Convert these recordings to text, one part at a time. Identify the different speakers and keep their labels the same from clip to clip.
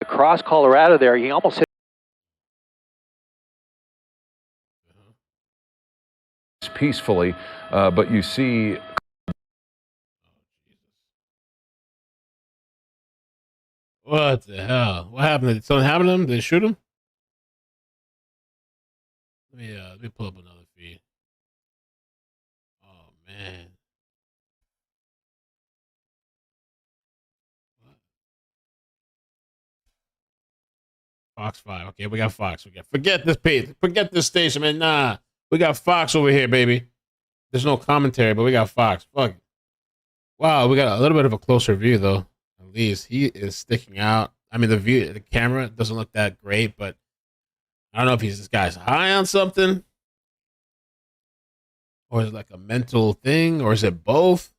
Speaker 1: across Colorado there. He almost hit
Speaker 2: peacefully, but you see.
Speaker 3: What the hell? What happened? Did something happen to him? Did they shoot him? Let me pull up another feed. Oh man. What? Fox 5. Okay, we got Fox. Forget this page. Forget this station, man. Nah. We got Fox over here, baby. There's no commentary, but we got Fox. Fuck it. Wow, we got a little bit of a closer view though. At least he is sticking out. I mean, the camera doesn't look that great, but I don't know if this guy's high on something, or is it like a mental thing, or is it both?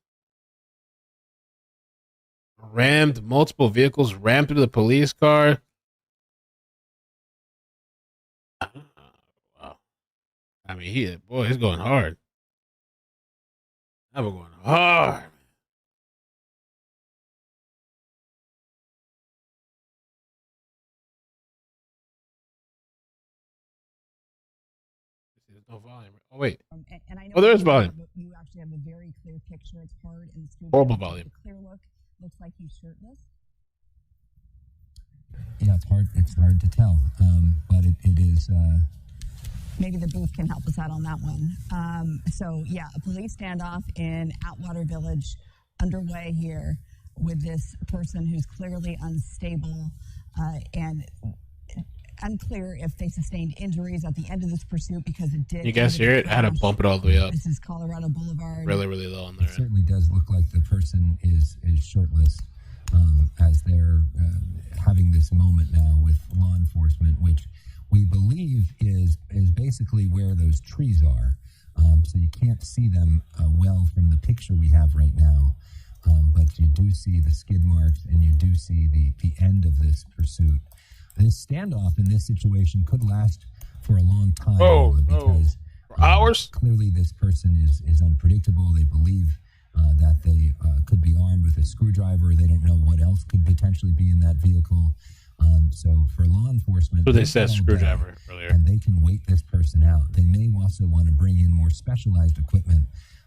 Speaker 3: Multiple vehicles rammed through the police car. Wow. I mean, he's going hard. We're going hard. There's no volume. Oh wait.
Speaker 4: And I know
Speaker 3: there is volume.
Speaker 4: You actually have a very clear picture. It's hard in the studio.
Speaker 3: Horrible volume.
Speaker 4: Clear look. Looks like he's shirtless.
Speaker 5: Yeah, it's hard to tell, but it is.
Speaker 4: Maybe the booth can help us out on that one. So yeah, a police standoff in Atwater Village underway here with this person who's clearly unstable and unclear if they sustained injuries at the end of this pursuit because it did.
Speaker 3: You guys hear it? I had to bump it all the way up.
Speaker 4: This is Colorado Boulevard.
Speaker 3: Really, really low on there.
Speaker 5: It certainly does look like the person is shirtless as they're having this moment now with law enforcement, which we believe is basically where those trees are. So you can't see them well from the picture we have right now, but you do see the skid marks and you do see the end of this pursuit. This standoff in this situation could last for a long time because
Speaker 3: for hours.
Speaker 5: Clearly, this person is unpredictable. They believe that they could be armed with a screwdriver. They don't know what else could potentially be in that vehicle. So for law enforcement,
Speaker 3: So they said screwdriver earlier,
Speaker 5: and they can wait this person out. They may also want to bring in more specialized equipment,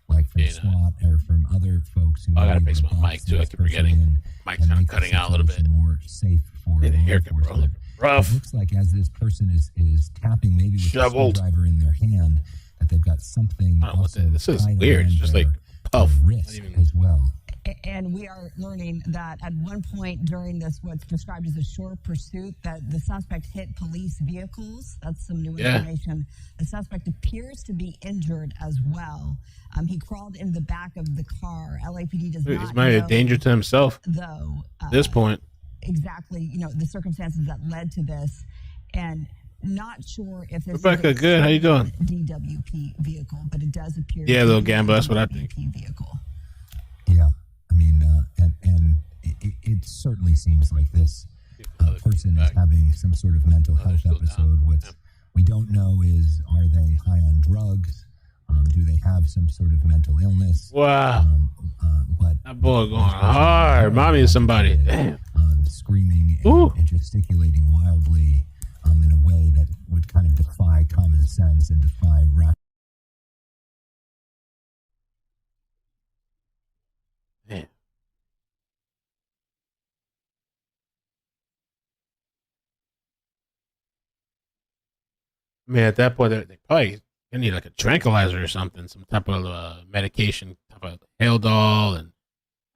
Speaker 5: like from SWAT or from other folks who.
Speaker 3: I gotta fix my mic too. I keep forgetting. Mic's kind of cutting out a little bit.
Speaker 5: More safe for law enforcement.
Speaker 3: Rough.
Speaker 5: It looks like as this person is tapping, maybe with a screwdriver in their hand, that they've got something.
Speaker 3: This is weird. It's just like puff.
Speaker 5: Wrist as well.
Speaker 4: And we are learning that at one point during this, what's described as a short pursuit, that the suspect hit police vehicles. That's some new information. The suspect appears to be injured as well. He crawled into the back of the car. LAPD does not know.
Speaker 3: He's a danger to himself,
Speaker 4: though.
Speaker 3: At this point.
Speaker 4: Exactly, the circumstances that led to this, and not sure if this
Speaker 3: Rebecca,
Speaker 4: is
Speaker 3: good. How you doing?
Speaker 4: DWP vehicle, but it does appear.
Speaker 3: Yeah, little gambler. That's what I think.
Speaker 4: Vehicle.
Speaker 5: Yeah, I mean, and it certainly seems like this person is having some sort of mental health episode. What we don't know is, are they high on drugs? Do they have some sort of mental illness?
Speaker 3: Wow.
Speaker 5: But
Speaker 3: that boy going hard. Mommy is somebody. Damn.
Speaker 5: Screaming and gesticulating wildly in a way that would kind of defy common sense and defy rational.
Speaker 3: I mean, at that point, they probably need like a tranquilizer or something, some type of medication, type of Haldol and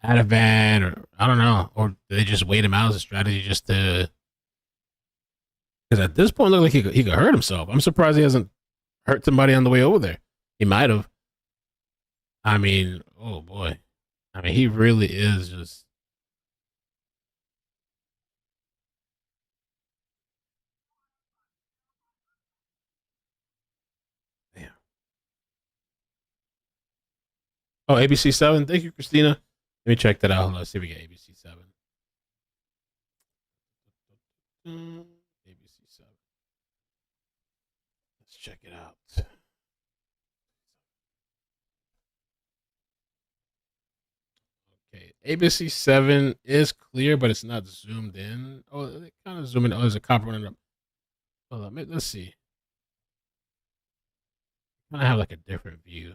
Speaker 3: Ativan, or I don't know, or do they just wait him out as a strategy just to? Because at this point, it looks like he could hurt himself. I'm surprised he hasn't hurt somebody on the way over there. He might have. I mean, oh boy, I mean, he really is just. Oh, ABC 7. Thank you, Christina. Let me check that out. Hold on. Let's see if we get ABC 7. ABC 7. Let's check it out. Okay. ABC 7 is clear, but it's not zoomed in. Oh, they kind of zoom in. Oh, there's a cop running up. Hold on, let's see. I'm gonna have like a different view.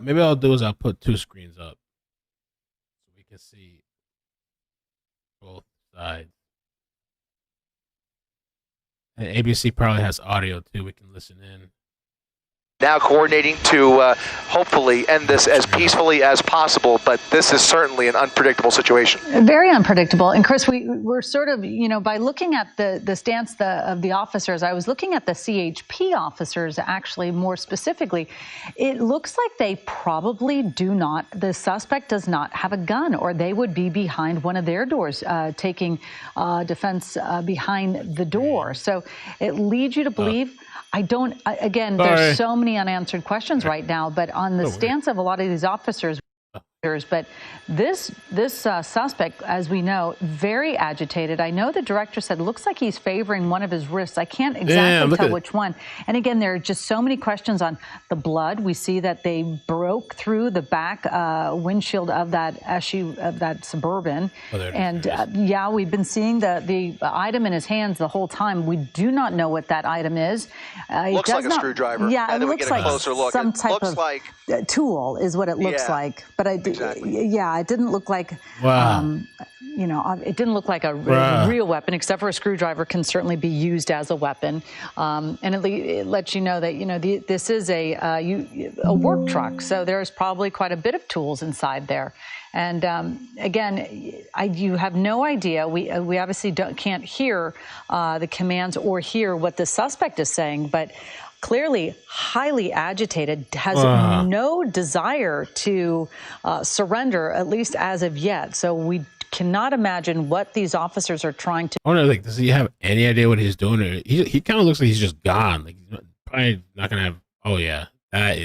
Speaker 3: Maybe I'll do is I'll put 2 screens up so we can see both sides. And ABC probably has audio too. We can listen in.
Speaker 1: Now coordinating to hopefully end this as peacefully as possible, but this is certainly an unpredictable situation.
Speaker 6: Very unpredictable. And Chris, we're sort of, by looking at the stance of the officers, I was looking at the CHP officers actually more specifically. It looks like they probably the suspect does not have a gun, or they would be behind one of their doors, taking defense behind the door. So it leads you to believe. Again, there's so many unanswered questions right now, but on the stance of a lot of these officers, but this suspect, as we know, very agitated. I know the director said, looks like he's favoring one of his wrists. I can't exactly tell which one. And again, there are just so many questions on the blood. We see that they broke through the back windshield of that Suburban. And we've been seeing the item in his hands the whole time. We do not know what that item is.
Speaker 1: Looks like a screwdriver.
Speaker 6: Yeah,
Speaker 1: and
Speaker 6: it
Speaker 1: then
Speaker 6: looks
Speaker 1: we get a
Speaker 6: like
Speaker 1: closer look.
Speaker 6: some type of tool is what it looks like. But it didn't look like, it didn't look like a real weapon, except for a screwdriver can certainly be used as a weapon. And it lets you know that, this is a work truck. So there's probably quite a bit of tools inside there. And again, you have no idea. We obviously can't hear the commands or hear what the suspect is saying, but clearly highly agitated, has no desire to surrender, at least as of yet. So we cannot imagine what these officers are trying to.
Speaker 3: I wonder, does he have any idea what he's doing? He kind of looks like he's just gone. He's probably not gonna have. Oh yeah, that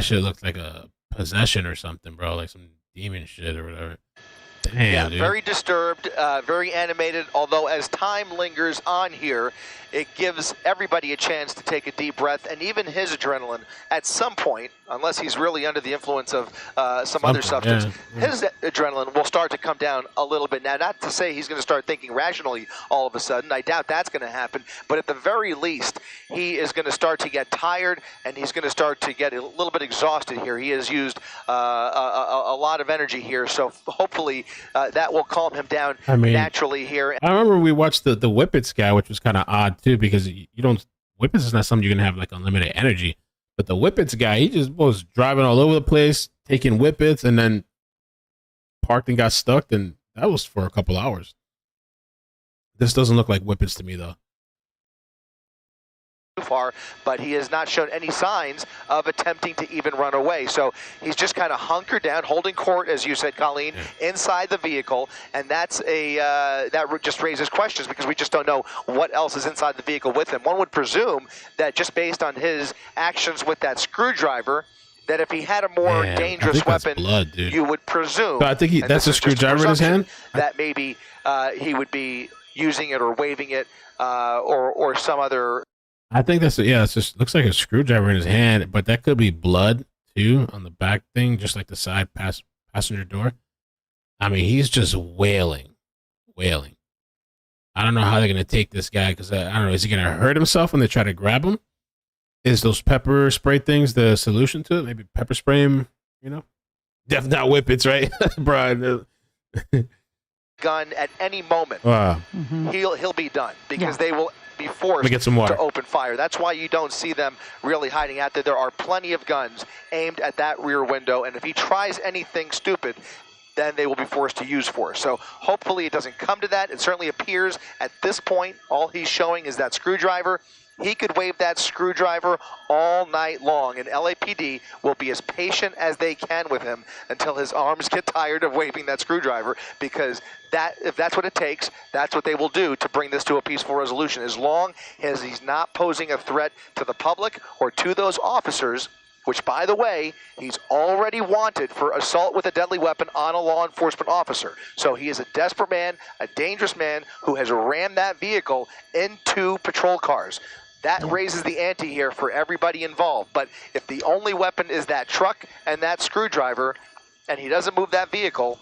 Speaker 3: shit looks like a possession or something, bro. Like some demon shit or whatever. Damn, dude.
Speaker 1: Very disturbed, very animated, although as time lingers on here, it gives everybody a chance to take a deep breath, and even his adrenaline at some point, unless he's really under the influence of some other substance, his adrenaline will start to come down a little bit. Now, not to say he's going to start thinking rationally all of a sudden. I doubt that's going to happen, but at the very least, he is going to start to get tired, and he's going to start to get a little bit exhausted here. He has used a lot of energy here, so hopefully that will calm him down naturally here.
Speaker 3: I remember we watched the Whippets guy, which was kind of odd too, because Whippets is not something you're gonna have like unlimited energy. But the Whippets guy, he just was driving all over the place, taking Whippets, and then parked and got stuck, and that was for a couple hours. This doesn't look like Whippets to me though.
Speaker 1: Far, but he has not shown any signs of attempting to even run away. So he's just kind of hunkered down, holding court, as you said, Colleen, inside the vehicle, and that's that just raises questions because we just don't know what else is inside the vehicle with him. One would presume that just based on his actions with that screwdriver, that if he had a more dangerous weapon, you would presume.
Speaker 3: So I think that's a screwdriver in his hand.
Speaker 1: That maybe he would be using it or waving it or some other.
Speaker 3: I think it just looks like a screwdriver in his hand, but that could be blood too on the back thing, just like the side passenger door. I mean, he's just wailing. I don't know how they're going to take this guy, because I don't know, is he going to hurt himself when they try to grab him? Is those pepper spray things the solution to it? Maybe pepper spray him, Definitely not Whippets, right? Brian.
Speaker 1: Gun at any moment.
Speaker 3: Wow.
Speaker 1: He'll be done, because they will be forced to open fire. That's why you don't see them really hiding out there. There are plenty of guns aimed at that rear window, and if he tries anything stupid, then they will be forced to use force. So hopefully it doesn't come to that. It certainly appears at this point all he's showing is that screwdriver. He could wave that screwdriver all night long, and LAPD will be as patient as they can with him until his arms get tired of waving that screwdriver, because if that's what it takes, that's what they will do to bring this to a peaceful resolution. As long as he's not posing a threat to the public or to those officers, which, by the way, he's already wanted for assault with a deadly weapon on a law enforcement officer. So he is a desperate man, a dangerous man who has rammed that vehicle into patrol cars. That raises the ante here for everybody involved. But if the only weapon is that truck and that screwdriver, and he doesn't move that vehicle,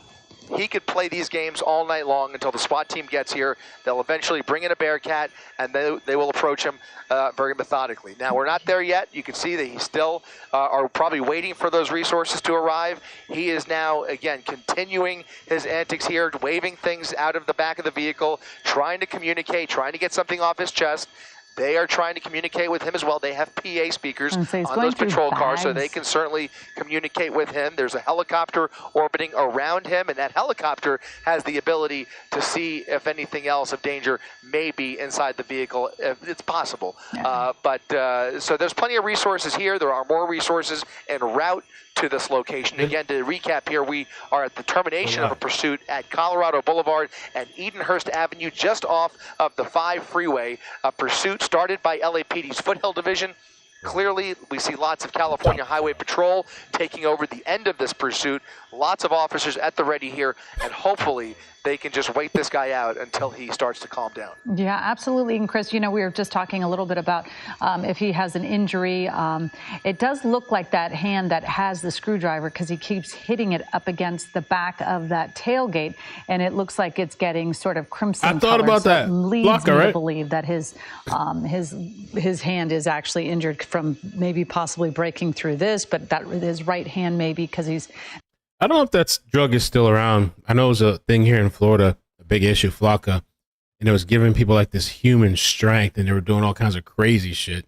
Speaker 1: he could play these games all night long until the SWAT team gets here. They'll eventually bring in a Bearcat, and they will approach him very methodically. Now, we're not there yet. You can see that he still are probably waiting for those resources to arrive. He is now, again, continuing his antics here, waving things out of the back of the vehicle, trying to communicate, trying to get something off his chest. They are trying to communicate with him as well. They have PA speakers on those patrol cars, so they can certainly communicate with him. There's a helicopter orbiting around him, and that helicopter has the ability to see if anything else of danger may be inside the vehicle. It's possible. Yeah. So there's plenty of resources here. There are more resources en route to this location. Again, to recap here, we are at the termination of a pursuit at Colorado Boulevard and Edenhurst Avenue, just off of the 5 freeway. A pursuit started by LAPD's Foothill Division. Clearly, we see lots of California Highway Patrol taking over the end of this pursuit. Lots of officers at the ready here, and hopefully they can just wait this guy out until he starts to calm down.
Speaker 6: Yeah, absolutely. And Chris, you know, we were just talking a little bit about if he has an injury. It does look like that hand that has the screwdriver, because he keeps hitting it up against the back of that tailgate, and it looks like it's getting sort of crimson.
Speaker 3: I thought about that.
Speaker 6: Leads me to believe that his hand is actually injured from maybe possibly breaking through this, but that his right hand maybe, because he's.
Speaker 3: I don't know if that drug is still around. I know it was a thing here in Florida, a big issue, Flocka, and it was giving people like this human strength, and they were doing all kinds of crazy shit.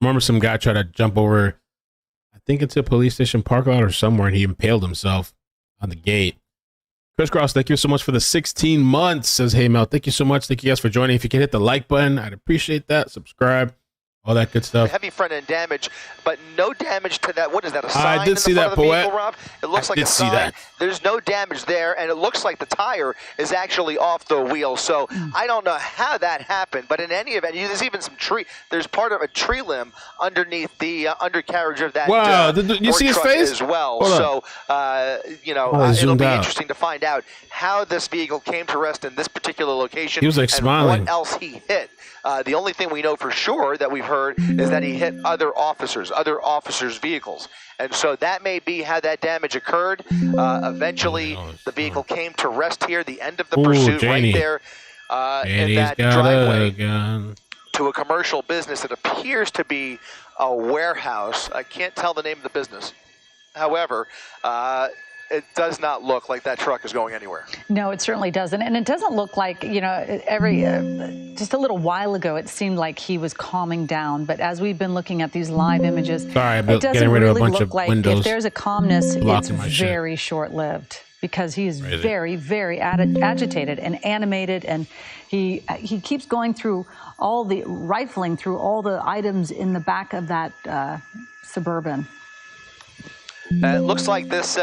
Speaker 3: I remember some guy tried to jump over, I think it's a police station parking lot or somewhere, and he impaled himself on the gate. Chris Cross, thank you so much for the 16 months, says, hey, Mel, thank you so much. Thank you guys for joining. If you can hit the like button, I'd appreciate that. Subscribe. All that good stuff.
Speaker 1: Heavy front end damage, but no damage to that. What is that? A sign
Speaker 3: I did see that,
Speaker 1: vehicle, Rob? It looks like a sign.
Speaker 3: That.
Speaker 1: There's no damage there, and it looks like the tire is actually off the wheel. So I don't know how that happened, but in any event, there's even some tree. There's part of a tree limb underneath the undercarriage of that.
Speaker 3: Wow! You see his face
Speaker 1: as well. So it'll be interesting to find out how this vehicle came to rest in this particular location.
Speaker 3: He was like smiling.
Speaker 1: What else he hit? The only thing we know for sure that we've heard is that he hit other officers' vehicles. And so that may be how that damage occurred. Eventually, the vehicle came to rest here, the end of the pursuit, right there in that driveway to a commercial business that appears to be a warehouse. I can't tell the name of the business. However, it does not look like that truck is going anywhere.
Speaker 6: No, it certainly doesn't. And it doesn't look like, just a little while ago, it seemed like he was calming down. But as we've been looking at these live images, it doesn't really look like if there's a calmness, it's very short-lived, because he is very, very agitated and animated. And he keeps going through rifling through all the items in the back of that Suburban.
Speaker 1: It looks like this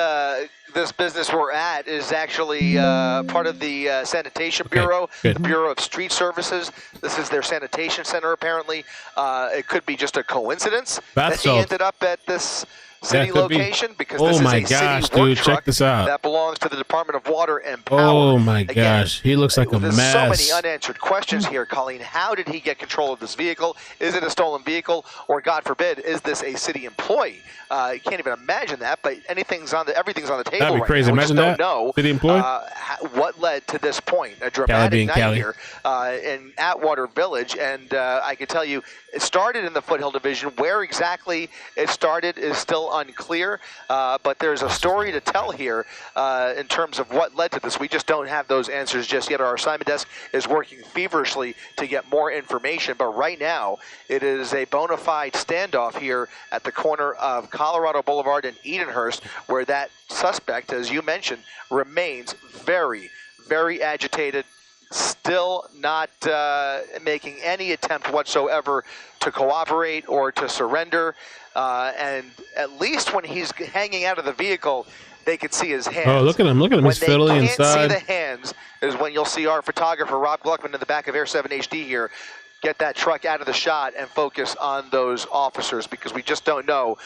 Speaker 1: business we're at is actually part of the Sanitation Bureau, the Bureau of Street Services. This is their sanitation center, apparently. It could be just a coincidence that he ended up at this city location, because this is a city work truck that belongs to the Department of Water and Power.
Speaker 3: Oh my gosh, he looks like a mess.
Speaker 1: There's so many unanswered questions here, Colleen. How did he get control of this vehicle? Is it a stolen vehicle, or God forbid, is this a city employee? You can't even imagine that, but everything's on the table.
Speaker 3: That'd be crazy.
Speaker 1: Right now.
Speaker 3: Imagine that.
Speaker 1: Know,
Speaker 3: city employee.
Speaker 1: What led to this point? A dramatic night here in Atwater Village, and I can tell you, it started in the Foothill Division. Where exactly it started is still unclear, but there's a story to tell here in terms of what led to this. We just don't have those answers just yet. Our assignment desk is working feverishly to get more information, but right now it is a bona fide standoff here at the corner of Colorado Boulevard and Edenhurst, where that suspect, as you mentioned, remains very, very agitated, still not making any attempt whatsoever to cooperate or to surrender. And at least when he's hanging out of the vehicle, they could see his hands.
Speaker 3: Oh, look at him. Look at him. He's fiddly inside.
Speaker 1: When they can't see the hands is when you'll see our photographer, Rob Gluckman, in the back of Air 7 HD here, get that truck out of the shot and focus on those officers, because we just don't know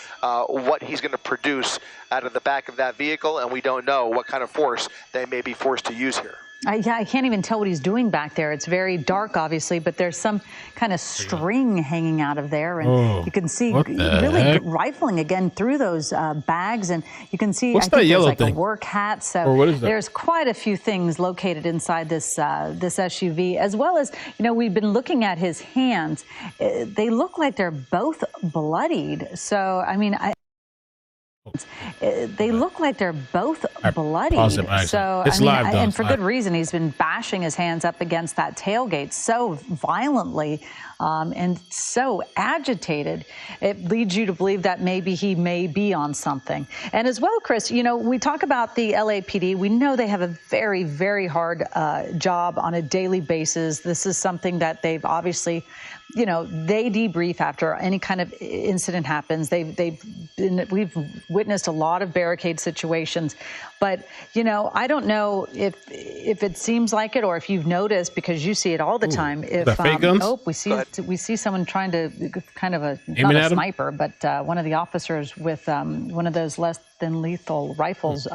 Speaker 1: what he's going to produce out of the back of that vehicle, and we don't know what kind of force they may be forced to use here.
Speaker 6: I can't even tell what he's doing back there. It's very dark, obviously, but there's some kind of string hanging out of there, and you can see really rifling again through those bags, and you can see I think there's like a work hat. So there's quite a few things located inside this this SUV, as well as, you know, we've been looking at his hands. They look like they're both bloodied. So I mean, they look like they're both bloodied. So I mean, and for good reason. He's been bashing his hands up against that tailgate so violently and so agitated. It leads you to believe that maybe he may be on something. And as well, Chris, you know, we talk about the LAPD. We know they have a very, very hard job on a daily basis. This is something that they've obviously, you know, they debrief after any kind of incident happens. We've witnessed a lot of barricade situations, but, you know, I don't know if it seems like it or if you've noticed, because you see it all the time. If we see someone trying to kind of not a sniper, but one of the officers with one of those less than lethal rifles.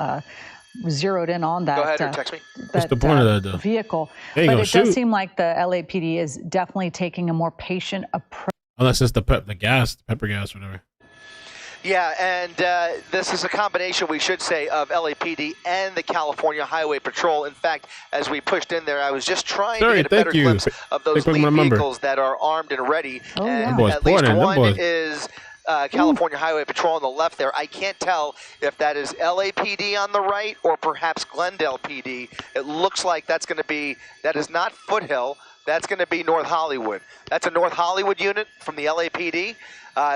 Speaker 6: Zeroed in on that.
Speaker 1: Go ahead or text me.
Speaker 3: What's the point of that,
Speaker 6: vehicle? But it does seem like the LAPD is definitely taking a more patient approach.
Speaker 3: Unless it's the pepper gas, whatever.
Speaker 1: Yeah, and this is a combination, we should say, of LAPD and the California Highway Patrol. In fact, as we pushed in there, I was just trying to get a better glimpse of those lead vehicles that are armed and ready. And at least one is California Highway Patrol on the left there. I can't tell if that is LAPD on the right or perhaps Glendale PD. It looks like that is not Foothill. That's going to be North Hollywood. That's a North Hollywood unit from the LAPD.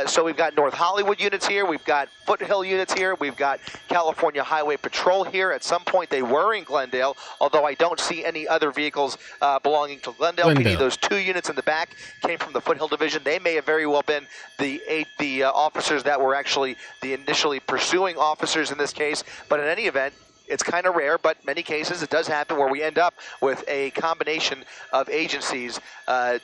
Speaker 1: So we've got North Hollywood units here. We've got Foothill units here. We've got California Highway Patrol here. At some point, they were in Glendale, although I don't see any other vehicles belonging to Glendale PD. Those 2 units in the back came from the Foothill Division. They may have very well been the officers that were actually the initially pursuing officers in this case. But in any event, it's kind of rare, but many cases it does happen where we end up with a combination of agencies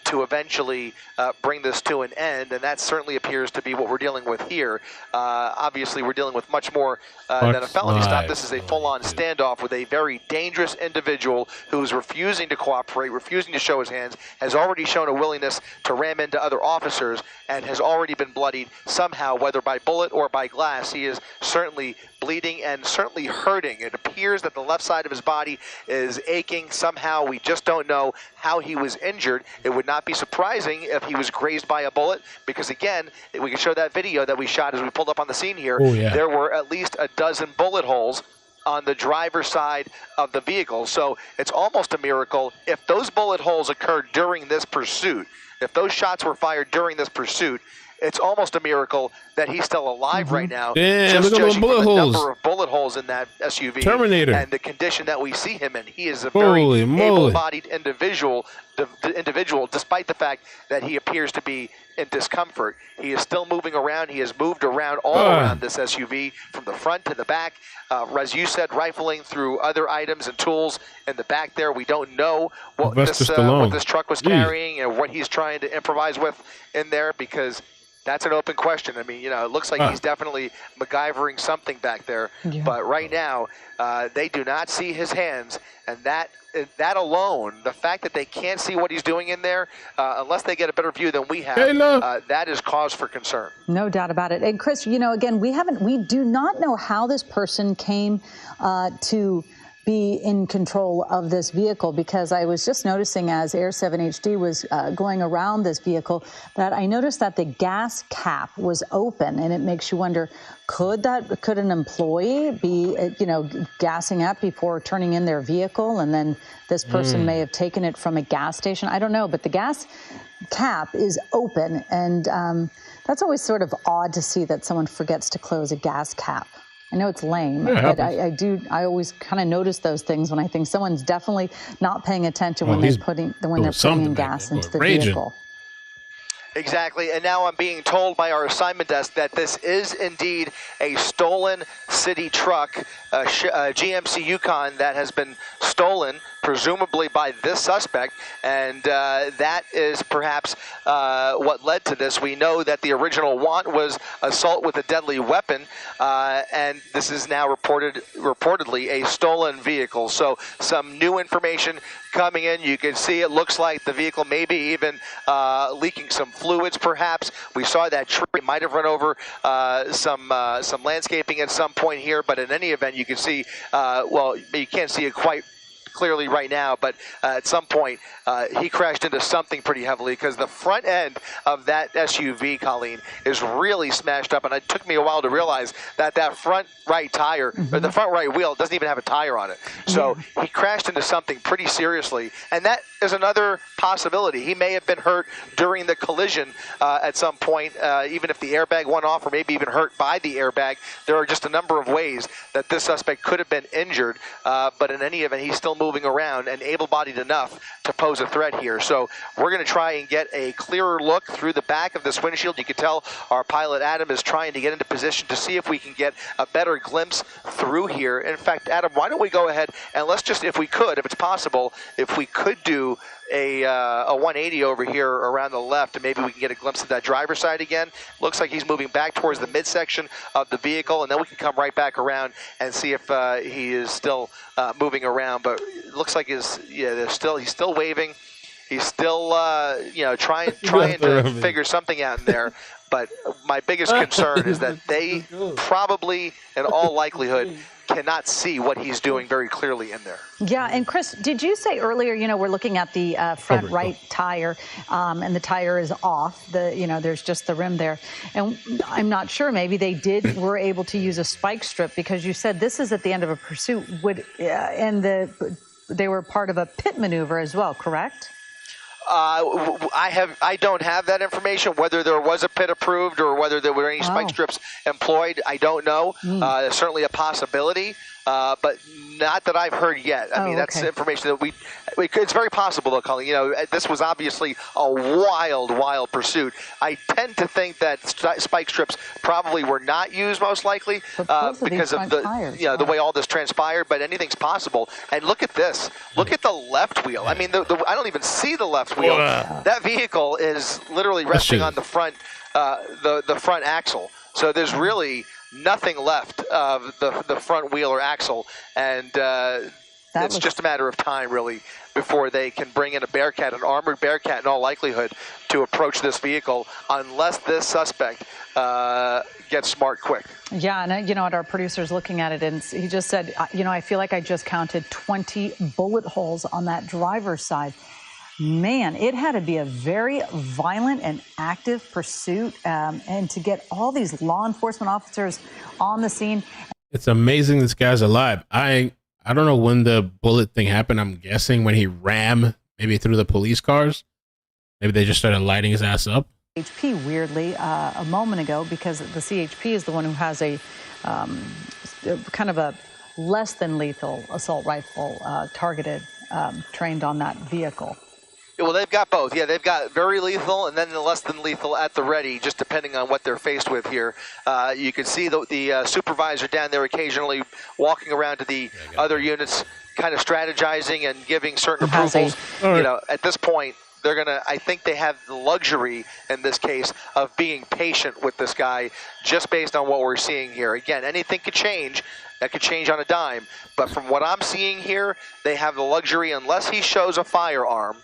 Speaker 1: to eventually bring this to an end, and that certainly appears to be what we're dealing with here. Obviously, we're dealing with much more than a felony stop. This is a full-on standoff with a very dangerous individual who's refusing to cooperate, refusing to show his hands, has already shown a willingness to ram into other officers, and has already been bloodied somehow, whether by bullet or by glass. He is certainly bleeding and certainly hurting. It appears that the left side of his body is aching somehow. We just don't know how he was injured. It would not be surprising if he was grazed by a bullet, because again, we can show that video that we shot as we pulled up on the scene here. There were at least a dozen bullet holes on the driver's side of the vehicle. So it's almost a miracle if those bullet holes occurred during this pursuit. If those shots were fired during this pursuit, it's almost a miracle that he's still alive right now.
Speaker 3: Damn,
Speaker 1: just
Speaker 3: look at those bullet
Speaker 1: from the
Speaker 3: holes.
Speaker 1: number of bullet holes in that SUV.
Speaker 3: Terminator.
Speaker 1: And the condition that we see him in. He is a very able-bodied individual, despite the fact that he appears to be in discomfort. He is still moving around. He has moved around all around this SUV, from the front to the back. As you said, rifling through other items and tools in the back there. We don't know what this truck was carrying and what he's trying to improvise with in there, because that's an open question. I mean, you know, it looks like he's definitely MacGyvering something back there. Yeah. But right now, they do not see his hands, and that alone, the fact that they can't see what he's doing in there, unless they get a better view than we have, that is cause for concern.
Speaker 6: No doubt about it. And Chris, you know, again, we do not know how this person came to be in control of this vehicle, because I was just noticing as Air 7 HD was going around this vehicle that I noticed that the gas cap was open, and it makes you wonder, could an employee be gassing up before turning in their vehicle, and then this person may have taken it from a gas station? I don't know, but the gas cap is open, and that's always sort of odd to see that someone forgets to close a gas cap. I know it's lame, but I always kind of notice those things when I think someone's definitely not paying attention when they're putting in gas into the vehicle.
Speaker 1: Exactly, and now I'm being told by our assignment desk that this is indeed a stolen city truck, GMC Yukon, that has been stolen presumably by this suspect, and that is perhaps what led to this. We know that the original want was assault with a deadly weapon, and this is now reportedly a stolen vehicle. So some new information coming in. You can see it looks like the vehicle maybe even leaking some fluids, perhaps. We saw that tree might have run over some landscaping at some point here, but in any event, you can see, well, you can't see it quite clearly right now, but at some point he crashed into something pretty heavily, because the front end of that SUV, Colleen, is really smashed up, and it took me a while to realize that that front right tire, or the front right wheel, doesn't even have a tire on it. So he crashed into something pretty seriously, and that is another possibility. He may have been hurt during the collision at some point, even if the airbag went off, or maybe even hurt by the airbag. There are just a number of ways that this suspect could have been injured, but in any event, he's still moving around and able-bodied enough to pose a threat here. So we're going to try and get a clearer look through the back of this windshield. You can tell our pilot Adam is trying to get into position to see if we can get a better glimpse through here. In fact, Adam, why don't we go ahead and let's just, if we could, if it's possible, if we could do a 180 over here around the left, and maybe we can get a glimpse of that driver's side again. Looks like he's moving back towards the midsection of the vehicle, and then we can come right back around and see if he is still moving around. But it looks like he's still waving. He's still trying to figure something out in there. But my biggest concern is that they probably, in all likelihood, cannot see what he's doing very clearly in there.
Speaker 6: Yeah, and Chris, did you say earlier, we're looking at the front right tire, and the tire is off. There's just the rim there. And I'm not sure, maybe they were able to use a spike strip, because you said this is at the end of a pursuit, they were part of a pit maneuver as well, correct?
Speaker 1: I don't have that information, whether there was a pit approved or whether there were any spike strips employed. I don't know. Certainly a possibility, but not that I've heard yet. I mean, that's information that it's very possible though, Colleen. This was obviously a wild pursuit. I tend to think that spike strips probably were not used, most likely, because of the way all this transpired, but anything's possible. And look at this. Look at the left wheel. I mean, I don't even see the left wheel. That vehicle is literally resting on the front, the front axle. So there's really nothing left of the front wheel or axle, and it's just a matter of time, really, before they can bring in a Bearcat, an armored Bearcat in all likelihood, to approach this vehicle, unless this suspect gets smart quick.
Speaker 6: Yeah, and our producer's looking at it, and he just said, I feel like I just counted 20 bullet holes on that driver's side. Man, it had to be a very violent and active pursuit, and to get all these law enforcement officers on the scene.
Speaker 3: It's amazing this guy's alive. I don't know when the bullet thing happened. I'm guessing when he rammed maybe through the police cars. Maybe they just started lighting his ass up.
Speaker 6: CHP, weirdly, a moment ago, because the CHP is the one who has a kind of a less than lethal assault rifle targeted, trained on that vehicle.
Speaker 1: Well, they've got both. Yeah, they've got very lethal and then the less than lethal at the ready, just depending on what they're faced with here. You can see the supervisor down there occasionally walking around to the other units, kind of strategizing and giving certain approvals. At this point, I think they have the luxury in this case of being patient with this guy, just based on what we're seeing here. Again, anything could change. That could change on a dime. But from what I'm seeing here, they have the luxury, unless he shows a firearm,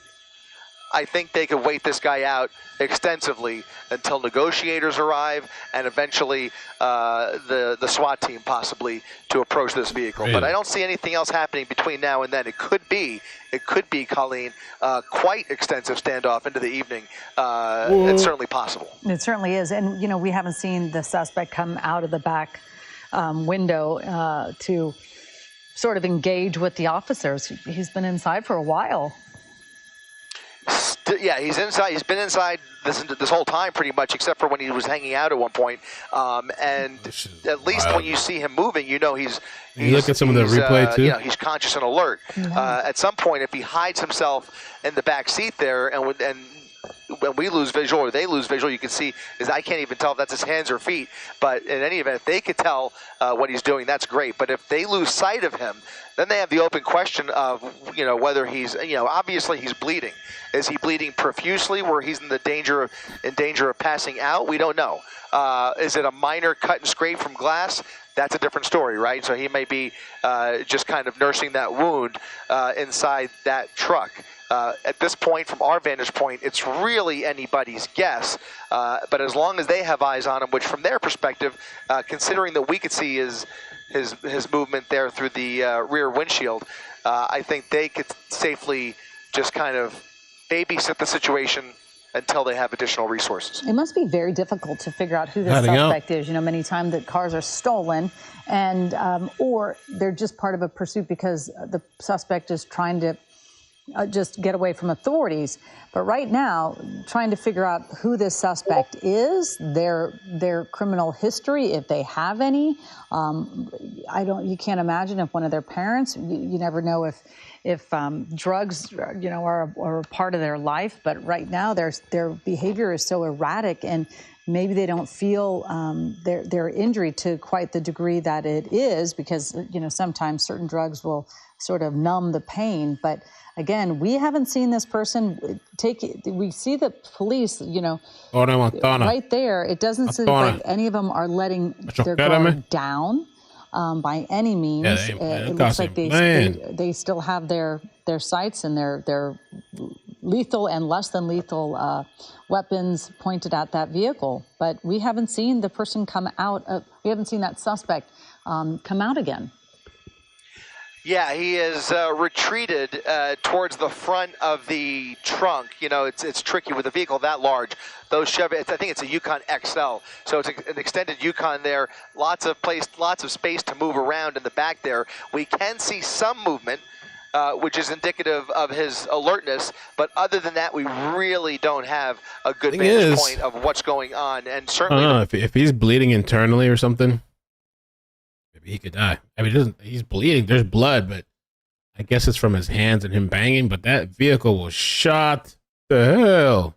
Speaker 1: I think they could wait this guy out extensively until negotiators arrive and eventually the SWAT team possibly to approach this vehicle. Really? But I don't see anything else happening between now and then. It could be, Colleen, quite extensive standoff into the evening. It's certainly possible.
Speaker 6: It certainly is. And, we haven't seen the suspect come out of the back window to sort of engage with the officers. He's been inside for a while.
Speaker 1: Yeah, he's inside. He's been inside this whole time, pretty much, except for when he was hanging out at one point. And at least when you see him moving, he's you look at some of the replay too. He's conscious and alert. At some point, if he hides himself in the back seat there, and when we lose visual or they lose visual, you can see is I can't even tell if that's his hands or feet. But in any event, if they could tell what he's doing, that's great. But if they lose sight of him, then they have the open question of, whether he's, obviously he's bleeding. Is he bleeding profusely where he's in danger of passing out? We don't know. Is it a minor cut and scrape from glass? That's a different story, right? So he may be just kind of nursing that wound inside that truck. At this point, from our vantage point, it's really anybody's guess. But as long as they have eyes on him, which from their perspective, considering that we could see his movement there through the rear windshield, I think they could safely just kind of babysit the situation until they have additional resources.
Speaker 6: It must be very difficult to figure out who the suspect is. Many times that cars are stolen and or they're just part of a pursuit because the suspect is trying to just get away from authorities. But right now, trying to figure out who this suspect is, their criminal history, if they have any. You can't imagine if one of their parents, you never know if drugs, are a part of their life. But right now, their behavior is so erratic, and maybe they don't feel their injury to quite the degree that it is, because sometimes certain drugs will sort of numb the pain. But again, we haven't seen this person we see the police, right there. It doesn't seem like any of them are letting their guard down by any means. It looks like they still have their sights and their lethal and less than lethal weapons pointed at that vehicle. But we haven't seen the person we haven't seen that suspect come out again.
Speaker 1: Yeah, he is retreated towards the front of the trunk. It's tricky with a vehicle that large. Those Chevy, I think it's a Yukon XL, so it's an extended Yukon there. Lots of space to move around in the back there. We can see some movement, which is indicative of his alertness. But other than that, we really don't have a good vantage point of what's going on. And certainly,
Speaker 3: I don't know if he's bleeding internally or something. Maybe he could die. He's bleeding. There's blood, but I guess it's from his hands and him banging. But that vehicle was shot to hell.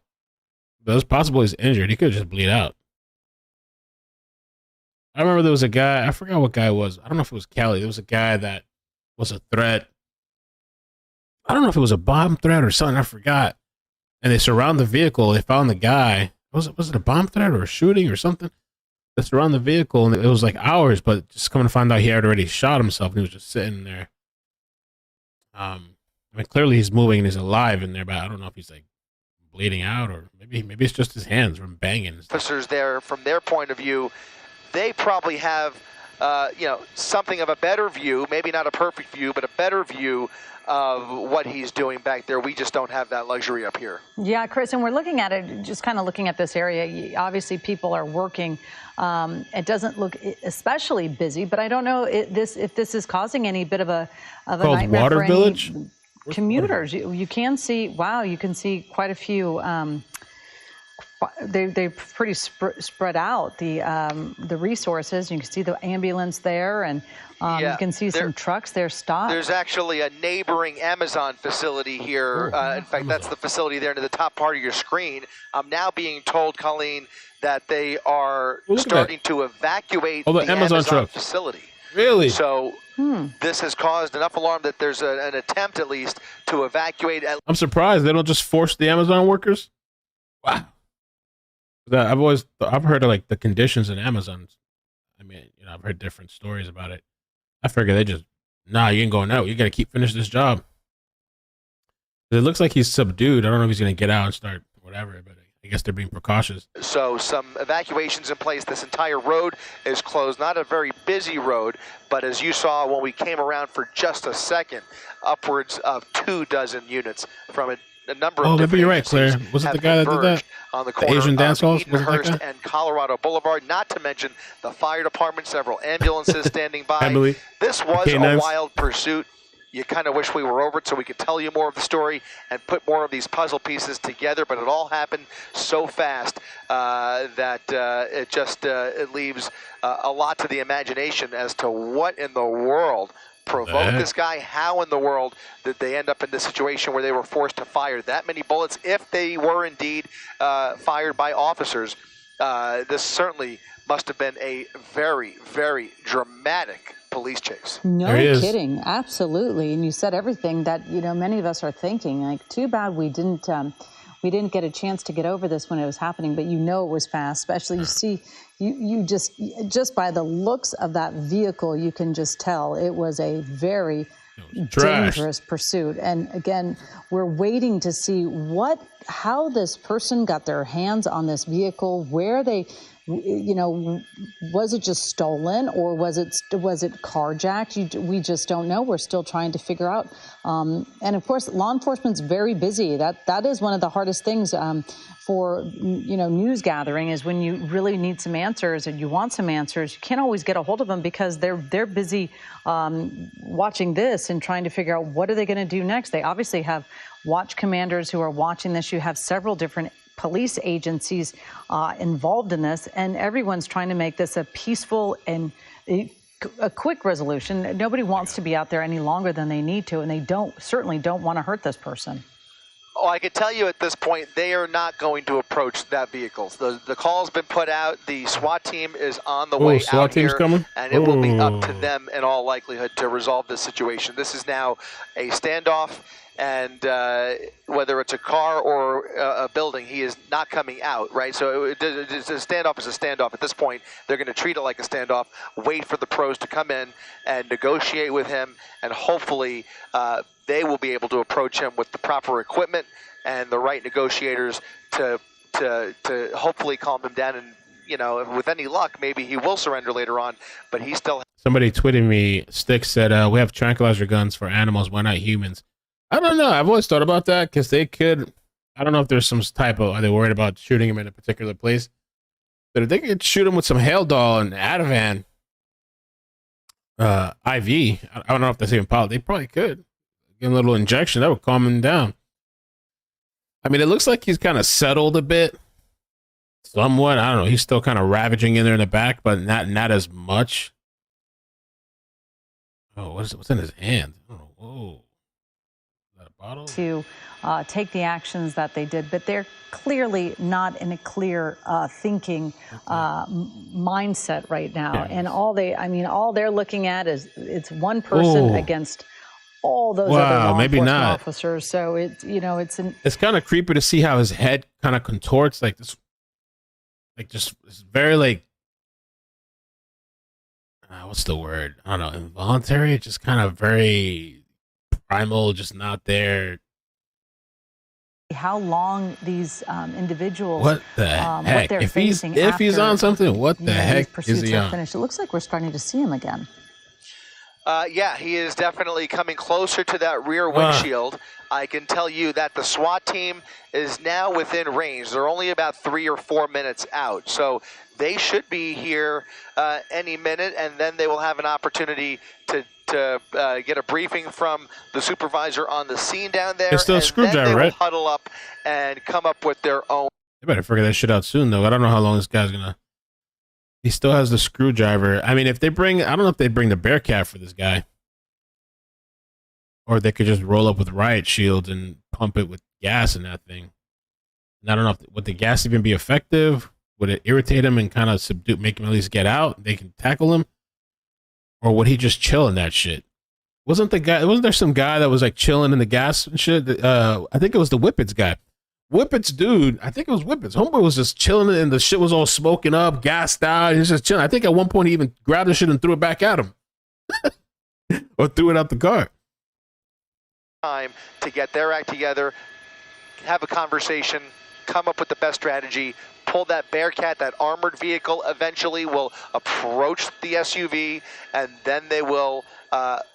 Speaker 3: But it's possible he's injured. He could just bleed out. I remember there was a guy. I forgot what guy it was. I don't know if it was Cali. There was a guy that was a threat. I don't know if it was a bomb threat or something. I forgot. And they surround the vehicle. They found the guy. Was it a bomb threat or a shooting or something? They surround the vehicle, and it was like hours, but just coming to find out he had already shot himself, and he was just sitting there. Clearly he's moving and he's alive in there, but I don't know if he's like bleeding out or maybe it's just his hands from banging.
Speaker 1: Officers there, from their point of view, they probably have something of a better view, maybe not a perfect view, but a better view of what he's doing back there. We just don't have that luxury up here.
Speaker 6: Yeah, Chris, and we're looking at it, just kind of looking at this area. Obviously, people are working. It doesn't look especially busy, but I don't know if this is causing any bit of a nightmare
Speaker 3: Water
Speaker 6: for
Speaker 3: Village?
Speaker 6: any commuters. You can see quite a few. They're pretty spread out, the resources. You can see the ambulance there, and you can see some trucks there stopped.
Speaker 1: There's actually a neighboring Amazon facility here. In fact, that's the facility there to the top part of your screen. I'm now being told, Colleen, that they are starting to evacuate the Amazon facility.
Speaker 3: Really?
Speaker 1: So this has caused enough alarm that there's an attempt, at least, to evacuate.
Speaker 3: I'm surprised they don't just force the Amazon workers. Wow. I've heard of like the conditions in Amazon. I've heard different stories about it. I figure they just, you ain't going out. You got to finish this job. It looks like he's subdued. I don't know if he's going to get out and start whatever, but I guess they're being precautious.
Speaker 1: So some evacuations in place. This entire road is closed. Not a very busy road, but as you saw when we came around for just a second, upwards of 24 units from a number of different
Speaker 3: you're right, Claire. Was it the guy that did that?
Speaker 1: On the corner
Speaker 3: Asian dance halls?
Speaker 1: Edenhurst and Colorado Boulevard, not to mention the fire department, several ambulances standing by.
Speaker 3: Emily,
Speaker 1: this was a wild pursuit. You kind of wish we were over it so we could tell you more of the story and put more of these puzzle pieces together, but it all happened so fast that it leaves a lot to the imagination as to what in the world provoke this guy? How in the world did they end up in this situation where they were forced to fire that many bullets if they were indeed fired by officers? This certainly must have been a very, very dramatic police chase.
Speaker 6: No kidding. Absolutely. And you said everything that, many of us are thinking. Like, too bad we didn't get a chance to get over this when it was happening, but it was fast. Especially you see, you just by the looks of that vehicle, you can just tell it was a very dangerous pursuit. And again, we're waiting to see how this person got their hands on this vehicle, where they, was it just stolen or was it carjacked? We just don't know. We're still trying to figure out. And of course, law enforcement's very busy. That is one of the hardest things for news gathering, is when you really need some answers and you want some answers. You can't always get a hold of them because they're busy watching this and trying to figure out what are they going to do next. They obviously have watch commanders who are watching this. You have several different police agencies involved in this, and everyone's trying to make this a peaceful and a quick resolution. Nobody wants to be out there any longer than they need to, and they certainly don't want to hurt this person.
Speaker 1: Oh, I can tell you at this point, they are not going to approach that vehicle. The call's been put out. The SWAT team is on the way
Speaker 3: SWAT
Speaker 1: out
Speaker 3: team's
Speaker 1: here,
Speaker 3: coming?
Speaker 1: and it will be up to them in all likelihood to resolve this situation. This is now a standoff, and whether it's a car or a building, he is not coming out, right? So it's a standoff is a standoff. At this point, they're going to treat it like a standoff, wait for the pros to come in and negotiate with him, and hopefully they will be able to approach him with the proper equipment and the right negotiators to hopefully calm him down. And, with any luck, maybe he will surrender later on, but he still...
Speaker 3: Somebody tweeted me, Stick said, we have tranquilizer guns for animals, why not humans? I don't know. I've always thought about that because they could... I don't know if there's some type of... Are they worried about shooting him in a particular place? But if they could shoot him with some Haldol and Ativan IV, I don't know if that's even possible. They probably could. Get a little injection, that would calm him down. I mean, it looks like he's kind of settled a bit. Somewhat. I don't know. He's still kind of ravaging in there in the back, but not as much. Oh, what's in his hand? Oh, whoa. Is that a bottle?
Speaker 6: To take the actions that they did, but they're clearly not in a clear thinking mindset right now. Yeah. And all they're looking at is it's one person against all those other law enforcement officers. So
Speaker 3: it's kind of creepy to see how his head kind of contorts like this, it's very what's the word? I don't know, involuntary. Just kind of very primal, just not there.
Speaker 6: How long these individuals?
Speaker 3: What the heck? If he's on something, what the heck is he on?
Speaker 6: Finished. It looks like we're starting to see him again.
Speaker 1: Yeah, he is definitely coming closer to that rear windshield. I can tell you that the SWAT team is now within range. They're only about 3 or 4 minutes out. So they should be here any minute, and then they will have an opportunity to get a briefing from the supervisor on the scene down there.
Speaker 3: It's still a screwdriver,
Speaker 1: then they
Speaker 3: right?
Speaker 1: will huddle up and come up with their own.
Speaker 3: They better figure that shit out soon, though. I don't know how long this guy's going to... He still has the screwdriver. I mean, if they bring... I don't know if they bring the Bearcat for this guy. Or they could just roll up with riot shields and pump it with gas in that thing. And I don't know, would the gas even be effective? Would it irritate him and kind of subdue, make him at least get out? They can tackle him? Or would he just chill in that shit? Wasn't there some guy that was like chilling in the gas and shit? I think it was the Whippets guy. Whippets dude, I think it was Whippets. Homeboy was just chilling and the shit was all smoking up, gassed out. He was just chilling. I think at one point he even grabbed the shit and threw it back at him. Or threw it out the car.
Speaker 1: Time to get their act together, have a conversation, come up with the best strategy, pull that Bearcat, that armored vehicle eventually will approach the SUV, and then they will,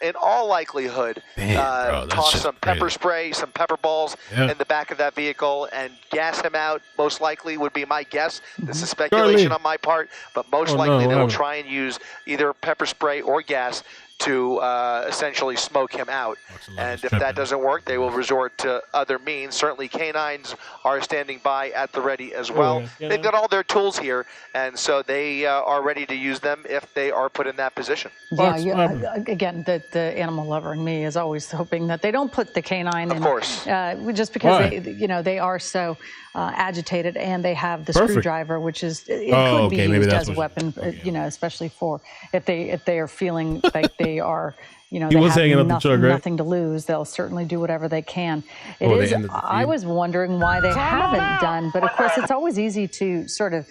Speaker 1: in all likelihood, toss some pepper spray, some pepper balls in the back of that vehicle and gas him out. Most likely would be my guess. This is speculation on my part, but most likely they will try and use either pepper spray or gas to essentially smoke him out. And if that doesn't work, they will resort to other means. Certainly canines are standing by at the ready as well. They've got all their tools here, and so they are ready to use them if they are put in that position.
Speaker 6: Yeah, again, the animal lover in me is always hoping that they don't put the canine in.
Speaker 1: Of course.
Speaker 6: Just because they are so agitated, and they have the screwdriver, which is could be used as a weapon, especially for if they are feeling like they are, they have nothing to lose. They'll certainly do whatever they can. I was wondering why they haven't done, but of course it's always easy to sort of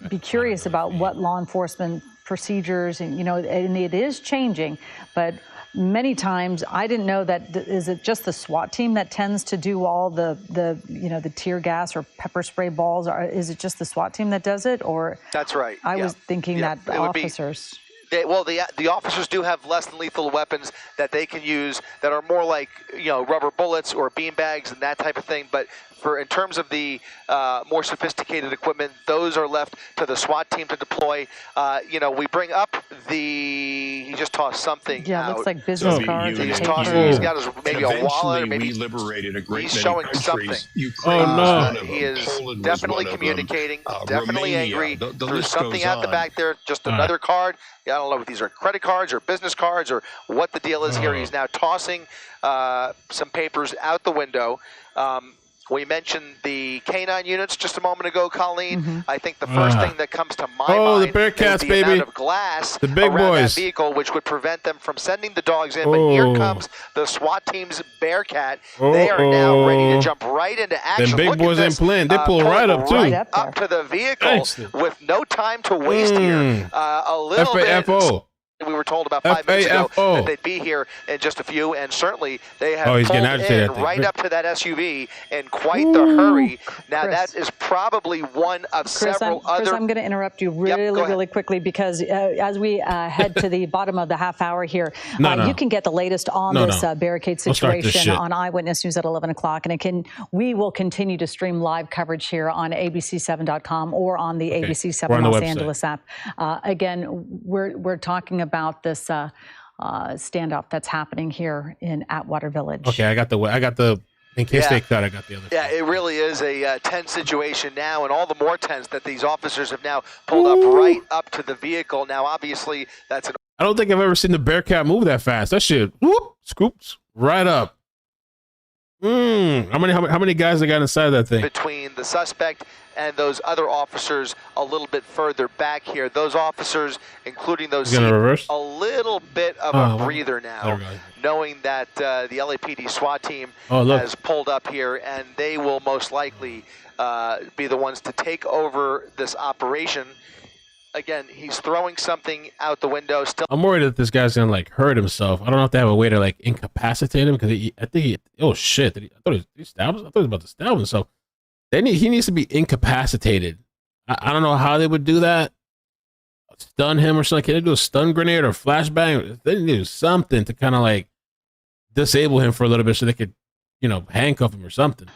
Speaker 6: be curious about what law enforcement procedures, and it is changing, but many times I didn't know that. Is it just the SWAT team that tends to do all the tear gas or pepper spray balls? Or is it just the SWAT team that does it? Or
Speaker 1: that's right.
Speaker 6: I was thinking that the officers.
Speaker 1: The officers do have less than lethal weapons that they can use that are more like rubber bullets or bean bags and that type of thing. But in terms of the more sophisticated equipment, those are left to the SWAT team to deploy. We bring up he just tossed something.
Speaker 6: Yeah,
Speaker 1: out.
Speaker 6: Looks like business cards.
Speaker 1: He's got maybe a wallet, or maybe
Speaker 7: liberated a great
Speaker 1: he's
Speaker 7: many
Speaker 1: showing
Speaker 7: countries.
Speaker 1: something. He is definitely communicating, definitely angry. Threw something out the back there, just another card. I don't know if these are credit cards or business cards or what the deal is here. He's now tossing some papers out the window. We mentioned the canine units just a moment ago, Colleen. I think the first thing that comes to my mind
Speaker 3: the Bearcats,
Speaker 1: is the
Speaker 3: baby.
Speaker 1: amount of glass
Speaker 3: the big
Speaker 1: around
Speaker 3: boys.
Speaker 1: that vehicle, which would prevent them from sending the dogs in. But here comes the SWAT team's Bearcat. They are now ready to jump right into action.
Speaker 3: The big
Speaker 1: Look
Speaker 3: boys
Speaker 1: at
Speaker 3: ain't
Speaker 1: this,
Speaker 3: playing. They pull right up, too.
Speaker 1: Right up to the vehicle with no time to waste here. A little bit. We were told about 5 minutes ago that they'd be here in just a few, and certainly they have pulled in right up to that SUV in quite the hurry. Now,
Speaker 6: Chris,
Speaker 1: that is probably one of several other...
Speaker 6: Chris, I'm going to interrupt you really quickly, because as we head to the bottom of the half hour here, you can get the latest on this barricade situation on Eyewitness News at 11 o'clock, and we will continue to stream live coverage here on abc7.com or on the ABC7 Los Angeles app. Again, we're talking about this standoff that's happening here in Atwater Village.
Speaker 3: Okay, I got the in case they cut, I got the other.
Speaker 1: Yeah, it really is a tense situation now, and all the more tense that these officers have now pulled up right up to the vehicle. Now, obviously, that's
Speaker 3: I don't think I've ever seen the Bearcat move that fast. That shit, scoops right up. How many guys they got inside that thing?
Speaker 1: Between the suspect and those other officers a little bit further back here. Those officers, including those, a little bit of a breather now, knowing that the LAPD SWAT team has pulled up here, and they will most likely be the ones to take over this operation. Again, he's throwing something out the window. Still,
Speaker 3: I'm worried that this guy's gonna hurt himself. I don't know if they have a way to incapacitate him, because I think oh shit! I thought he stabbed. I thought he was about to stab himself. He needs to be incapacitated. I don't know how they would do that. Stun him or something. Can they do a stun grenade or flashbang? They need to do something to kind of disable him for a little bit so they could, handcuff him or something.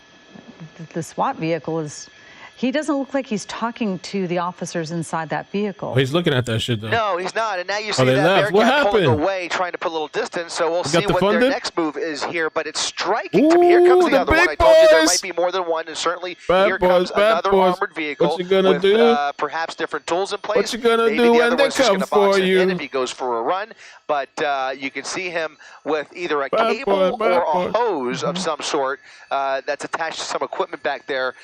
Speaker 6: The SWAT vehicle is... He doesn't look like he's talking to the officers inside that vehicle.
Speaker 3: Oh, he's looking at that shit, though.
Speaker 1: No, he's not. And now you see that Bearcat pulling away, trying to put a little distance. So we'll see what their next move is here. But it's striking to me. Here comes the other one. I told you there might be more than one. And certainly here comes another armored vehicle with perhaps different tools in place.
Speaker 3: What you going to do when they come for you?
Speaker 1: If he goes for a run. But you can see him with either a cable or a hose of some sort that's attached to some equipment back there,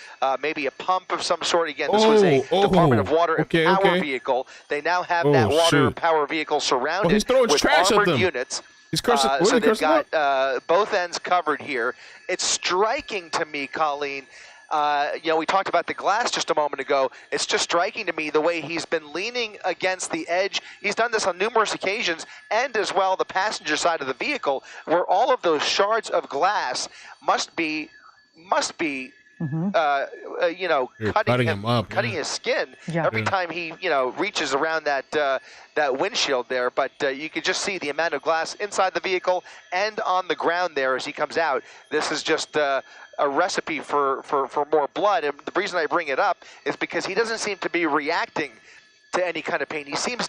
Speaker 1: maybe a pump of some sort. Again, this was a Department of Water and Power vehicle. They now have that water and power vehicle surrounded with armored units. So they've got both ends covered here. It's striking to me, Colleen. We talked about the glass just a moment ago. It's just striking to me the way he's been leaning against the edge. He's done this on numerous occasions, and as well the passenger side of the vehicle, where all of those shards of glass must be cutting him up, cutting his skin every time he reaches around that windshield there. But you can just see the amount of glass inside the vehicle and on the ground there as he comes out. This is just a recipe for more blood. And the reason I bring it up is because he doesn't seem to be reacting to any kind of pain. He seems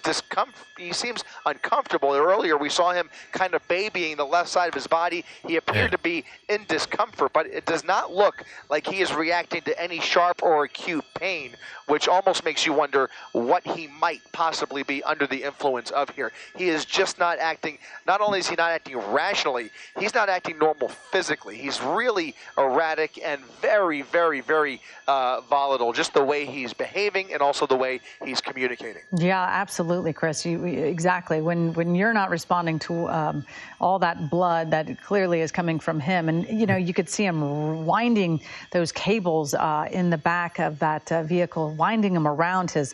Speaker 1: uncomfortable. Earlier we saw him kind of babying the left side of his body. He appeared to be in discomfort, but it does not look like he is reacting to any sharp or acute pain, which almost makes you wonder what he might possibly be under the influence of here. He is just not acting, not only is he not acting rationally, he's not acting normal physically. He's really erratic and very, very, very volatile, just the way he's behaving and also the way he's communicating.
Speaker 6: Yeah, absolutely, Chris. Exactly. When you're not responding to all that blood that clearly is coming from him, and you could see him winding those cables in the back of that vehicle, winding them around his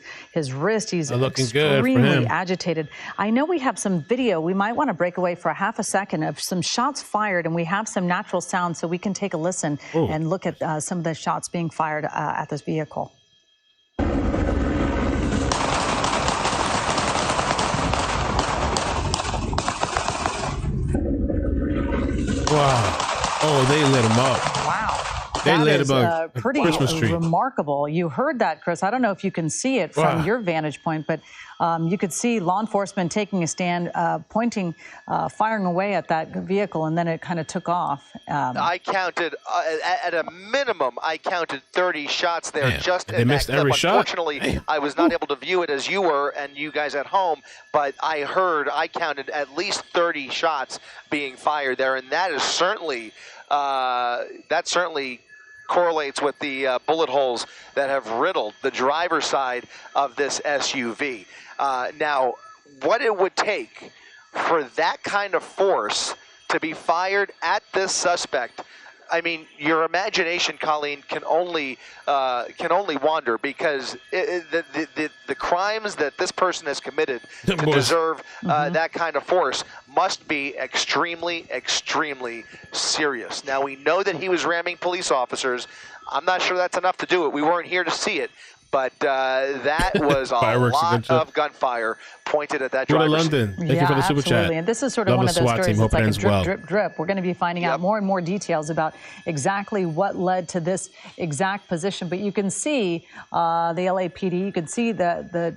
Speaker 6: wrist. He's extremely agitated. I know we have some video. We might want to break away for half a second of some shots fired, and we have some natural sound, so we can take a listen and look at some of the shots being fired at this vehicle.
Speaker 3: Wow. Oh, they lit him up.
Speaker 6: Wow.
Speaker 3: They lit him
Speaker 6: up. Pretty remarkable. You heard that, Chris. I don't know if you can see it from your vantage point, but you could see law enforcement taking a stand, pointing, firing away at that vehicle, and then it kind of took off.
Speaker 1: I counted, at a minimum, I counted 30 shots there.
Speaker 3: They missed every shot.
Speaker 1: Unfortunately, I was not able to view it as you were and you guys at home, but I counted at least 30 shots being fired there, and that is certainly, correlates with the bullet holes that have riddled the driver's side of this SUV. Now, what it would take for that kind of force to be fired at this suspect, I mean, your imagination, Colleen, can only wander, because the crimes that this person has committed to deserve that kind of force must be extremely, extremely serious. Now, we know that he was ramming police officers. I'm not sure that's enough to do it. We weren't here to see it, but that was a lot of gunfire pointed at that driver.
Speaker 3: London, thank you for the super chat.
Speaker 6: And this is sort of one of those stories that's like a drip, drip, drip. We're going to be finding out more and more details about exactly what led to this exact position. But you can see the LAPD, you can see the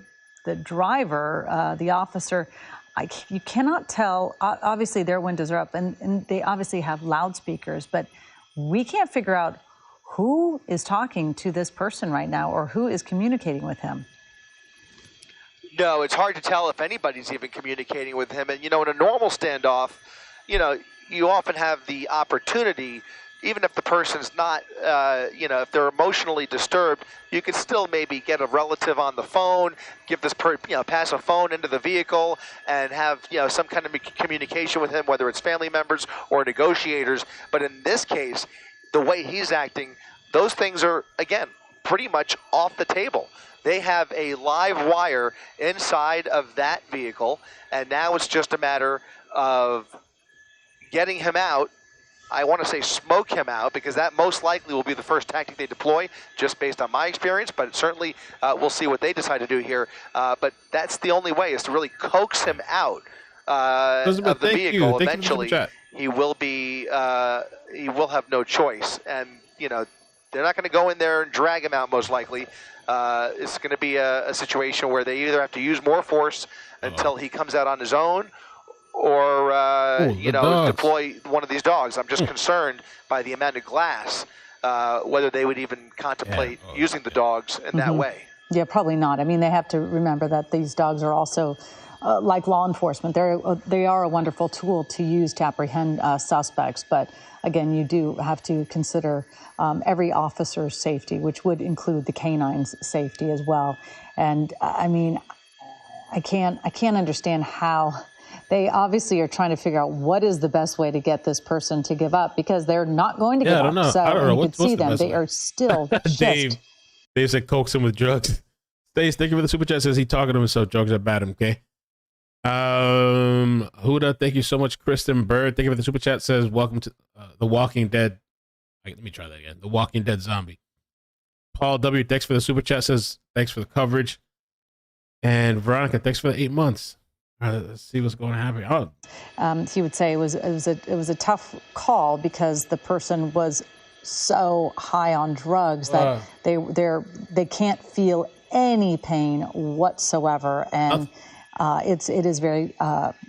Speaker 6: driver, the officer. You cannot tell. Obviously, their windows are up, and they obviously have loudspeakers, but we can't figure out who is talking to this person right now or who is communicating with him.
Speaker 1: No, it's hard to tell if anybody's even communicating with him. And, in a normal standoff, you often have the opportunity, even if the person's not, if they're emotionally disturbed, you could still maybe get a relative on the phone, give this pass a phone into the vehicle and have, some kind of communication with him, whether it's family members or negotiators. But in this case, the way he's acting, those things are, again, pretty much off the table. They have a live wire inside of that vehicle, and now it's just a matter of getting him out. I want to say smoke him out, because that most likely will be the first tactic they deploy, just based on my experience, but certainly we'll see what they decide to do here. But that's the only way, is to really coax him out of the vehicle. Eventually, he will have no choice, and they're not going to go in there and drag him out. Most likely, it's going to be a situation where they either have to use more force until he comes out on his own, or deploy one of these dogs. I'm just concerned by the amount of glass, whether they would even contemplate using the dogs in that way.
Speaker 6: Yeah, probably not. I mean, they have to remember that these dogs are also like law enforcement. They are a wonderful tool to use to apprehend suspects. But again, you do have to consider every officer's safety, which would include the canine's safety as well. And I mean, I can't understand how they obviously are trying to figure out what is the best way to get this person to give up, because they're not going to give up.
Speaker 3: I don't know.
Speaker 6: So you can see them; they are still
Speaker 3: Dave said coax him with drugs. Stace, thank you for the super chat. Says he talking to himself. Drugs are bad. Okay. Huda, thank you so much. Kristen Bird, thank you for the super chat. Says welcome to The Walking Dead. Let me try that again. The Walking Dead zombie. Paul W, thanks for the super chat. Says thanks for the coverage. And Veronica, thanks for the 8 months. All right, let's see what's going to happen.
Speaker 6: He would say it was a tough call, because the person was so high on drugs that they can't feel any pain whatsoever, and it is very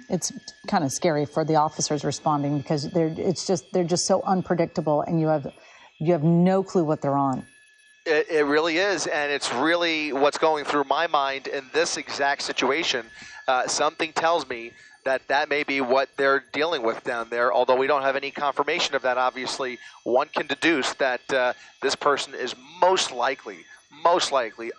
Speaker 6: it's kind of scary for the officers responding, because they're just so unpredictable, and you have no clue what they're on.
Speaker 1: It really is, and it's really what's going through my mind in this exact situation. Something tells me that may be what they're dealing with down there, although we don't have any confirmation of that. Obviously, one can deduce that this person is most likely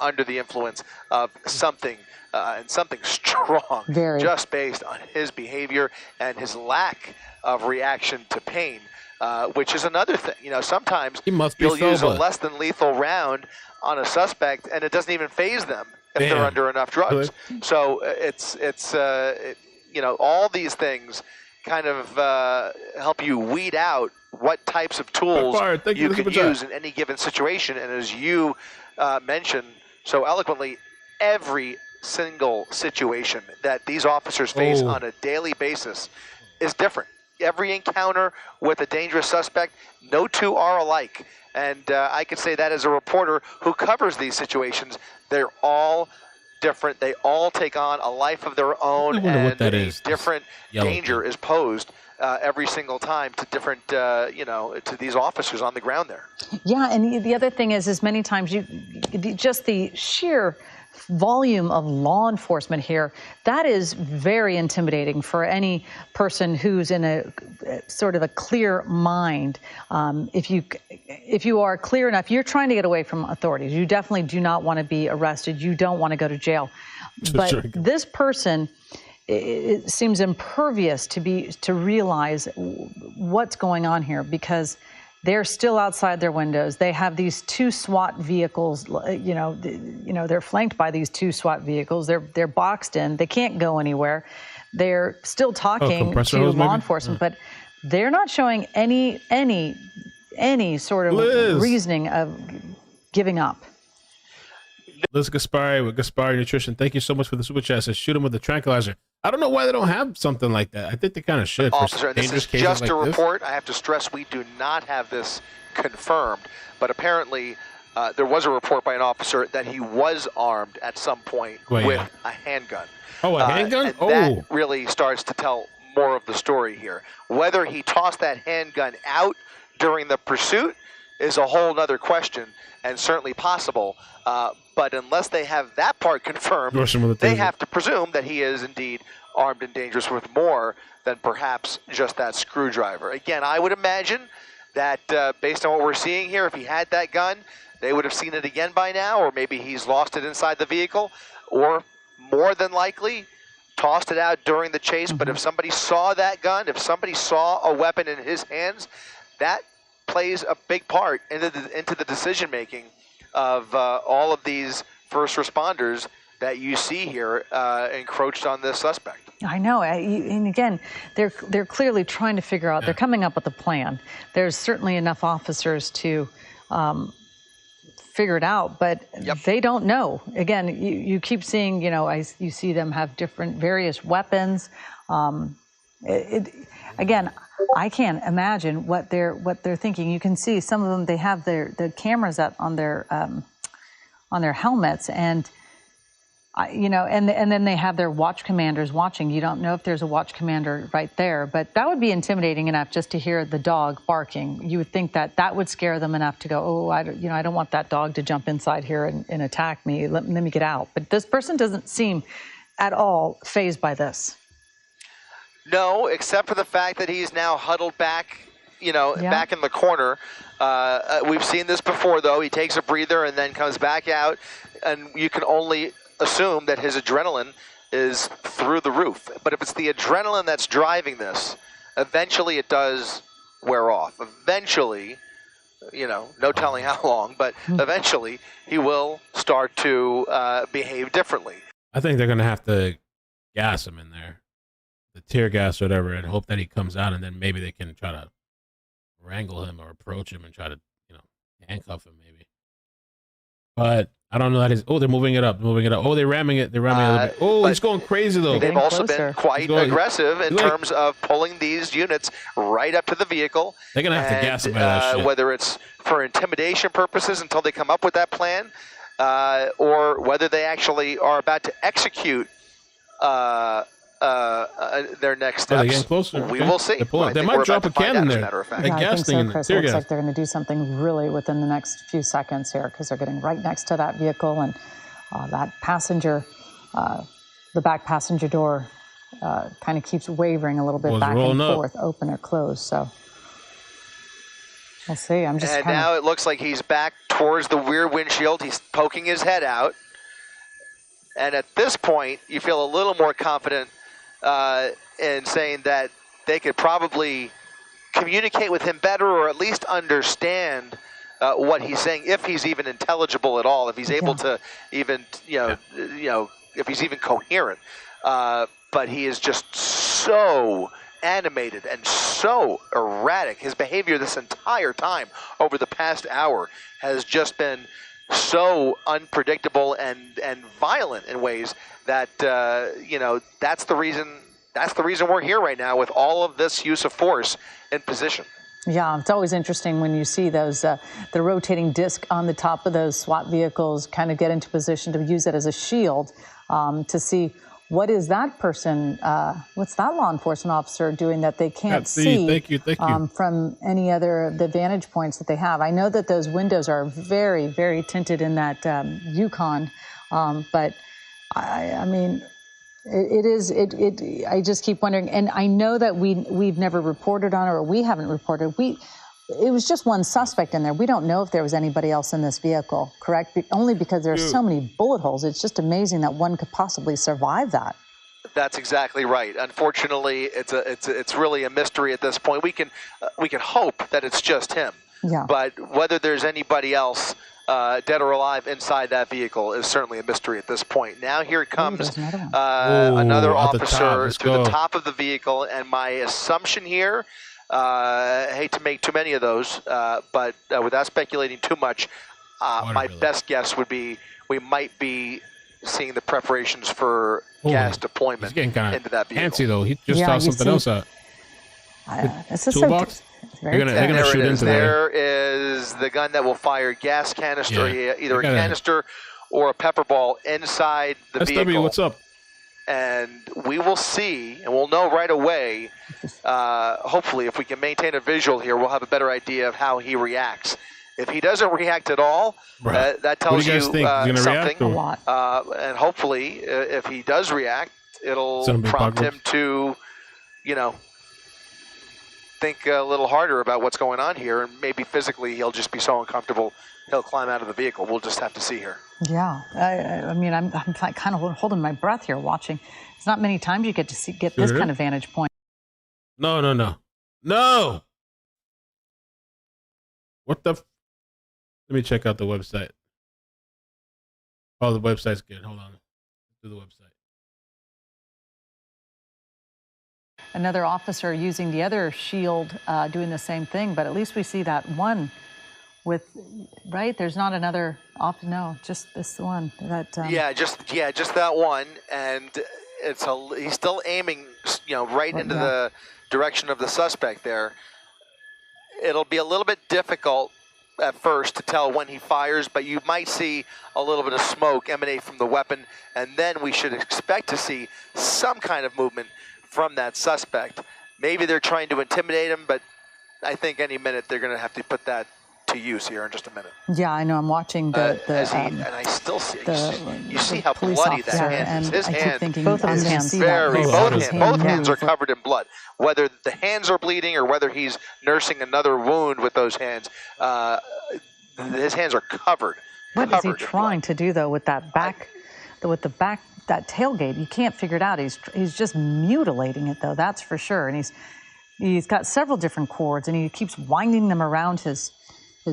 Speaker 1: under the influence of something, and something strong, just based on his behavior and his lack of reaction to pain. Which is another thing. You know, sometimes you'll use a less than lethal round on a suspect, and it doesn't even faze them if they're under enough drugs. So it's you know, all these things kind of help you weed out what types of tools you can use in any given situation. And as you mentioned so eloquently, every single situation that these officers face on a daily basis is different. Every encounter with a dangerous suspect, no two are alike. And I could say that as a reporter who covers these situations, they're all different. They all take on a life of their own, and a different danger is posed every single time to different, you know, to these officers on the ground there.
Speaker 6: Yeah, and the other thing is many times just the sheer volume of law enforcement here, that is very intimidating for any person who's in a sort of a clear mind. If you are clear enough, you're trying to get away from authorities. You definitely do not want to be arrested. You don't want to go to jail. But this person, it seems impervious to realize what's going on here, because they're still outside their windows. They have these two SWAT vehicles. You know, they're flanked by these two SWAT vehicles. They're boxed in. They can't go anywhere. They're still talking to law enforcement, but they're not showing any sort of reasoning of giving up.
Speaker 3: Liz Gaspari with Gaspari Nutrition, thank you so much for the super chat. Says shoot him with the tranquilizer. I don't know why they don't have something like that. I think they kind of should.
Speaker 1: Officer, this is just a report. I have to stress we do not have this confirmed, but apparently there was a report by an officer that he was armed at some point with a handgun.
Speaker 3: Oh, a handgun?
Speaker 1: That really starts to tell more of the story here. Whether he tossed that handgun out during the pursuit is a whole other question, and certainly possible. But unless they have that part confirmed, they have to presume that he is indeed armed and dangerous with more than perhaps just that screwdriver. Again, I would imagine that based on what we're seeing here, if he had that gun, they would have seen it again by now, or maybe he's lost it inside the vehicle, or more than likely tossed it out during the chase. But if somebody saw that gun, if somebody saw a weapon in his hands, that plays a big part into the decision-making of all of these first responders that you see here encroached on this suspect.
Speaker 6: I know, and again, they're clearly trying to figure out, they're coming up with a plan. There's certainly enough officers to figure it out, but they don't know. Again, you keep seeing, you know, you see them have various weapons. Again, I can't imagine what they're thinking. You can see some of them, they have the cameras on their helmets, and you know, and then they have their watch commanders watching. You don't know if there's a watch commander right there, but that would be intimidating enough just to hear the dog barking. You would think that would scare them enough to go, oh, I don't want that dog to jump inside here and attack me. Let me get out. But this person doesn't seem at all fazed by this.
Speaker 1: No, except for the fact that he's now huddled back, you know, back in the corner. We've seen this before, though. He takes a breather and then comes back out, and you can only assume that his adrenaline is through the roof. But if it's the adrenaline that's driving this, eventually it does wear off. Eventually, you know, no telling how long, but eventually he will start to behave differently.
Speaker 3: I think they're going to have to gas him in there, the tear gas or whatever, and hope that he comes out, and then maybe they can try to wrangle him or approach him and try to, you know, handcuff him maybe. But I don't know that he's, they're moving it up. Oh, they're ramming it. They're ramming it a little bit. Oh, he's going crazy, though.
Speaker 1: They've also been quite aggressive in terms of pulling these units right up to the vehicle.
Speaker 3: They're going to have to gas him by that shit.
Speaker 1: Whether it's for intimidation purposes until they come up with that plan, or whether they actually are about to execute their next steps.
Speaker 3: Are they getting closer?
Speaker 1: We will see.
Speaker 3: They might drop a cannon there.
Speaker 6: Yeah, I think so, Chris. It looks like they're going to do something really within the next few seconds here, because they're getting right next to that vehicle, and that passenger, the back passenger door kind of keeps wavering a little bit back and forth, open or closed. So we'll see.
Speaker 1: And now it looks like he's back towards the rear windshield. He's poking his head out. And at this point, you feel a little more confident in saying that they could probably communicate with him better, or at least understand what he's saying, if he's even intelligible at all, if he's able to even, if he's even coherent. But he is just so animated and so erratic. His behavior this entire time over the past hour has just been so unpredictable and violent in ways that that's the reason we're here right now, with all of this use of force in position.
Speaker 6: Yeah, it's always interesting when you see those the rotating disc on the top of those SWAT vehicles kind of get into position to use it as a shield, to see what is that person, what's that law enforcement officer doing that they can't see.
Speaker 3: Thank you.
Speaker 6: From any other the vantage points that they have. I know that those windows are very, very tinted in that Yukon, but I mean, I just keep wondering, and I know that we've never reported on it, or we haven't reported. It was just one suspect in there. We don't know if there was anybody else in this vehicle, correct? Only because there's so many bullet holes. It's just amazing that one could possibly survive that.
Speaker 1: That's exactly right. Unfortunately, it's really a mystery at this point. We can hope that it's just him.
Speaker 6: Yeah.
Speaker 1: But whether there's anybody else dead or alive inside that vehicle is certainly a mystery at this point. Now here comes another officer to the top of the vehicle, and my assumption here, I hate to make too many of those, but without speculating too much, my best guess would be we might be seeing the preparations for gas deployment into that vehicle.
Speaker 3: Fancy though. He just saw something else out.
Speaker 6: Toolbox?
Speaker 3: They're gonna shoot into
Speaker 1: there. There is the gun that will fire gas canister, either a canister or a pepper ball inside the vehicle.
Speaker 3: SW, what's up?
Speaker 1: And we will see, and we'll know right away, hopefully, if we can maintain a visual here, we'll have a better idea of how he reacts. If he doesn't react at all, that tells you something. And hopefully, if he does react, it'll prompt him to, think a little harder about what's going on here, and maybe physically he'll just be so uncomfortable he'll climb out of the vehicle. We'll just have to see here.
Speaker 6: Yeah, I mean, I'm like kind of holding my breath here watching. It's not many times you get to get this kind of vantage point.
Speaker 3: No. What the? Let me check out the website. Oh, the website's good. Hold on. Do the website.
Speaker 6: Another officer using the other shield, doing the same thing, but at least we see that one with, right? There's not another no, just this one. That
Speaker 1: just that one, and he's still aiming, right into the direction of the suspect there. It'll be a little bit difficult at first to tell when he fires, but you might see a little bit of smoke emanate from the weapon, and then we should expect to see some kind of movement from that suspect. Maybe they're trying to intimidate him, but I think any minute they're going to have to put that to use here in just a minute.
Speaker 6: Yeah, I know. I'm watching and
Speaker 1: I still see you see how bloody that hand is. His hand,
Speaker 6: both of his hands,
Speaker 1: both hands are covered in blood. Whether the hands are bleeding or whether he's nursing another wound with those hands, his hands are covered.
Speaker 6: What is he trying to do though with that back, that tailgate? You can't figure it out. He's just mutilating it though. That's for sure. And he's got several different cords, and he keeps winding them around his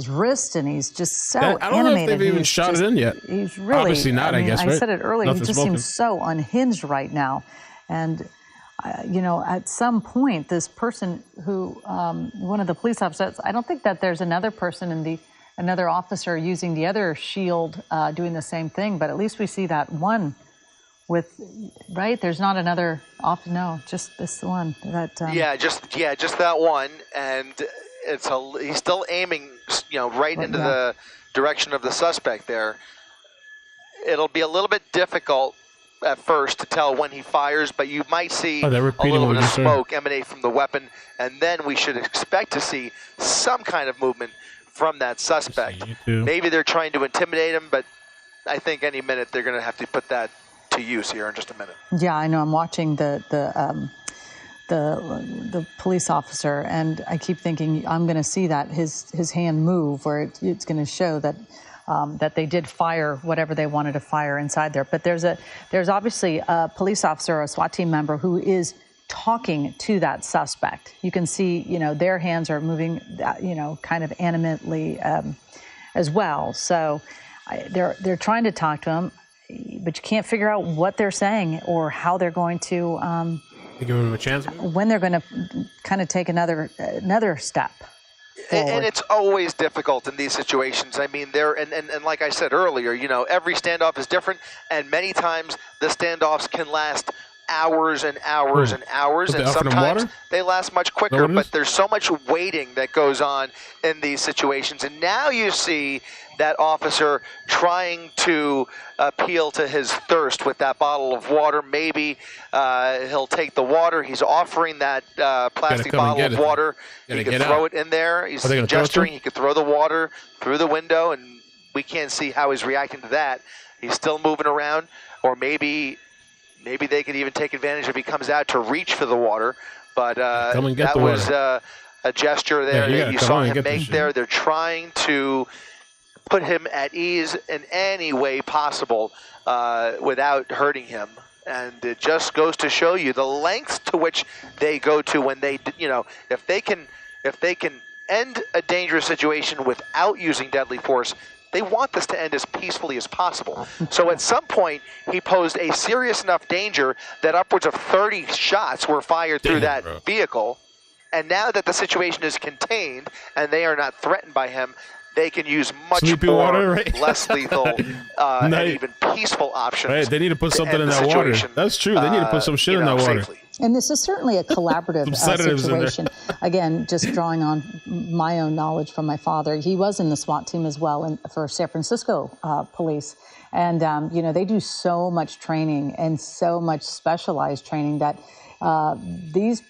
Speaker 6: wrist, and he's just so animated.
Speaker 3: I don't know if they've even shot it in yet.
Speaker 6: He's really,
Speaker 3: obviously not. I guess.
Speaker 6: I said it earlier. He just seems so unhinged right now, and at some point, this person who, one of the police officers, I don't think that there's another person another officer using the other shield doing the same thing, but at least we see that one with, right? There's not another no, just this one.
Speaker 1: Just that one, and he's still aiming, right into the direction of the suspect there. it'll be a little bit difficult at first to tell when he fires, but you might see a little bit of smoke emanate from the weapon, and then we should expect to see some kind of movement from that suspect. Maybe they're trying to intimidate him, but I think any minute they're going to have to put that to use here in just a minute.
Speaker 6: Yeah, I know. I'm watching the police officer, and I keep thinking I'm going to see that his hand move, where it's going to show that that they did fire whatever they wanted to fire inside there. But there's obviously a police officer or a SWAT team member who is talking to that suspect. You can see, their hands are moving, kind of animately as well. So they're trying to talk to him, but you can't figure out what they're saying or how they're going to.
Speaker 3: Give him a chance.
Speaker 6: When they're going to kind of take another step.
Speaker 1: And it's always difficult in these situations. I mean, and like I said earlier, every standoff is different, and many times the standoffs can last hours and hours and hours, and sometimes they last much quicker, but there's so much waiting that goes on in these situations. And now you see that officer trying to appeal to his thirst with that bottle of water. Maybe he'll take the water. He's offering that plastic bottle of water. He can throw it in there. He's gesturing. He could throw the water through the window, and we can't see how he's reacting to that. He's still moving around, or maybe they could even take advantage if he comes out to reach for the water. But that was a gesture there that you saw him make there. They're trying to put him at ease in any way possible without hurting him. And it just goes to show you the lengths to which they go to when they, if they can end a dangerous situation without using deadly force, they want this to end as peacefully as possible. So at some point, he posed a serious enough danger that upwards of 30 shots were fired through that vehicle. And now that the situation is contained and they are not threatened by him, they can use much less lethal and even peaceful options.
Speaker 3: Right, they need to put something in that water. That's true. They need to put some shit in that water.
Speaker 6: Safely. And this is certainly a collaborative situation. Again, just drawing on my own knowledge from my father. He was in the SWAT team as well for San Francisco police. And, they do so much training and so much specialized training that these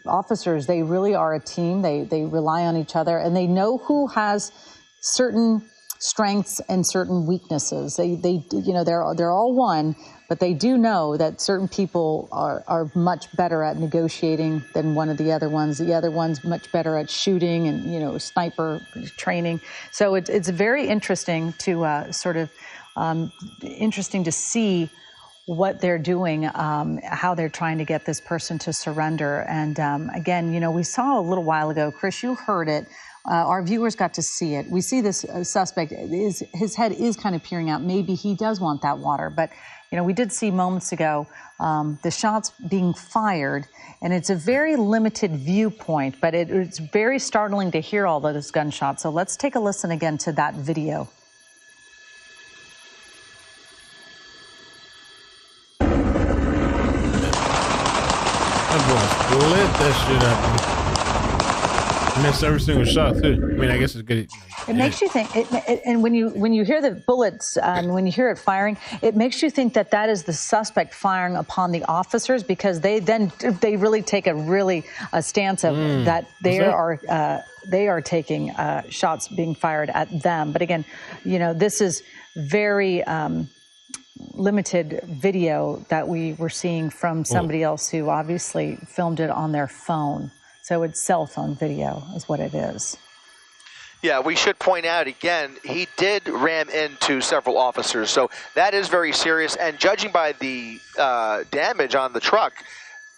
Speaker 6: officers, they really are a team. They rely on each other, and they know who has certain strengths and certain weaknesses. They're all one, but they do know that certain people are much better at negotiating than one of the other ones. The other one's much better at shooting and, sniper training. So it's very interesting to interesting to see what they're doing, how they're trying to get this person to surrender. And again, we saw a little while ago, Chris, you heard it. Our viewers got to see it. We see this suspect, his head is kind of peering out. Maybe he does want that water. But, we did see moments ago the shots being fired, and it's a very limited viewpoint, but it's very startling to hear all those gunshots. So let's take a listen again to that video.
Speaker 3: Lit that shit up. Missed every single shot too. I mean, I guess it's good.
Speaker 6: It makes you think, and when you hear the bullets and when you hear it firing, it makes you think that is the suspect firing upon the officers, because they really take a stance of that they are taking shots being fired at them. But again, this is very limited video that we were seeing from somebody else who obviously filmed it on their phone. So it's cell phone video is what it is.
Speaker 1: Yeah, we should point out again, he did ram into several officers. So that is very serious. And judging by the damage on the truck,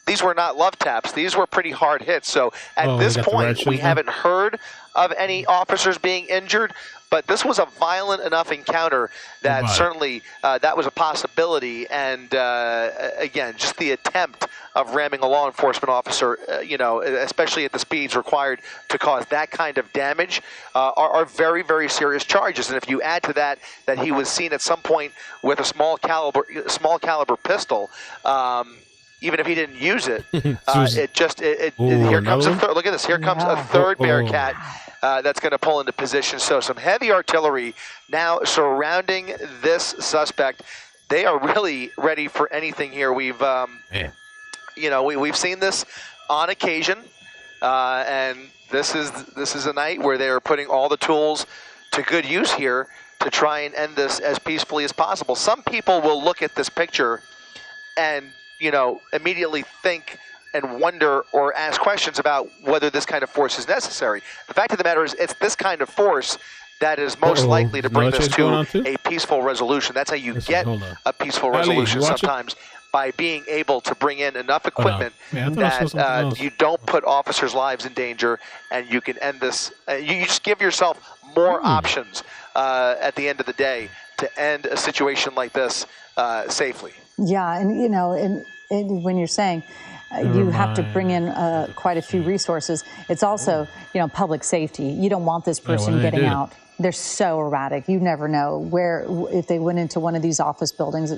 Speaker 1: these were not love taps. These were pretty hard hits. So at this point, we haven't heard of any officers being injured. But this was a violent enough encounter that certainly that was a possibility. And again, just the attempt of ramming a law enforcement officer, especially at the speeds required to cause that kind of damage, are very, very serious charges. And if you add to that he was seen at some point with a small caliber pistol, even if he didn't use it, here comes a third. Look at this. Here comes a third Bearcat. that's going to pull into position. So some heavy artillery now surrounding this suspect. They are really ready for anything here. We've, you know, we've seen this on occasion, and this is a night where they are putting all the tools to good use here to try and end this as peacefully as possible. Some people will look at this picture and, you know, immediately think and wonder or ask questions about whether this kind of force is necessary. The fact of the matter is, it's this kind of force that is most likely to bring this to a peaceful resolution. That's how you get a peaceful resolution sometimes, by being able to bring in enough equipment that you don't put officers' lives in danger, and you can end this. You just give yourself more options at the end of the day to end a situation like this safely.
Speaker 6: Yeah, and you know, and when you're saying you have to bring in quite a few resources, it's also, you know, public safety. You don't want this person getting out. They're so erratic. You never know where, if they went into one of these office buildings,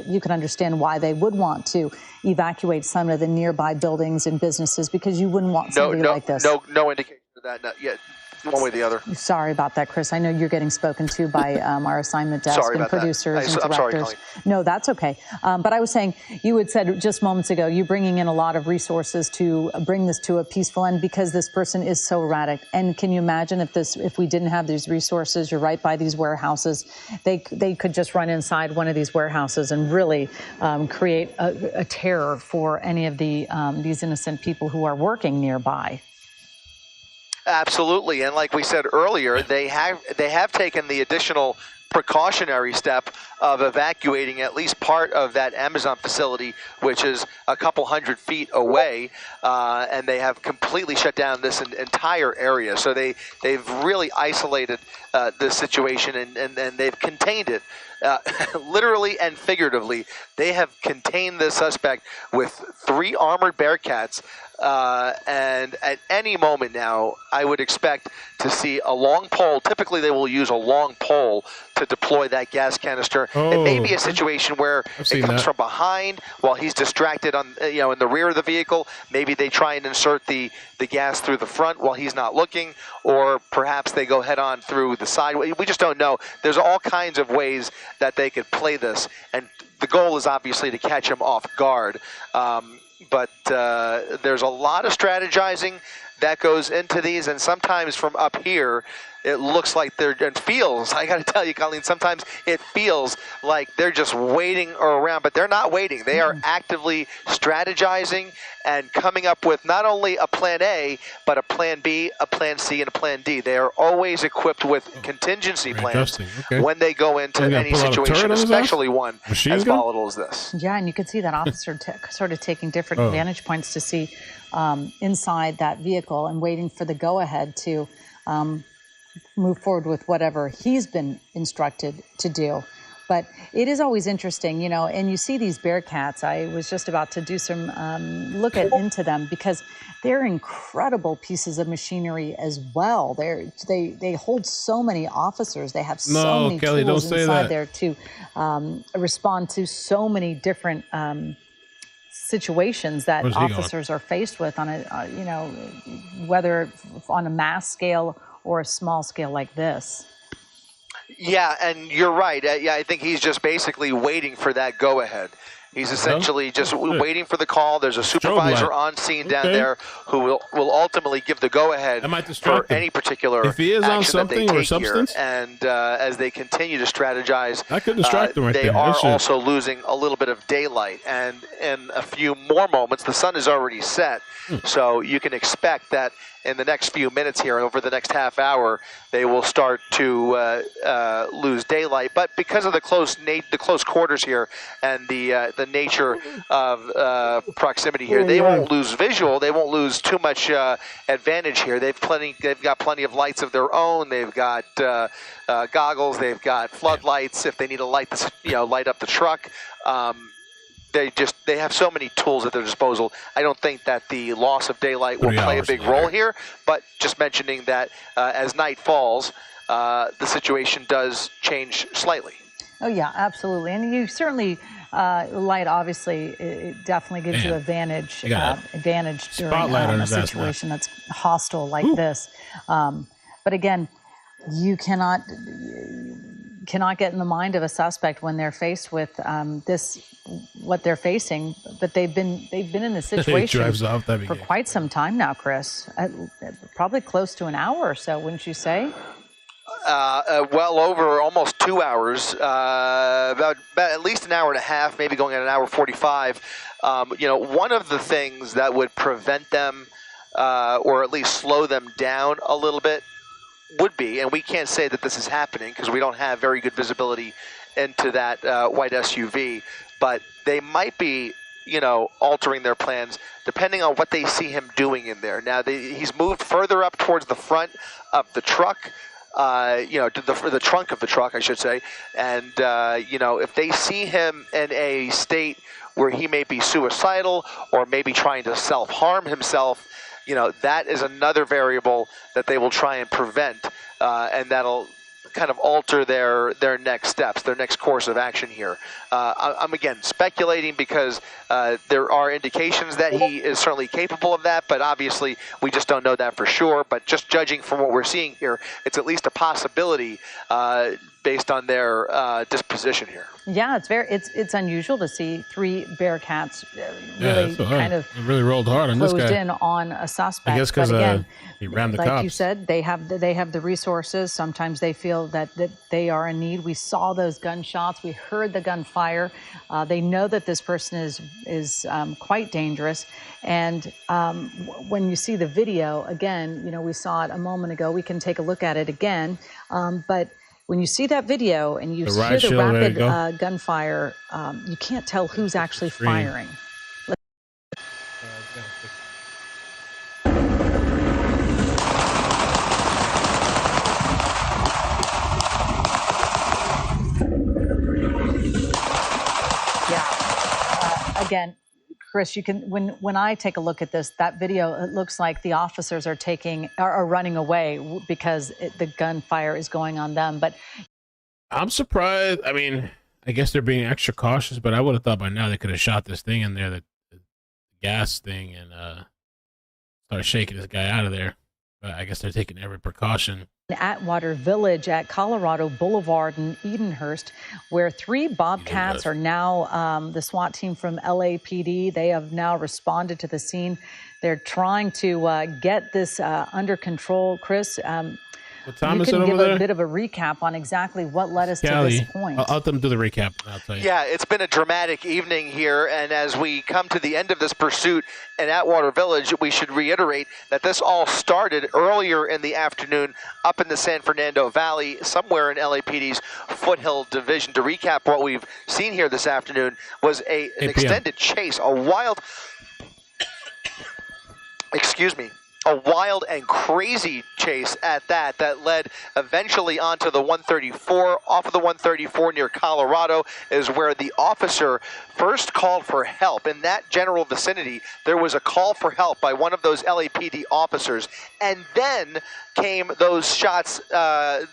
Speaker 6: you can understand why they would want to evacuate some of the nearby buildings and businesses, because you wouldn't want somebody like this.
Speaker 1: No indication of that, not yet. One way or the other.
Speaker 6: Sorry about that, Chris. I know you're getting spoken to by our assignment desk and producers and directors.
Speaker 1: Sorry,
Speaker 6: no, that's okay. But I was saying, you had said just moments ago, you're bringing in a lot of resources to bring this to a peaceful end because this person is so erratic. And can you imagine if we didn't have these resources? You're right by these warehouses. They could just run inside one of these warehouses and really create a terror for any of these innocent people who are working nearby.
Speaker 1: Absolutely, and like we said earlier, they have taken the additional precautionary step of evacuating at least part of that Amazon facility, which is a couple hundred feet away, and they have completely shut down this entire area. So they've really isolated this situation, and they've contained it. Literally and figuratively, they have contained this suspect with 3 armored Bearcats. And at any moment now, I would expect to see a long pole. Typically, they will use a long pole to deploy that gas canister. It may be a situation where it comes from behind while he's distracted on, you know, in the rear of the vehicle. Maybe they try and insert the gas through the front while he's not looking, or perhaps they go head on through the side. We just don't know. There's all kinds of ways that they could play this, and the goal is obviously to catch him off guard. But there's a lot of strategizing that goes into these, and sometimes from up here, it looks like and feels, I got to tell you, Colleen, sometimes it feels like they're just waiting around, but they're not waiting. They are actively strategizing and coming up with not only a plan A, but a plan B, a plan C, and a plan D. They are always equipped with contingency plans when they go into any situation, especially one as volatile as this.
Speaker 6: Yeah, and you can see that officer sort of taking different vantage points to see inside that vehicle and waiting for the go-ahead to move forward with whatever he's been instructed to do. But it is always interesting, you know, and you see these Bearcats. I was just about to do some look into them, because they're incredible pieces of machinery as well. They hold so many officers. They have so many tools inside there to respond to so many different situations that officers are faced with on a, you know, whether on a mass scale or a small scale like this.
Speaker 1: Yeah, and you're right. Yeah, I think he's just basically waiting for that go-ahead. He's essentially just waiting for the call. There's a supervisor on scene down there who will ultimately give the go-ahead for any particular action that they take here. And as they continue to strategize, they are also losing a little bit of daylight. And in a few more moments, the sun is already set. So you can expect that in the next few minutes here, over the next half hour, they will start to lose daylight. But because of the close quarters here and the nature of proximity here, they won't lose visual. They won't lose too much advantage here. They've got plenty of lights of their own. They've got goggles. They've got floodlights if they need to light up the truck. They have so many tools at their disposal. I don't think that the loss of daylight will play a big role here, but just mentioning that as night falls, the situation does change slightly.
Speaker 6: Oh yeah, absolutely. And you certainly, light obviously, it definitely gives you advantage during a situation that's hostile like this. But again, you cannot get in the mind of a suspect when they're faced with what they're facing. But they've been in this situation for quite some time now, Chris. Probably close to an hour or so, wouldn't you say?
Speaker 1: Well over almost 2 hours, about at least an hour and a half, maybe going at an hour 45. One of the things that would prevent them or at least slow them down a little bit would be, and we can't say that this is happening because we don't have very good visibility into that white SUV, but they might be, altering their plans depending on what they see him doing in there. Now, he's moved further up towards the front of the truck, to the trunk of the truck, I should say, and, if they see him in a state where he may be suicidal or maybe trying to self-harm himself, that is another variable that they will try and prevent, and that'll kind of alter their next steps, their next course of action here. I'm again speculating because there are indications that he is certainly capable of that, but obviously we just don't know that for sure. But just judging from what we're seeing here, it's at least a possibility based on their disposition here.
Speaker 6: Yeah, it's unusual to see 3 Bearcats really
Speaker 3: rolled hard on this guy.
Speaker 6: Closed in on a suspect.
Speaker 3: I guess because he rammed the cops.
Speaker 6: Like you said, they have the resources. Sometimes they feel that they are in need. We saw those gunshots. We heard the gunfire. They know that this person is quite dangerous. And when you see the video again, we saw it a moment ago. We can take a look at it again, but. When you see that video and you hear the rapid gunfire, you can't tell who's actually firing. Again, Chris, you can when I take a look at that video, it looks like the officers are running away because the gunfire is going on them. But
Speaker 3: I'm surprised. I mean, I guess they're being extra cautious, but I would have thought by now they could have shot this thing in there, the gas thing, and started shaking this guy out of there. But I guess they're taking every precaution.
Speaker 6: Atwater Village at Colorado Boulevard in Edenhurst, where 3 Bobcats are now the SWAT team from LAPD. They have now responded to the scene. They're trying to get this under control. Chris,
Speaker 3: what time is it over
Speaker 6: there? You can give a bit of a recap on exactly what led us to this point.
Speaker 3: I'll let them do the recap, and I'll tell you.
Speaker 1: Yeah, it's been a dramatic evening here, and as we come to the end of this pursuit in Atwater Village, we should reiterate that this all started earlier in the afternoon up in the San Fernando Valley, somewhere in LAPD's Foothill Division. To recap what we've seen here this afternoon was an extended chase, a wild and crazy chase at that led eventually onto the 134. Off of the 134 near Colorado is where the officer first called for help. In that general vicinity, there was a call for help by one of those LAPD officers, and then came those shots, came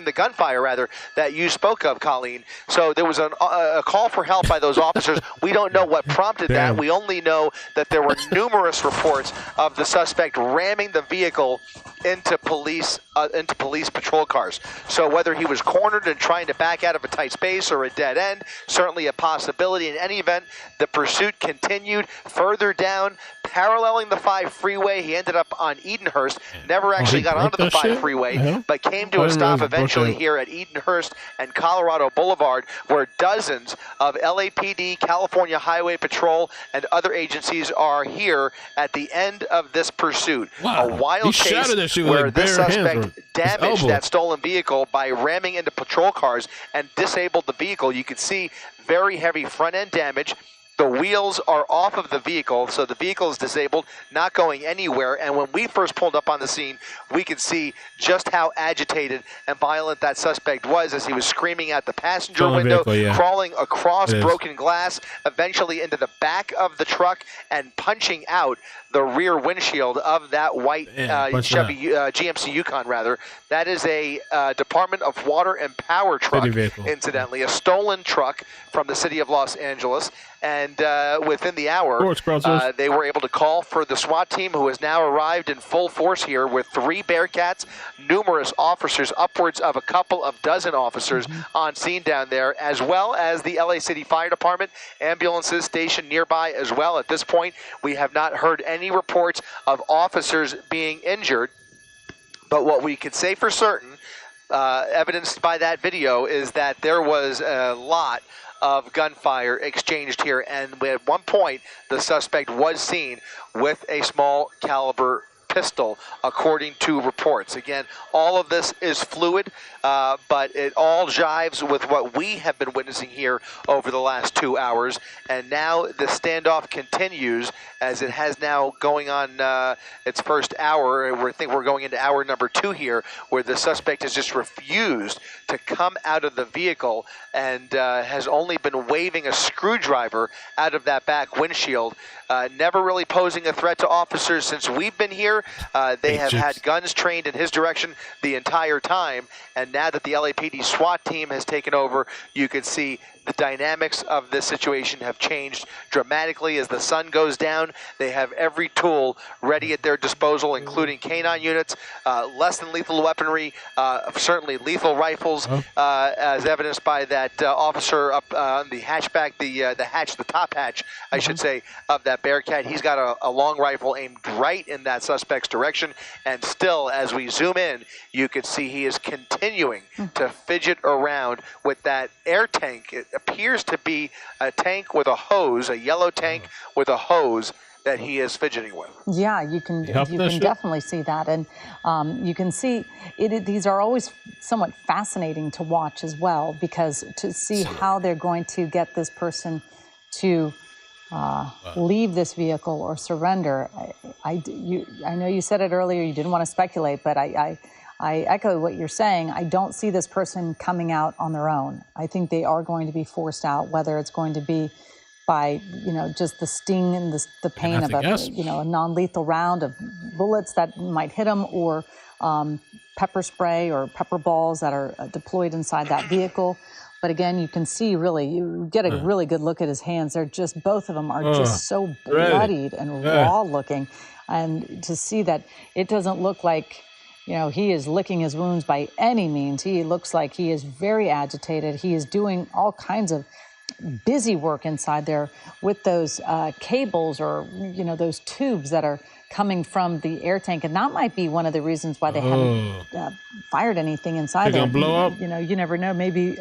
Speaker 1: the gunfire, rather, that you spoke of, Colleen. So there was a call for help by those officers. We don't know what prompted that. We only know that there were numerous reports of the suspect ramming the vehicle into police patrol cars. So whether he was cornered and trying to back out of a tight space or a dead end, certainly a possibility. In any event, the pursuit continued further down, paralleling the 5 freeway. He ended up on Edenhurst, never actually got onto the 5 freeway, but came to a stop eventually here at Edenhurst and Colorado Boulevard, where dozens of LAPD, California Highway Patrol, and other agencies are here at the end of this pursuit.
Speaker 3: Wow.
Speaker 1: A wild chase where this suspect damaged that stolen vehicle by ramming into patrol cars and disabled the vehicle. You can see very heavy front-end damage. The wheels are off of the vehicle, so the vehicle is disabled, not going anywhere. And when we first pulled up on the scene, we could see just how agitated and violent that suspect was as he was screaming out the passenger window, crawling across broken glass, eventually into the back of the truck and punching out the rear windshield of that white Chevy GMC Yukon, rather. That is a Department of Water and Power truck, incidentally, a stolen truck from the city of Los Angeles. And within the hour, they were able to call for the SWAT team, who has now arrived in full force here with 3 Bearcats, numerous officers, upwards of a couple of dozen officers on scene down there, as well as the LA City Fire Department, ambulances stationed nearby as well. At this point, we have not heard any reports of officers being injured, but what we can say for certain, evidenced by that video, is that there was a lot of gunfire exchanged here, and at one point the suspect was seen with a small caliber pistol, according to reports. Again, all of this is fluid, but it all jives with what we have been witnessing here over the last 2 hours. And now the standoff continues, as it has now going on its first hour. I think we're going into hour number 2 here, where the suspect has just refused to come out of the vehicle and has only been waving a screwdriver out of that back windshield, never really posing a threat to officers since we've been here. They have had guns trained in his direction the entire time, and now that the LAPD SWAT team has taken over, you can see the dynamics of this situation have changed dramatically. As the sun goes down, they have every tool ready at their disposal, including canine units, less than lethal weaponry, certainly lethal rifles, as evidenced by that officer up on the hatchback, the top hatch, I should say, of that Bearcat. He's got a long rifle aimed right in that suspect's direction, and still, as we zoom in, you can see he is continuing to fidget around with that air tank. It appears to be a tank with a hose, a yellow tank with a hose that he is fidgeting with.
Speaker 6: Yeah, you can definitely see that, and you can see these are always somewhat fascinating to watch as well, because to see how they're going to get this person to leave this vehicle or surrender. I know you said it earlier, you didn't want to speculate, but I echo what you're saying. I don't see this person coming out on their own. I think they are going to be forced out, whether it's going to be by, just the sting and the pain of a non-lethal round of bullets that might hit them, or pepper spray or pepper balls that are deployed inside that vehicle. But again, you can see you get a really good look at his hands. They're just, both of them are just so bloodied and raw looking. And to see that it doesn't look like, he is licking his wounds by any means. He looks like he is very agitated. He is doing all kinds of busy work inside there with those cables, or, those tubes that are coming from the air tank. And that might be one of the reasons why they haven't fired anything inside there.
Speaker 3: Blow up?
Speaker 6: You never know. Maybe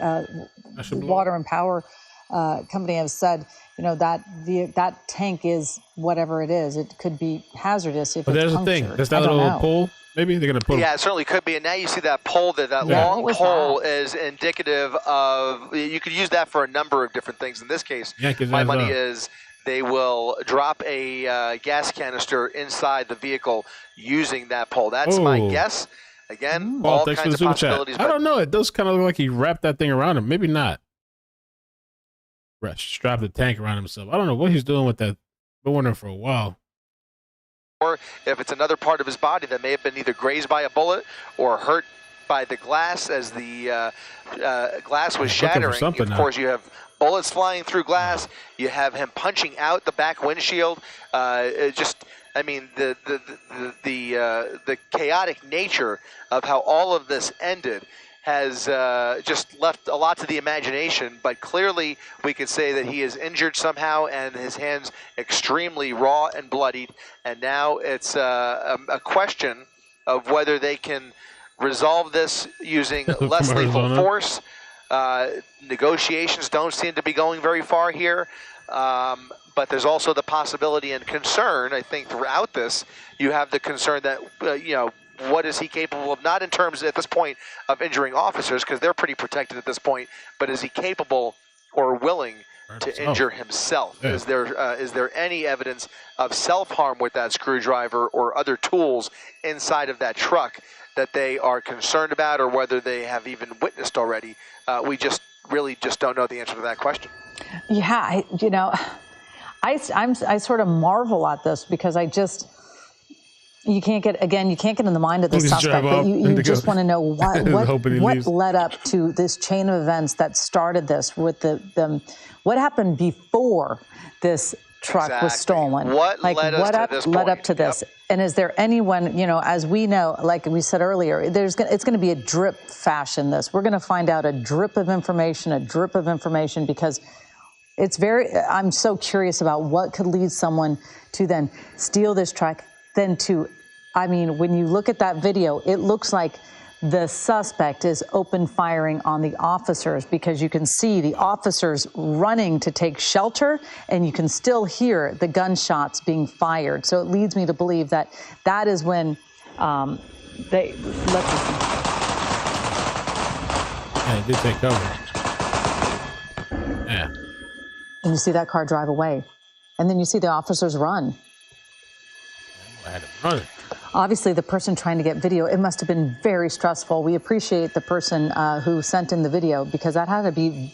Speaker 6: Water and Power Company has said, that tank is whatever it is. It could be hazardous if it's punctured. But there's the thing.
Speaker 3: There's that little pole. Maybe they're going to put.
Speaker 1: Yeah, it certainly could be. And now you see that pole there. That long pole is indicative of. You could use that for a number of different things. In this case, my money is they will drop a gas canister inside the vehicle using that pole. That's my guess. Again, all kinds of possibilities.
Speaker 3: I don't know. It does kind of look like he wrapped that thing around him. Maybe not. Strap the tank around himself. I don't know what he's doing with that. Been wondering for a while.
Speaker 1: Or if it's another part of his body that may have been either grazed by a bullet or hurt by the glass as the glass was shattering. Of course, you have bullets flying through glass. You have him punching out the back windshield. The chaotic nature of how all of this ended has just left a lot to the imagination, but clearly we could say that he is injured somehow and his hands extremely raw and bloodied, and now it's a question of whether they can resolve this using less lethal force. Negotiations don't seem to be going very far here, but there's also the possibility and concern, I think, throughout this, you have the concern that, what is he capable of, not in terms at this point of injuring officers, because they're pretty protected at this point, but is he capable or willing to injure himself? Is there any evidence of self-harm with that screwdriver or other tools inside of that truck that they are concerned about, or whether they have even witnessed already? We just really don't know the answer to that question.
Speaker 6: Yeah, I sort of marvel at this because you can't get in the mind of the suspect, but you just want to know what led up to this chain of events that started this with what happened before this truck was stolen.
Speaker 1: What led up
Speaker 6: to this? Yep. And is there anyone, as we know, like we said earlier, it's going to be a drip fashion. We're going to find out a drip of information, because I'm so curious about what could lead someone to then steal this truck, when you look at that video, it looks like the suspect is open firing on the officers, because you can see the officers running to take shelter and you can still hear the gunshots being fired. So it leads me to believe that is when they
Speaker 3: it did take cover. Yeah.
Speaker 6: And you see that car drive away. And then you see the officers run.
Speaker 3: I had to run.
Speaker 6: Obviously, the person trying to get video, it must have been very stressful. We appreciate the person who sent in the video, because that had to be,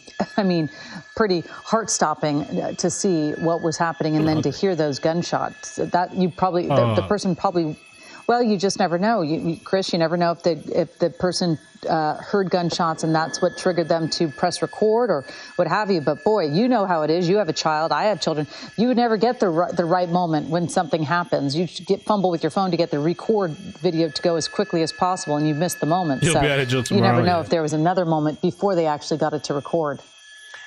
Speaker 6: pretty heart-stopping to see what was happening and then to hear those gunshots. That you probably, the person probably, well, you just never know. Chris, you never know if the person heard gunshots and that's what triggered them to press record or what have you. But boy, you know how it is. You have a child. I have children. You would never get the right moment when something happens. You fumble with your phone to get the record video to go as quickly as possible, and you miss the moment.
Speaker 3: You'll be out of jail tomorrow,
Speaker 6: you never know if there was another moment before they actually got it to record.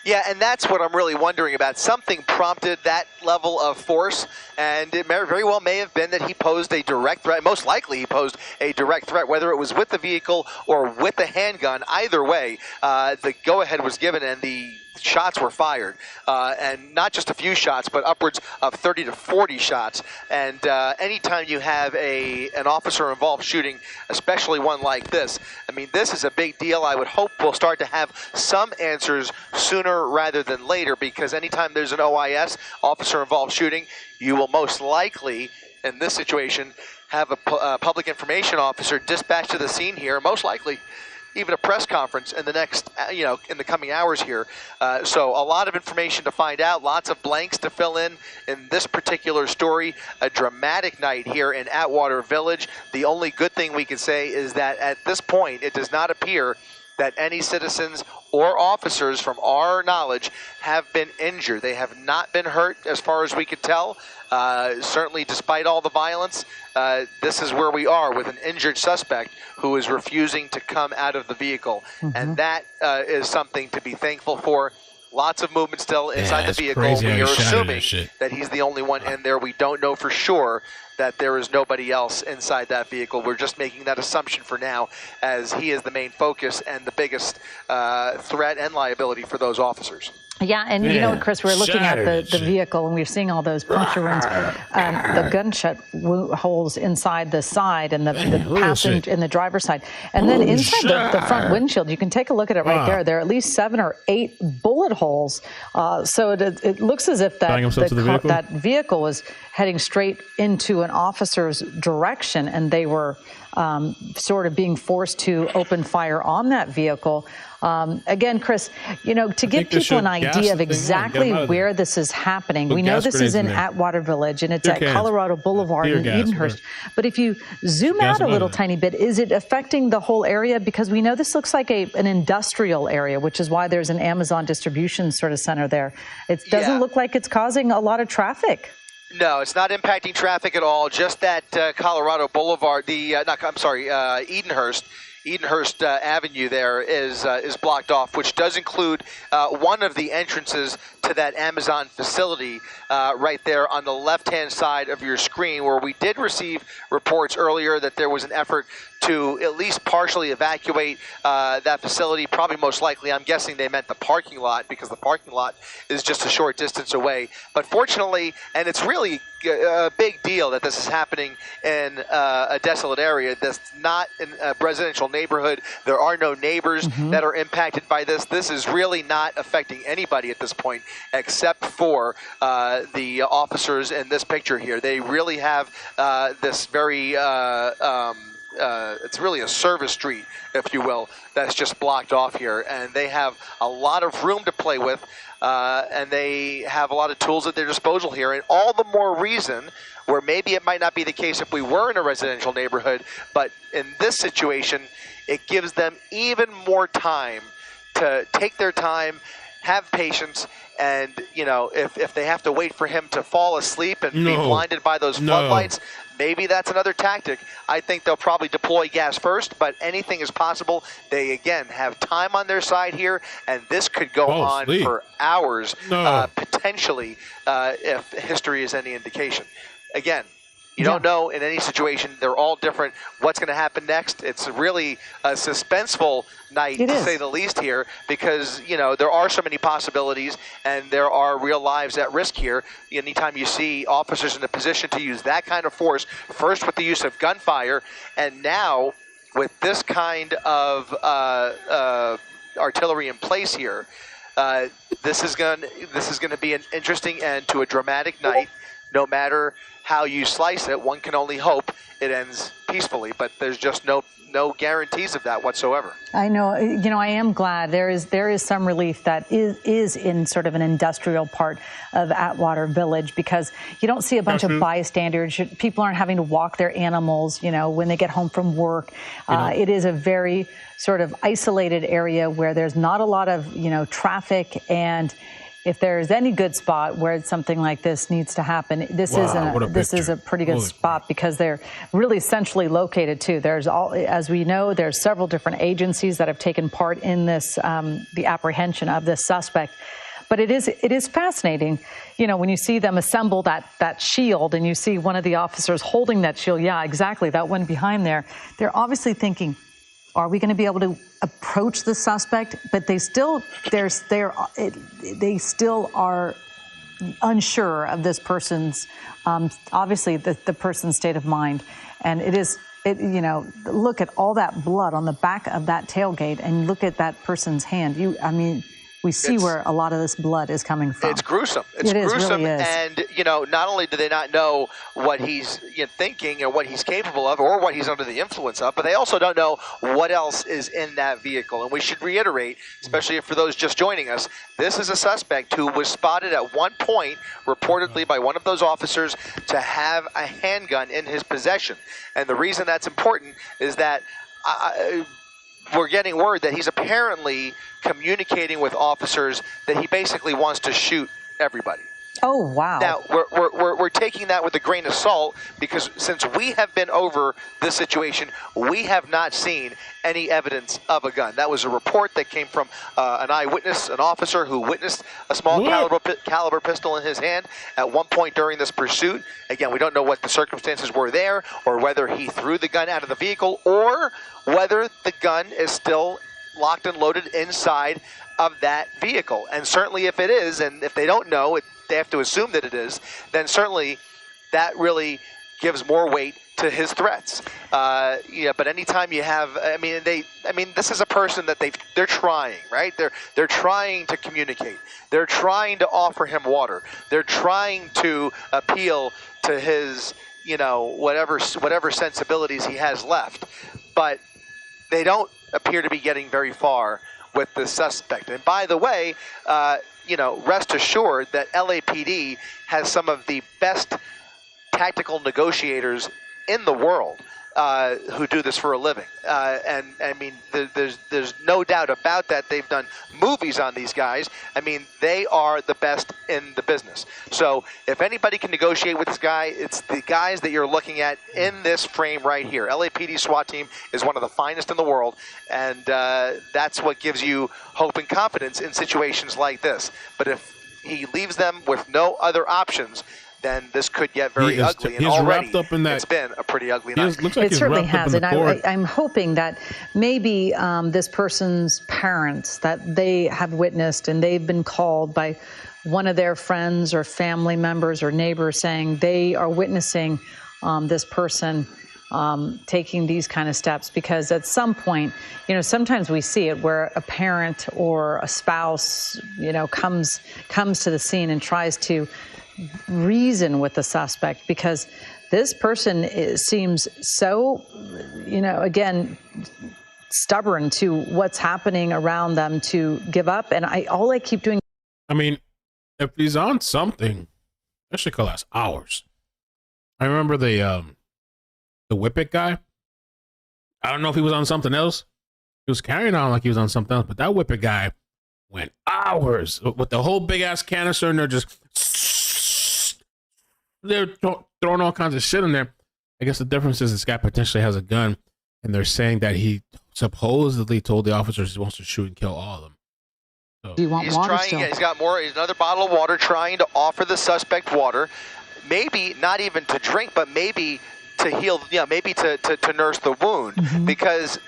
Speaker 1: Yeah, and that's what I'm really wondering about. Something prompted that level of force, and it very well may have been that he posed a direct threat. Most likely he posed a direct threat, whether it was with the vehicle or with the handgun. Either way, the go-ahead was given and the shots were fired, and not just a few shots, but upwards of 30 to 40 shots. And anytime you have an officer involved shooting, especially one like this, this is a big deal. I would hope we'll start to have some answers sooner rather than later, because anytime there's an OIS, officer involved shooting, you will most likely, in this situation, have a public information officer dispatched to the scene here, most likely even a press conference in the next, in the coming hours here. So a lot of information to find out, lots of blanks to fill in this particular story. A dramatic night here in Atwater Village. The only good thing we can say is that at this point, it does not appear that any citizens or officers, from our knowledge, have been injured. They have not been hurt, as far as we could tell. Certainly, despite all the violence, this is where we are with an injured suspect who is refusing to come out of the vehicle. Mm-hmm. And that is something to be thankful for. Lots of movement still inside the vehicle. We are assuming that he's the only one in there. We don't know for sure that there is nobody else inside that vehicle. We're just making that assumption for now, as he is the main focus and the biggest threat and liability for those officers.
Speaker 6: Yeah, and you know what, Chris, we're looking at the vehicle and we're seeing all those puncture wounds, the gunshot holes inside the side and the passenger in the driver's side. And then inside the front windshield, you can take a look at it right there. There are at least 7 or 8 bullet holes. So it looks as if that vehicle was heading straight into an officer's direction, and they were sort of being forced to open fire on that vehicle. Again, Chris, to give people an idea of exactly where this is happening, we know this is in Atwater Village, and it's at Colorado Boulevard in Edenhurst. But if you zoom out a little tiny bit, is it affecting the whole area? Because we know this looks like an industrial area, which is why there's an Amazon distribution sort of center there. It doesn't look like it's causing a lot of traffic.
Speaker 1: No, it's not impacting traffic at all. Just that Colorado Boulevard, Edenhurst Avenue there is blocked off, which does include one of the entrances to that Amazon facility right there on the left-hand side of your screen, where we did receive reports earlier that there was an effort to at least partially evacuate that facility. Probably most likely, I'm guessing they meant the parking lot, because the parking lot is just a short distance away. But fortunately, and it's really a big deal that this is happening in a desolate area. That's not in a residential neighborhood. There are no neighbors that are impacted by this. This is really not affecting anybody at this point, except for the officers in this picture here. They really have this very it's really a service street, if you will, that's just blocked off here, and they have a lot of room to play with, and they have a lot of tools at their disposal here, and all the more reason where maybe it might not be the case if we were in a residential neighborhood, but in this situation, it gives them even more time to take their time, have patience, and, you know, if they have to wait for him to fall asleep and be blinded by those floodlights, maybe that's another tactic. I think they'll probably deploy gas first, but anything is possible. They, again, have time on their side here, and this could go on for hours, potentially, if history is any indication. Again, you don't know in any situation. They're all different. What's going to happen next? It's really a suspenseful night, to say the least here, because, you know, there are so many possibilities and there are real lives at risk here. Anytime you see officers in a position to use that kind of force, first with the use of gunfire, and now with this kind of artillery in place here, this is going to be an interesting end to a dramatic night. No matter how you slice it, one can only hope it ends peacefully, but there's just no guarantees of that whatsoever.
Speaker 6: I know, you know, I am glad there is some relief that is in sort of an industrial part of Atwater Village, because you don't see a bunch of bystanders. People aren't having to walk their animals, you know, when they get home from work. It is a very sort of isolated area where there's not a lot of, you know, traffic, and if there's any good spot where something like this needs to happen, this is a pretty good spot, because they're really centrally located too. There's as we know, there's several different agencies that have taken part in this, the apprehension of this suspect. But it is fascinating, you know, when you see them assemble that shield, and you see one of the officers holding that shield. Yeah, exactly, that one behind there. They're obviously thinking, are we going to be able to approach the suspect? But they still are unsure of this person's, obviously the person's state of mind. And you know, look at all that blood on the back of that tailgate, and look at that person's hand. I mean, we see where a lot of this blood is coming from.
Speaker 1: It's gruesome. It's gruesome, really is. And, you know, not only do they not know what he's thinking or what he's capable of or what he's under the influence of, but they also don't know what else is in that vehicle. And we should reiterate, especially for those just joining us, this is a suspect who was spotted at one point, reportedly by one of those officers, to have a handgun in his possession. And the reason that's important is that we're getting word that he's apparently communicating with officers that he basically wants to shoot everybody.
Speaker 6: Oh, wow.
Speaker 1: Now, we're taking that with a grain of salt, because since we have been over this situation, we have not seen any evidence of a gun. That was a report that came from an eyewitness, an officer who witnessed a small caliber pistol in his hand at one point during this pursuit. Again, we don't know what the circumstances were there, or whether he threw the gun out of the vehicle, or whether the gun is still locked and loaded inside of that vehicle. And certainly if it is, and if they don't know, they have to assume that it is, then certainly that really gives more weight to his threats. But anytime you have, this is a person that they're trying, right? They're trying to communicate. They're trying to offer him water. They're trying to appeal to his, you know, whatever sensibilities he has left. But they don't appear to be getting very far with the suspect. And by the way, rest assured that LAPD has some of the best tactical negotiators in the world who do this for a living. And I mean, there's no doubt about that. They've done movies on these guys. I mean, they are the best in the business. So if anybody can negotiate with this guy, it's the guys that you're looking at in this frame right here. LAPD SWAT team is one of the finest in the world, and that's what gives you hope and confidence in situations like this. But if he leaves them with no other options, then this could get very ugly. And already it's been a pretty ugly night.
Speaker 6: Like it certainly has. And I'm hoping that maybe this person's parents, that they have witnessed and they've been called by one of their friends or family members or neighbors saying they are witnessing this person taking these kind of steps, because at some point, you know, sometimes we see it where a parent or a spouse, you know, comes to the scene and tries to reason with the suspect, because this person seems so, again, stubborn to what's happening around them to give up. And all I keep doing.
Speaker 3: I mean, if he's on something, that shit could last hours. I remember the Whippet guy. I don't know if he was on something else. He was carrying on like he was on something else, but that Whippet guy went hours with the whole big ass canister, and they're throwing all kinds of shit in there. I guess the difference is this guy potentially has a gun, and they're saying that he supposedly told the officers he wants to shoot and kill all of them. So.
Speaker 6: Do you want water still?
Speaker 1: Yeah, he's got more. He's another bottle of water, trying to offer the suspect water. Maybe not even to drink, but maybe to heal. Maybe to nurse the wound, because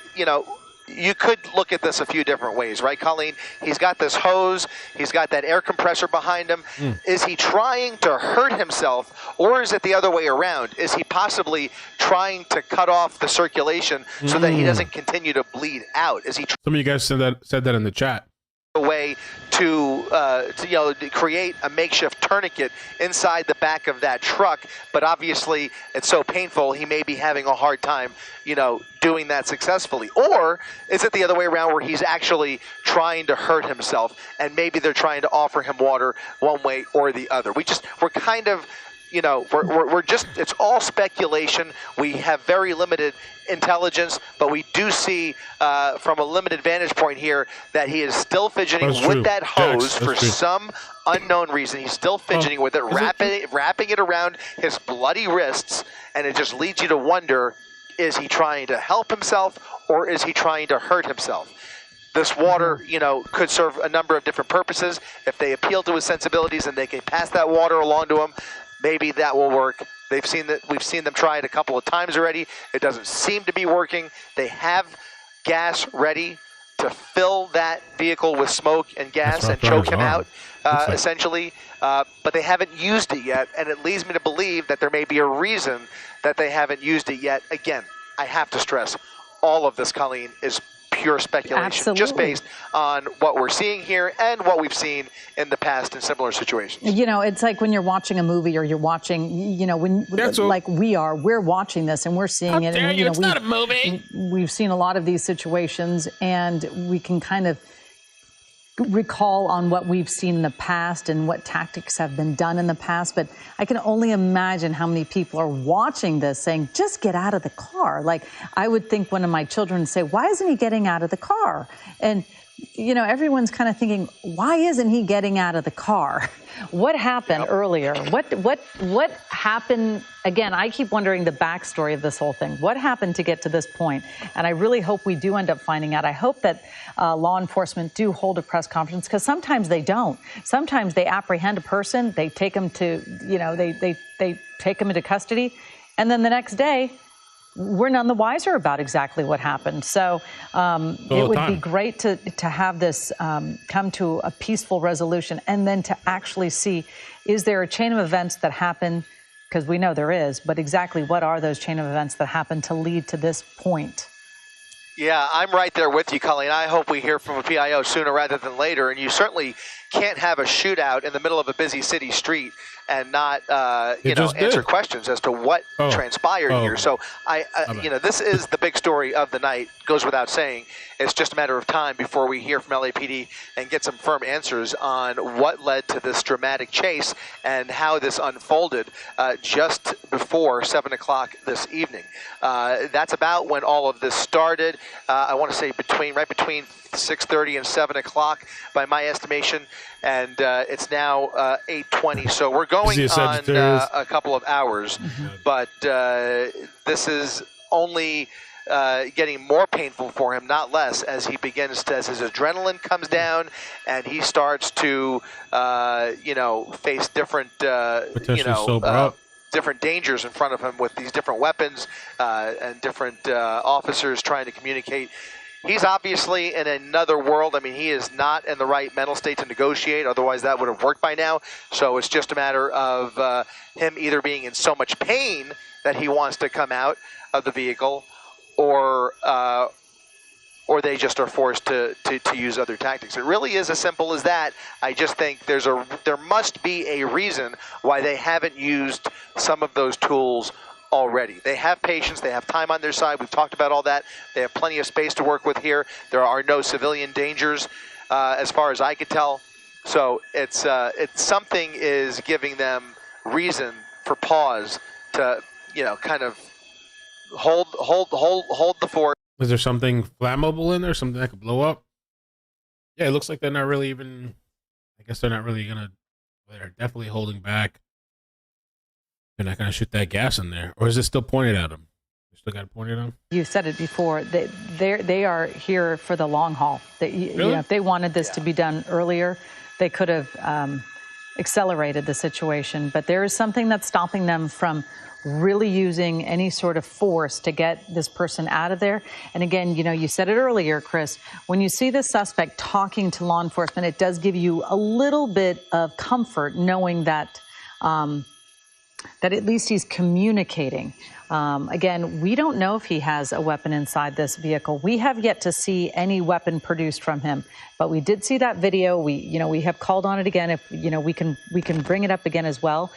Speaker 1: you could look at this a few different ways, right, Colleen? He's got this hose. He's got that air compressor behind him. Is he trying to hurt himself, or is it the other way around? Is he possibly trying to cut off the circulation so that he doesn't continue to bleed out? Is he?
Speaker 3: Some of you guys said that in the chat.
Speaker 1: A way to create a makeshift tourniquet inside the back of that truck, but obviously it's so painful he may be having a hard time doing that successfully. Or is it the other way around, where he's actually trying to hurt himself, and maybe they're trying to offer him water one way or the other? We're kind of we're just, it's all speculation. We have very limited intelligence, but we do see from a limited vantage point here that he is still fidgeting with that hose for some unknown reason. He's still fidgeting with it, wrapping it around his bloody wrists, and it just leads you to wonder, is he trying to help himself, or is he trying to hurt himself? This water, could serve a number of different purposes. If they appeal to his sensibilities and they can pass that water along to him, maybe that will work. We've seen them try it a couple of times already. It doesn't seem to be working. They have gas ready to fill that vehicle with smoke and gas and choke him out, essentially. But they haven't used it yet, and it leads me to believe that there may be a reason that they haven't used it yet. Again, I have to stress, all of this, Colleen, is pure speculation, just based on what we're seeing here and what we've seen in the past in similar situations.
Speaker 6: It's like when you're watching a movie, or you're watching, like we're watching this and we're seeing it. And,
Speaker 3: it's not a movie.
Speaker 6: We've seen a lot of these situations, and we can kind of recall on what we've seen in the past and what tactics have been done in the past. But I can only imagine how many people are watching this saying, just get out of the car. Like, I would think one of my children would say, why isn't he getting out of the car? And, everyone's kind of thinking, why isn't he getting out of the car? What happened earlier? What happened? Again, I keep wondering the backstory of this whole thing. What happened to get to this point? And I really hope we do end up finding out. I hope that law enforcement do hold a press conference, because sometimes they don't. Sometimes they apprehend a person, they take them to, they take them into custody, and then the next day, we're none the wiser about exactly what happened. So it would be great to have this come to a peaceful resolution, and then to actually see, is there a chain of events that happen? Because we know there is, but exactly what are those chain of events that happen to lead to this point?
Speaker 1: Yeah, I'm right there with you, Colleen. I hope we hear from a PIO sooner rather than later. And you certainly can't have a shootout in the middle of a busy city street and not, answer questions as to what transpired here. So, this is the big story of the night. Goes without saying. It's just a matter of time before we hear from LAPD and get some firm answers on what led to this dramatic chase and how this unfolded just before 7 o'clock this evening. That's about when all of this started. I want to say right between 6:30 and 7 o'clock by my estimation, and it's now 8:20. So we're going on a couple of hours, but this is only getting more painful for him, not less, as he begins to, as his adrenaline comes down and he starts to, face different, different dangers in front of him with these different weapons and different officers trying to communicate. He's obviously in another world. I mean, he is not in the right mental state to negotiate. Otherwise, that would have worked by now. So it's just a matter of him either being in so much pain that he wants to come out of the vehicle, or they just are forced to use other tactics. It really is as simple as that. I just think there must be a reason why they haven't used some of those tools already. They have patience. They have time on their side. We've talked about all that. They have plenty of space to work with here. There are no civilian dangers as far as I could tell. So it's something is giving them reason for pause to, you know, kind of hold the fort.
Speaker 3: Is there something flammable in there? Something that could blow up? Yeah, it looks like they're not really even, I guess they're not really gonna, they're definitely holding back. They're not gonna shoot that gas in there. Or is it still pointed at them? You still got it pointed at them?
Speaker 6: You said it before. They are here for the long haul.
Speaker 3: Really?
Speaker 6: You know, if they wanted this to be done earlier, they could have accelerated the situation. But there is something that's stopping them from really using any sort of force to get this person out of there. And again, you know, you said it earlier, Chris, when you see the suspect talking to law enforcement, it does give you a little bit of comfort knowing that that at least he's communicating. Again, we don't know if he has a weapon inside this vehicle. We have yet to see any weapon produced from him, but we did see that video. We have called on it again. If we can bring it up again as well,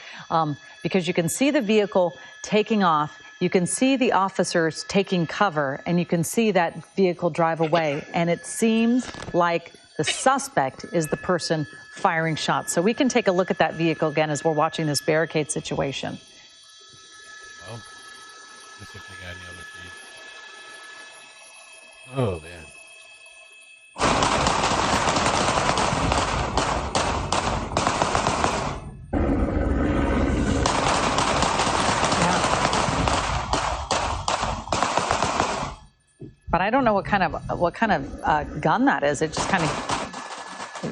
Speaker 6: because you can see the vehicle taking off. You can see the officers taking cover, and you can see that vehicle drive away. And it seems like the suspect is the person firing shots. So we can take a look at that vehicle again as we're watching this barricade situation.
Speaker 3: Oh, let's see if they got any other feed. Oh, man.
Speaker 6: But I don't know what kind of gun that is. It just kind of,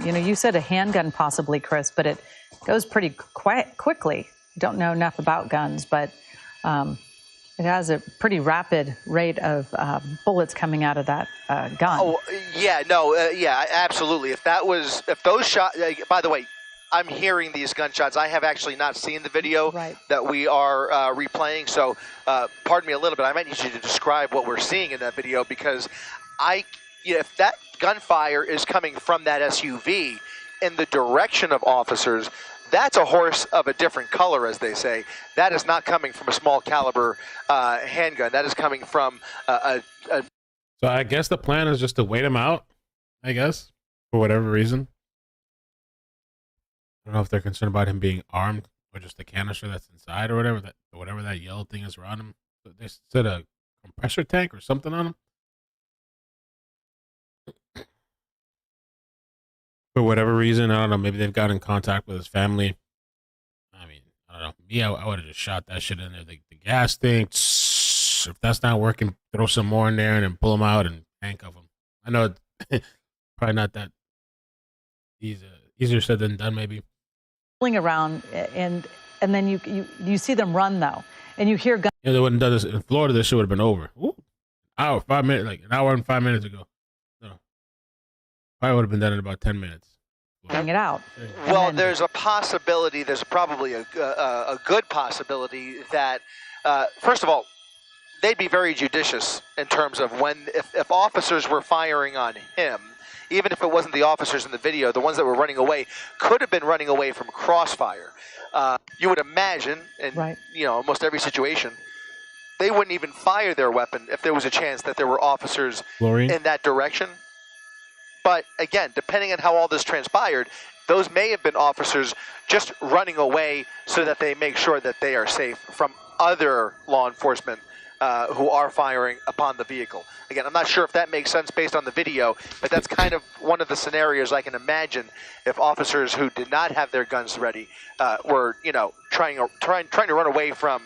Speaker 6: you said a handgun possibly, Chris, but it goes pretty quickly. Don't know enough about guns, but it has a pretty rapid rate of bullets coming out of that gun.
Speaker 1: Oh, yeah, no, yeah, absolutely. If those shots, by the way, I'm hearing these gunshots. I have actually not seen the video that we are replaying, so pardon me a little bit. I might need you to describe what we're seeing in that video, because if that gunfire is coming from that SUV in the direction of officers, that's a horse of a different color, as they say. That is not coming from a small caliber handgun. That is coming from So
Speaker 3: I guess the plan is just to wait him out, I guess, for whatever reason. I don't know if they're concerned about him being armed or just the canister that's inside or whatever that yellow thing is around him. They said a compressor tank or something on him. For whatever reason, I don't know. Maybe they've got in contact with his family. I mean, I don't know. Me, I would have just shot that shit in there. The gas thing. If that's not working, throw some more in there and then pull him out and handcuff him. I know it's probably not that easy. Easier said than done, maybe.
Speaker 6: Around and then you see them run though, and you hear guns.
Speaker 3: Yeah, they wouldn't have done this in Florida. This shit would have been over. Ooh, an hour and 5 minutes ago. No, probably would have been done in about 10 minutes.
Speaker 6: Bring it out.
Speaker 1: Well, there's a possibility. There's probably a good possibility that first of all, they'd be very judicious in terms of if officers were firing on him. Even if it wasn't the officers in the video, the ones that were running away could have been running away from crossfire. You would imagine, in almost every situation, they wouldn't even fire their weapon if there was a chance that there were officers in that direction. But again, depending on how all this transpired, those may have been officers just running away so that they make sure that they are safe from other law enforcement who are firing upon the vehicle. Again, I'm not sure if that makes sense based on the video, but that's kind of one of the scenarios I can imagine if officers who did not have their guns ready were, trying to run away from,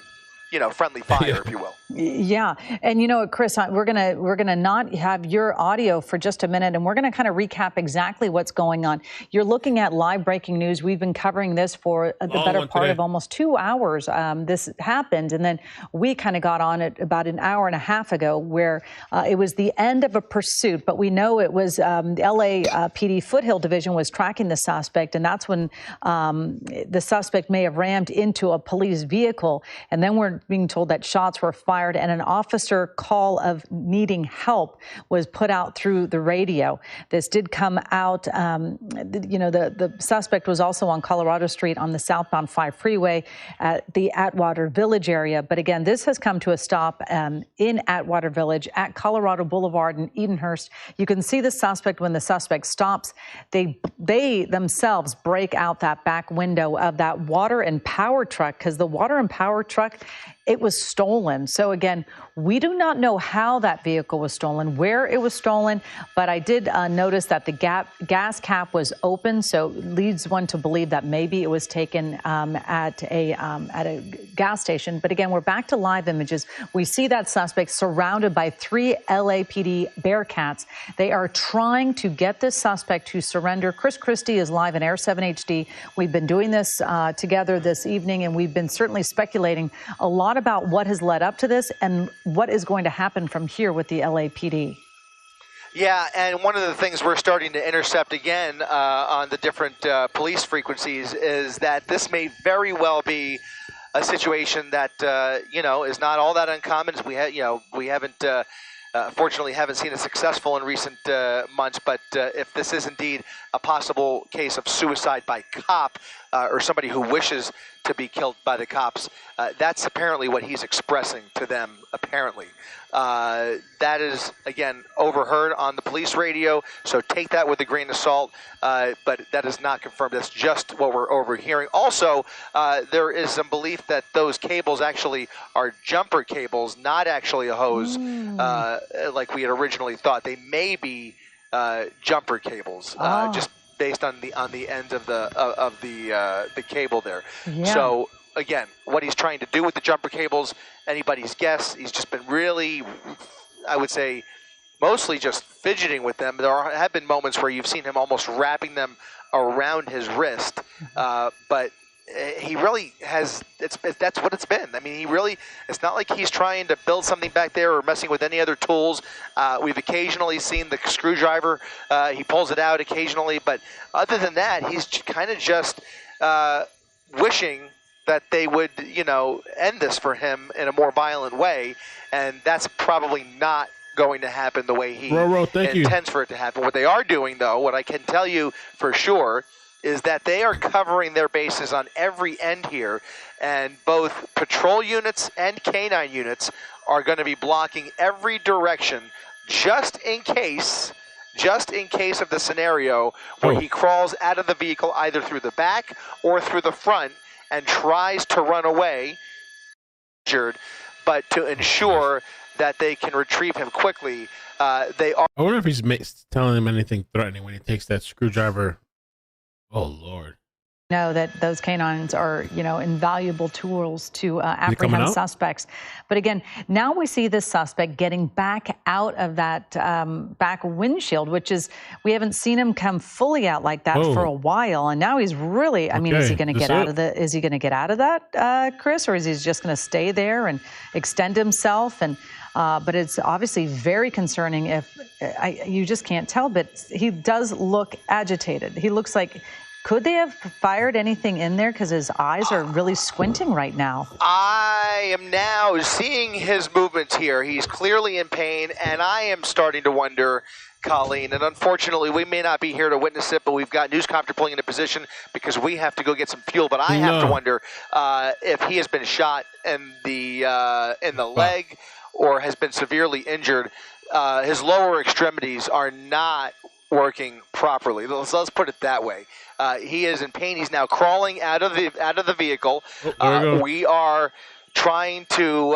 Speaker 1: friendly fire, if you will.
Speaker 6: Yeah, and Chris, we're gonna not have your audio for just a minute, and we're gonna kind of recap exactly what's going on. You're looking at live breaking news. We've been covering this for the better part of almost 2 hours. This happened, and then we kind of got on it about an hour and a half ago, where it was the end of a pursuit. But we know it was the LAPD Foothill Division was tracking the suspect, and that's when the suspect may have rammed into a police vehicle, and then we're are being told that shots were fired and an officer call of needing help was put out through the radio. This did come out, the suspect was also on Colorado Street on the southbound 5 freeway at the Atwater Village area. But again, this has come to a stop in Atwater Village at Colorado Boulevard in Edenhurst. You can see the suspect when the suspect stops. They themselves break out that back window of that water and power truck, because the water and power truck, it was stolen. So again, we do not know how that vehicle was stolen, where it was stolen, but I did notice that the gas cap was open, so it leads one to believe that maybe it was taken at a gas station. But again, we're back to live images. We see that suspect surrounded by 3 LAPD Bearcats. They are trying to get this suspect to surrender. Chris Christie is live in Air 7 HD. We've been doing this together this evening, and we've been certainly speculating a lot about what has led up to this and what is going to happen from here with the LAPD.
Speaker 1: Yeah, and one of the things we're starting to intercept again on the different police frequencies is that this may very well be a situation that is not all that uncommon. We haven't fortunately haven't seen it successful in recent months, but if this is indeed a possible case of suicide by cop or somebody who wishes to be killed by the cops, that's apparently what he's expressing to them, apparently. That is, again, overheard on the police radio, so take that with a grain of salt, but that is not confirmed. That's just what we're overhearing. Also, there is some belief that those cables actually are jumper cables, not actually a hose, like we had originally thought. They may be jumper cables, just based on the end of the cable there. Yeah. So again, what he's trying to do with the jumper cables, anybody's guess. He's just been really, I would say, mostly just fidgeting with them. There have been moments where you've seen him almost wrapping them around his wrist, but he really has, that's what it's been. I mean, it's not like he's trying to build something back there or messing with any other tools. We've occasionally seen the screwdriver. He pulls it out occasionally, but other than that, he's kind of just wishing that they would, end this for him in a more violent way, and that's probably not going to happen the way he intends for it to happen. What they are doing, though, what I can tell you for sure, is that they are covering their bases on every end here, and both patrol units and canine units are going to be blocking every direction just in case of the scenario where he crawls out of the vehicle either through the back or through the front and tries to run away, but to ensure that they can retrieve him quickly, they are...
Speaker 3: I wonder if he's telling him anything threatening when he takes that screwdriver. Oh, Lord.
Speaker 6: Know that those canines are, invaluable tools to apprehend suspects. But again, now we see this suspect getting back out of that back windshield, which is, we haven't seen him come fully out like that for a while. And now he's really, I mean, is he going to get out of is he going to get out of that, Chris, or is he just going to stay there and extend himself? And but it's obviously very concerning if you just can't tell, but he does look agitated. He looks like, could they have fired anything in there? Because his eyes are really squinting right now.
Speaker 1: I am now seeing his movements here. He's clearly in pain, and I am starting to wonder, Colleen, and unfortunately we may not be here to witness it, but we've got Newscopter pulling into position because we have to go get some fuel. But I have to wonder if he has been shot in the leg or has been severely injured. His lower extremities are not working properly. Let's put it that way. He is in pain. He's now crawling out of the vehicle. We are trying to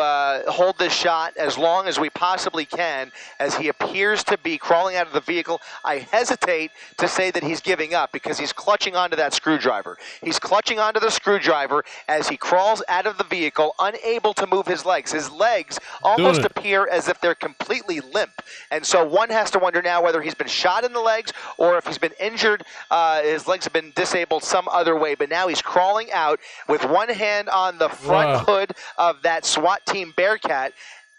Speaker 1: hold this shot as long as we possibly can as he appears to be crawling out of the vehicle. I hesitate to say that he's giving up because he's clutching onto that screwdriver. He's clutching onto the screwdriver as he crawls out of the vehicle, unable to move his legs. His legs almost appear as if they're completely limp. And so one has to wonder now whether he's been shot in the legs or if he's been injured. His legs have been disabled some other way, but now he's crawling out with one hand on the front hood of that SWAT team Bearcat,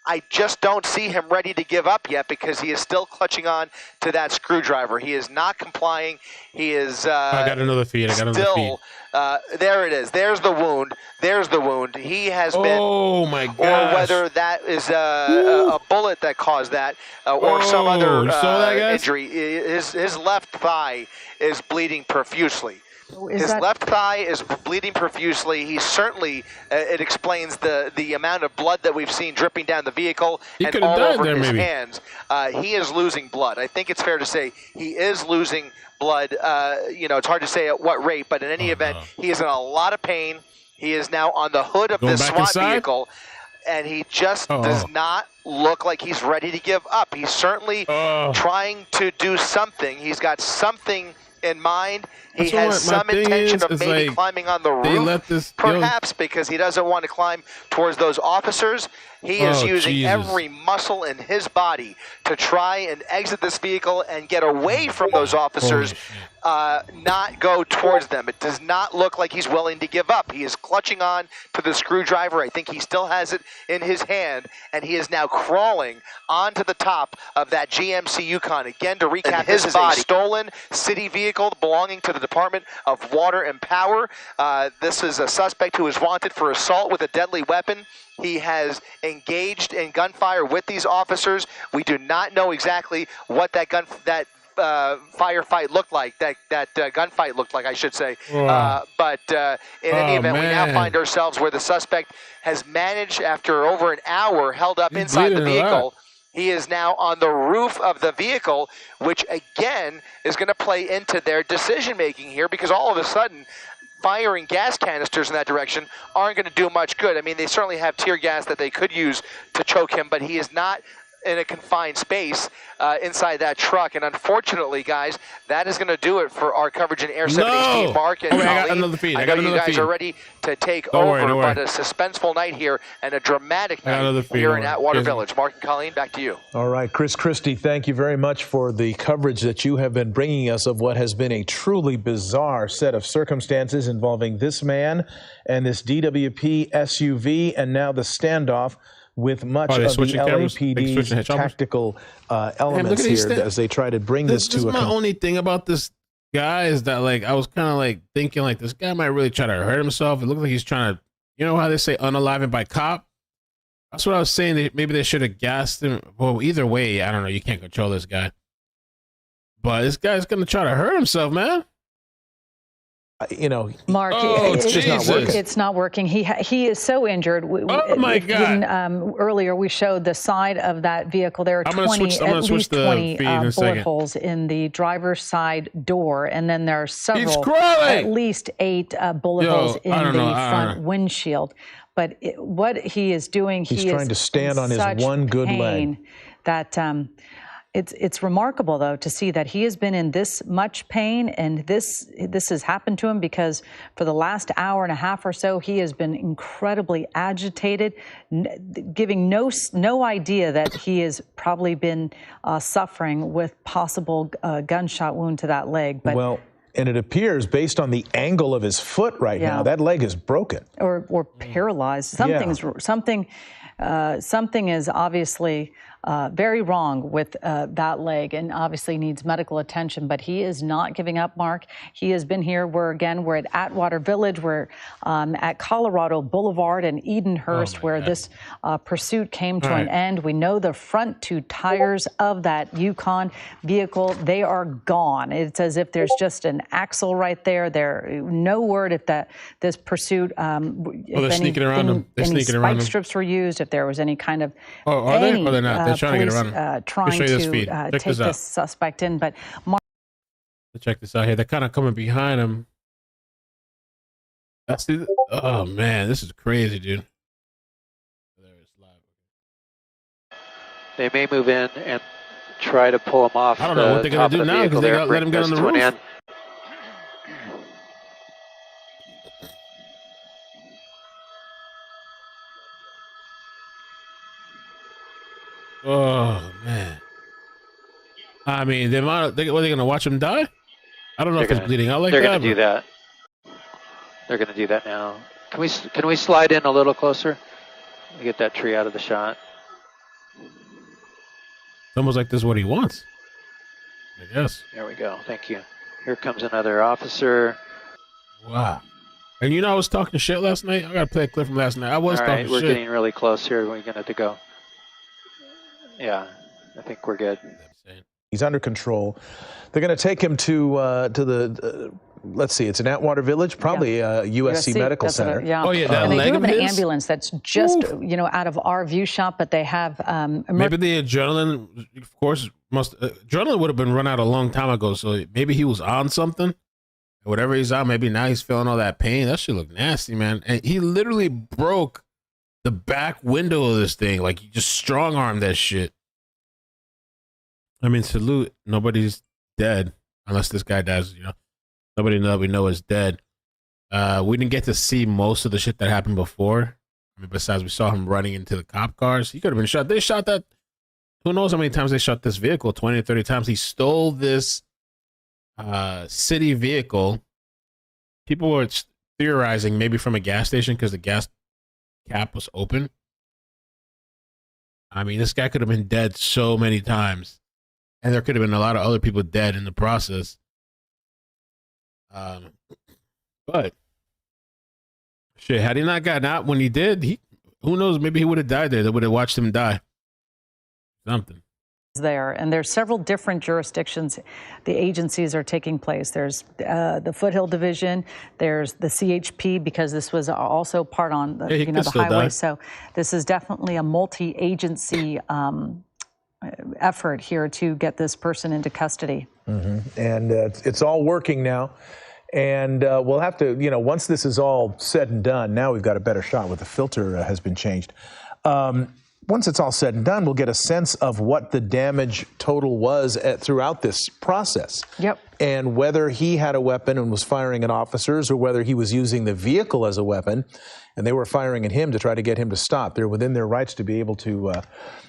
Speaker 1: I just don't see him ready to give up yet because he is still clutching on to that screwdriver. He is not complying. He is
Speaker 3: I got another feed.
Speaker 1: There it is. There's the wound. There's the wound. He has been.
Speaker 3: Oh my gosh.
Speaker 1: Or whether that is a bullet that caused that, or some other injury. His left thigh is bleeding profusely. His left thigh is bleeding profusely. He certainly, it explains the amount of blood that we've seen dripping down the vehicle and all over his hands. He is losing blood. I think it's fair to say he is losing blood. It's hard to say at what rate, but in any event, he is in a lot of pain. He is now on the hood of this SWAT vehicle, and he just does not look like he's ready to give up. He's certainly trying to do something. He's got something in mind. He has some intention of maybe climbing on the roof, perhaps because he doesn't want to climb towards those officers. He is using every muscle in his body to try and exit this vehicle and get away from those officers, not go towards them. It does not look like he's willing to give up. He is clutching on to the screwdriver. I think he still has it in his hand, and he is now crawling onto the top of that GMC Yukon. Again, to recap, this is a stolen city vehicle belonging to the Department of Water and Power. This is a suspect who is wanted for assault with a deadly weapon. He has engaged in gunfire with these officers. We do not know exactly what that firefight looked like, that gunfight looked like, I should say. But in any event, we now find ourselves where the suspect has managed, after over an hour held up inside the vehicle, he is now on the roof of the vehicle, which again is going to play into their decision-making here, because all of a sudden, firing gas canisters in that direction aren't going to do much good. I mean, they certainly have tear gas that they could use to choke him, but he is not in a confined space inside that truck. And unfortunately, guys, that is going to do it for our coverage in Air 7 Mark and
Speaker 3: I got another feed.
Speaker 1: I know you guys are ready to take over, but a suspenseful night here and a dramatic night here in Atwater Village. Mark and Colleen, back to you.
Speaker 7: All right, Chris Christie, thank you very much for the coverage that you have been bringing us of what has been a truly bizarre set of circumstances involving this man and this DWP SUV, and now the standoff with much of the LAPD's tactical elements here as they try to bring this to a...
Speaker 3: My only thing about this guy is that, like, I was kind of like thinking, like, this guy might really try to hurt himself. It looked like he's trying to, you know how they say unalivened by cop? That's what I was saying. Maybe they should have gassed him. Well, either way, I don't know. You can't control this guy. But this guy's going to try to hurt himself, man.
Speaker 6: Mark, it's not working. He is so injured.
Speaker 3: Oh my God!
Speaker 6: Earlier we showed the side of that vehicle. There are at least 20 bullet holes in the driver's side door, and then there are several, at least 8 bullet holes in the front windshield. But what he is doing,
Speaker 7: he's trying to stand on his one good leg.
Speaker 6: That it's remarkable, though, to see that he has been in this much pain, and this has happened to him because for the last hour and a half or so, he has been incredibly agitated, giving no idea that he has probably been suffering with possible gunshot wound to that leg. But
Speaker 7: and it appears, based on the angle of his foot right now, that leg is broken
Speaker 6: or paralyzed. Something is obviously very wrong with that leg, and obviously needs medical attention, but he is not giving up, Mark. He has been here. We're at Atwater Village. We're at Colorado Boulevard and Edenhurst, where this pursuit came to an end. We know the front 2 tires of that Yukon vehicle, they are gone. It's as if there's just an axle right there. No word if this pursuit,
Speaker 3: they're sneaking around them.
Speaker 6: Any spike strips were used, if there was any kind of
Speaker 3: are they? Or they're not? They're trying to get around.
Speaker 6: Trying to take this suspect in, but
Speaker 3: check this out here. They're kind of coming behind him. Oh man, this is crazy, dude.
Speaker 8: They may move in and try to pull him off.
Speaker 3: I don't know what they're gonna do now because they let him get on the roof. Oh man! I mean, are they going to watch him die? I don't know if he's bleeding out like that.
Speaker 8: They're going to do that. They're going to do that now. Can we slide in a little closer? Get that tree out of the shot.
Speaker 3: It's almost like this is what he wants. I guess.
Speaker 8: There we go. Thank you. Here comes another officer.
Speaker 3: Wow. And you know, I was talking shit last night. I got to play a clip from last night. I was talking shit.
Speaker 8: We're getting really close here. We're going to go. Yeah, I think we're good.
Speaker 7: He's under control. They're going to take him to the, let's see, it's an Atwater Village, probably USC Medical Center.
Speaker 3: Oh, yeah,
Speaker 6: and they do have an ambulance that's just, you know, out of our view shot, but they have...
Speaker 3: maybe the adrenaline, of course, adrenaline would have been run out a long time ago, so maybe he was on something. Whatever he's on, maybe now he's feeling all that pain. That shit look nasty, man. And he literally broke the back window of this thing. Like, he just strong-armed that shit. I mean, salute. Nobody's dead unless this guy dies, you know. Nobody that we know is dead. We didn't get to see most of the shit that happened before. I mean, besides we saw him running into the cop cars. He could have been shot. They shot that. Who knows how many times they shot this vehicle? 20 or 30 times. He stole this city vehicle. People were theorizing maybe from a gas station because the gas cap was open. I mean, this guy could have been dead so many times. And there could have been a lot of other people dead in the process. But shit, had he not gotten out when he did, who knows, maybe he would have died there. They would have watched him die. Something.
Speaker 6: There, and there's several different jurisdictions the agencies are taking place. There's the Foothill Division, there's the CHP, because this was also part on the, the highway. So this is definitely a multi-agency effort here to get this person into custody.
Speaker 7: And it's all working now. And we'll have to, once this is all said and done, now we've got a better shot with the filter has been changed. Once it's all said and done, we'll get a sense of what the damage total was throughout this process.
Speaker 6: Yep.
Speaker 7: And whether he had a weapon and was firing at officers, or whether he was using the vehicle as a weapon and they were firing at him to try to get him to stop. They're within their rights to be able to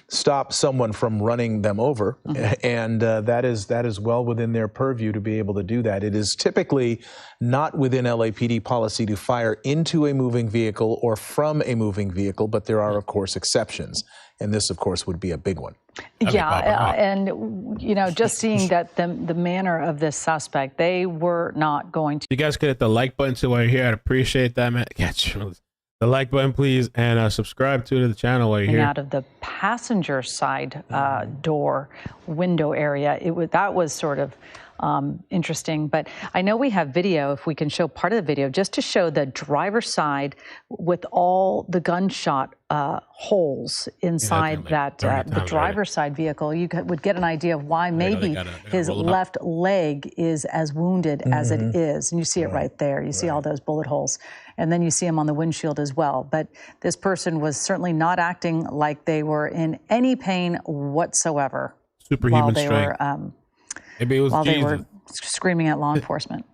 Speaker 7: stop someone from running them over. And that is well within their purview to be able to do that. It is typically not within LAPD policy to fire into a moving vehicle or from a moving vehicle, but there are, of course, exceptions. And this, of course, would be a big one.
Speaker 6: And, just seeing that the manner of this suspect, they were not going to.
Speaker 3: You guys could hit the like button so while you're here. I'd appreciate that, man. The like button, please, and subscribe to the channel while you're here.
Speaker 6: Out of the passenger side door window area, that was sort of interesting. But I know we have video, if we can show part of the video, just to show the driver's side with all the gunshot holes inside the driver's side vehicle. You would get an idea of why maybe his left leg is as wounded as it is. And you see it right there. You see all those bullet holes. And then you see him on the windshield as well. But this person was certainly not acting like they were in any pain whatsoever.
Speaker 3: Superhuman strength. Maybe it was
Speaker 6: while they were screaming at law enforcement.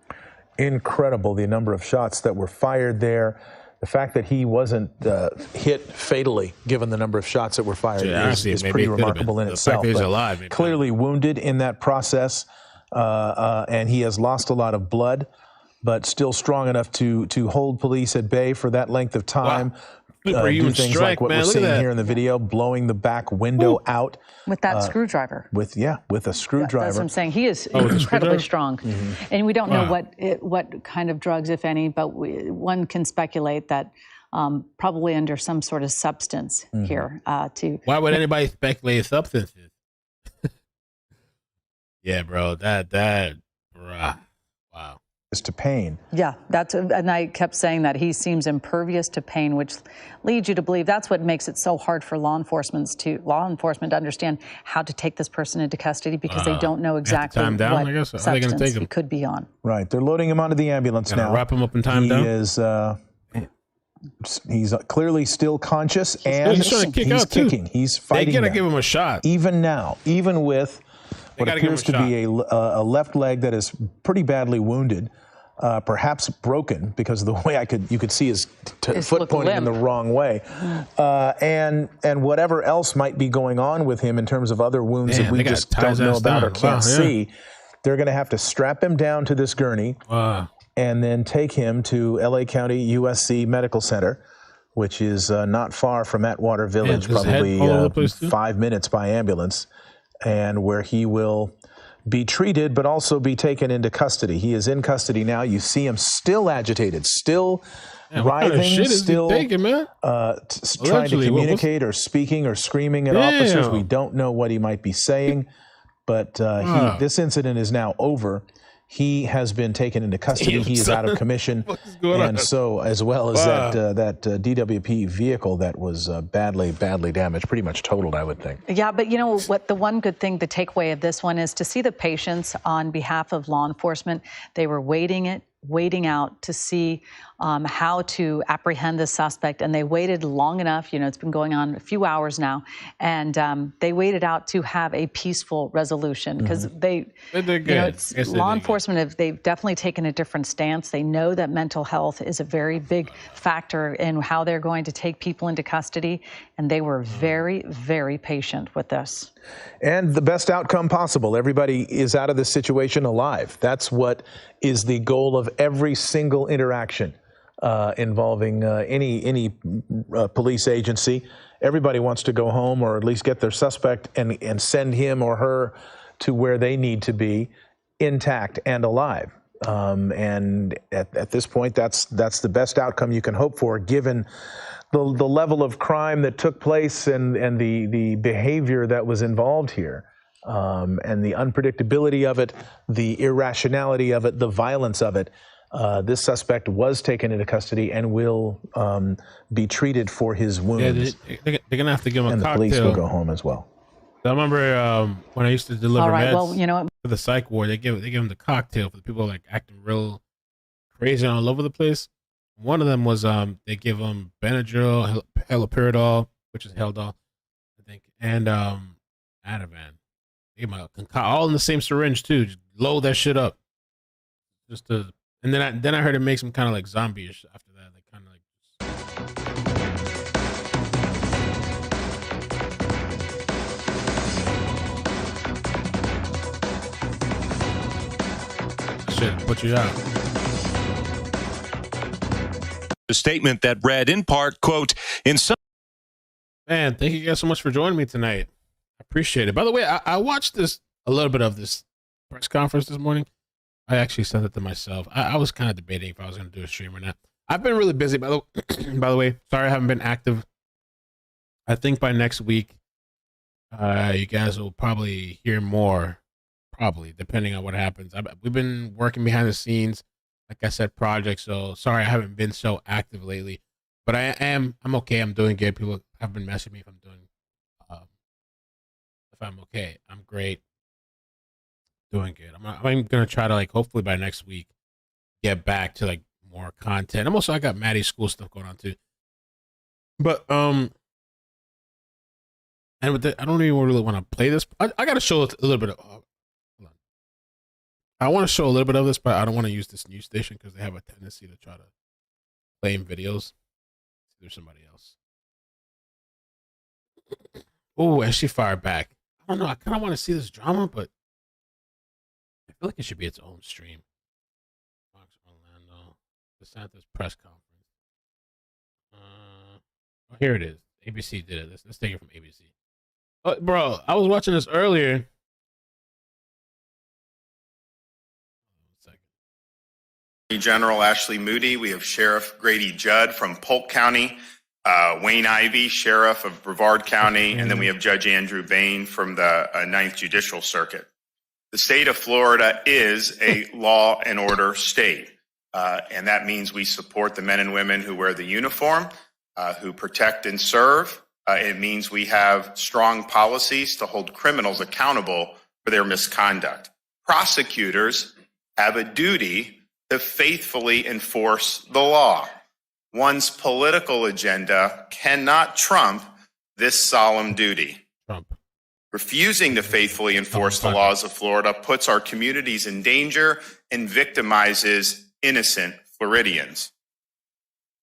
Speaker 7: Incredible, the number of shots that were fired there. The fact that he wasn't hit fatally, given the number of shots that were fired, is pretty remarkable in itself.
Speaker 3: He's alive,
Speaker 7: clearly wounded in that process, and he has lost a lot of blood, but still strong enough to hold police at bay for that length of time. Do things like what we're seeing here in the video, blowing the back window out.
Speaker 6: With that screwdriver.
Speaker 7: With a screwdriver.
Speaker 6: That's what I'm saying. He is incredibly strong. And we don't know what kind of drugs, if any, but one can speculate that probably under some sort of substance here.
Speaker 3: Why would anybody speculate substances? Yeah, bro, wow.
Speaker 7: To pain.
Speaker 6: Yeah, and I kept saying that he seems impervious to pain, which leads you to believe that's what makes it so hard for law enforcement to understand how to take this person into custody, because they don't know exactly what substance he could be on.
Speaker 7: Right, they're loading him onto the ambulance now.
Speaker 3: Wrap him up in time down.
Speaker 7: He's clearly still conscious, and he's kicking. He's fighting.
Speaker 3: They gotta give him a shot.
Speaker 7: Even now, even with what appears to be a left leg that is pretty badly wounded, perhaps broken, because of the way you could see his foot pointing in the wrong way, and whatever else might be going on with him in terms of other wounds that we just don't know about or can't see. They're going to have to strap him down to this gurney and then take him to LA County USC Medical Center, which is not far from Atwater Village, probably 5 minutes by ambulance. and where he will be treated, but also be taken into custody. He is in custody now. You see him still agitated, still writhing, still
Speaker 3: taking, man?
Speaker 7: Trying to communicate or speaking or screaming at officers. We don't know what he might be saying, but this incident is now over. He has been taken into custody. He is out of commission, and so as well as that DWP vehicle that was badly damaged, pretty much totaled, I would think.
Speaker 6: Yeah, but you know what? The one good thing, the takeaway of this one is to see the patients on behalf of law enforcement. They were waiting out to see how to apprehend the suspect, and they waited long enough. You know, it's been going on a few hours now, and they waited out to have a peaceful resolution because they're good. You know, law enforcement they've definitely taken a different stance. They know that mental health is a very big factor in how they're going to take people into custody, and they were very, very patient with this.
Speaker 7: And the best outcome possible. Everybody is out of this situation alive. That's what is the goal of every single interaction involving any police agency. Everybody wants to go home or at least get their suspect and send him or her to where they need to be, intact and alive. And at this point, that's the best outcome you can hope for, given the level of crime that took place and the behavior that was involved here, and the unpredictability of it, the irrationality of it, the violence of it. This suspect was taken into custody and will be treated for his wounds.
Speaker 3: Yeah, they're going to have to give him a cocktail.
Speaker 7: And the police will go home as well.
Speaker 3: I remember when I used to deliver meds
Speaker 6: well, you know,
Speaker 3: for the psych ward, they give them the cocktail for the people like acting real crazy all over the place. One of them was they give them Benadryl, haloperidol, which is Haldol, I think, and Ativan. They give them all in the same syringe too. Just load that shit up, and then I heard it makes them kind of like zombie-ish after that. Like kind of like. Shit, put you out.
Speaker 9: A statement that read in part, quote, in some...
Speaker 3: Man, thank you guys so much for joining me tonight. I appreciate it. By the way, I watched a little bit of this press conference this morning. I actually sent it to myself. I was kind of debating if I was going to do a stream or not. I've been really busy, by the way. Sorry I haven't been active. I think by next week, you guys will probably hear more, probably, depending on what happens. We've been working behind the scenes, like I said, projects. So sorry I haven't been so active lately. But I'm okay. I'm doing good. People have been messaging me if I'm okay. I'm great. Doing good. I'm gonna try to hopefully by next week get back to more content. I got Maddie's school stuff going on too. But and with that, I don't even really want to play this. I gotta show a little bit of. Hold on. I want to show a little bit of this, but I don't want to use this news station because they have a tendency to try to play in videos. There's somebody else. Oh, and she fired back. I don't know. I kind of want to see this drama, but I feel like it should be its own stream. Fox Orlando, DeSantis press conference. Oh, here it is. ABC did it. Let's take it from ABC. Oh, bro, I was watching this earlier.
Speaker 10: General Ashley Moody. We have Sheriff Grady Judd from Polk County, Wayne Ivey, Sheriff of Brevard County, and then we have Judge Andrew Bain from the 9th Judicial Circuit. The state of Florida is a law and order state, and that means we support the men and women who wear the uniform, who protect and serve. It means we have strong policies to hold criminals accountable for their misconduct. Prosecutors have a duty to faithfully enforce the law. One's political agenda cannot trump this solemn duty. Refusing to faithfully enforce the laws of Florida puts our communities in danger and victimizes innocent Floridians.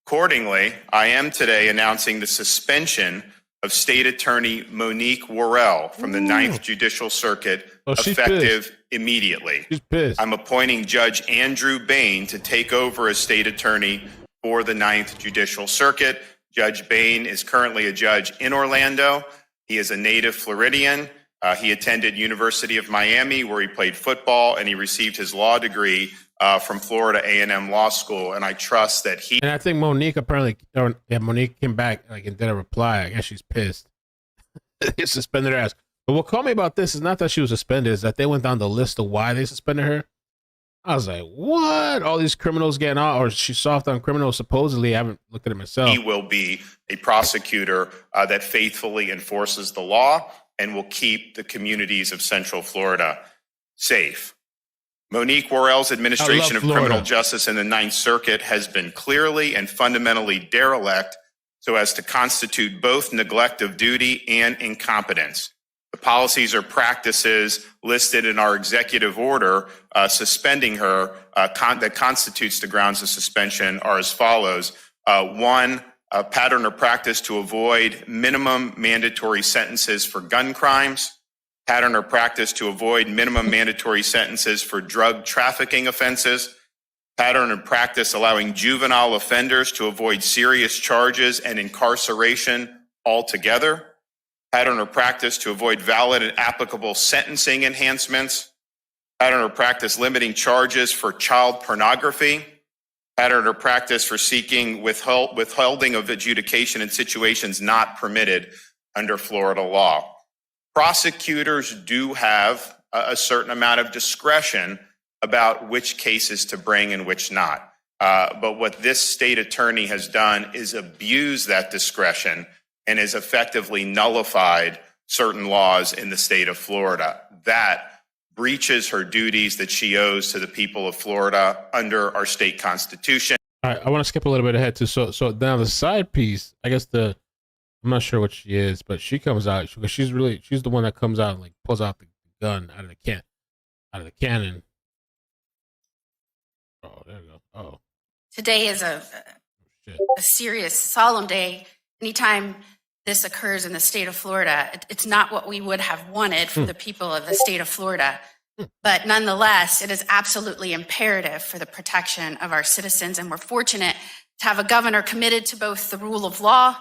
Speaker 10: Accordingly, I am today announcing the suspension of State Attorney Monique Worrell from the 9th Judicial Circuit, effective immediately.
Speaker 3: She's pissed.
Speaker 10: I'm appointing Judge Andrew Bain to take over as State Attorney for the 9th Judicial Circuit. Judge Bain is currently a judge in Orlando. He is a native Floridian. He attended University of Miami, where he played football, and he received his law degree from Florida A&M Law School. And I trust that he...
Speaker 3: And I think Monique apparently, Monique came back and did a reply. I guess she's pissed. They suspended her ass. But what caught me about this is not that she was suspended, is that they went down the list of why they suspended her. I was like, what? All these criminals getting out, or she's soft on criminals, supposedly. I haven't looked at it myself.
Speaker 10: He will be a prosecutor that faithfully enforces the law and will keep the communities of Central Florida safe. Monique Worrell's administration of criminal justice in the Ninth Circuit has been clearly and fundamentally derelict so as to constitute both neglect of duty and incompetence. The policies or practices listed in our executive order suspending her that constitutes the grounds of suspension are as follows. One, a pattern or practice to avoid minimum mandatory sentences for gun crimes, pattern or practice to avoid minimum mandatory sentences for drug trafficking offenses, pattern or practice allowing juvenile offenders to avoid serious charges and incarceration altogether, pattern or practice to avoid valid and applicable sentencing enhancements, pattern or practice limiting charges for child pornography, pattern or practice for seeking withholding of adjudication in situations not permitted under Florida law. Prosecutors do have a certain amount of discretion about which cases to bring and which not. But what this state attorney has done is abuse that discretion and has effectively nullified certain laws in the state of Florida. That breaches her duties that she owes to the people of Florida under our state constitution.
Speaker 3: All right, I want to skip a little bit ahead too. So now the side piece, I guess I'm not sure what she is, but she comes out because she's the one that comes out and like pulls out the gun out of the cannon. Oh, there you go. Oh.
Speaker 11: Today is a serious, solemn day. Anytime this occurs in the state of Florida, it's not what we would have wanted for the people of the state of Florida. But nonetheless, it is absolutely imperative for the protection of our citizens. And we're fortunate to have a governor committed to both the rule of law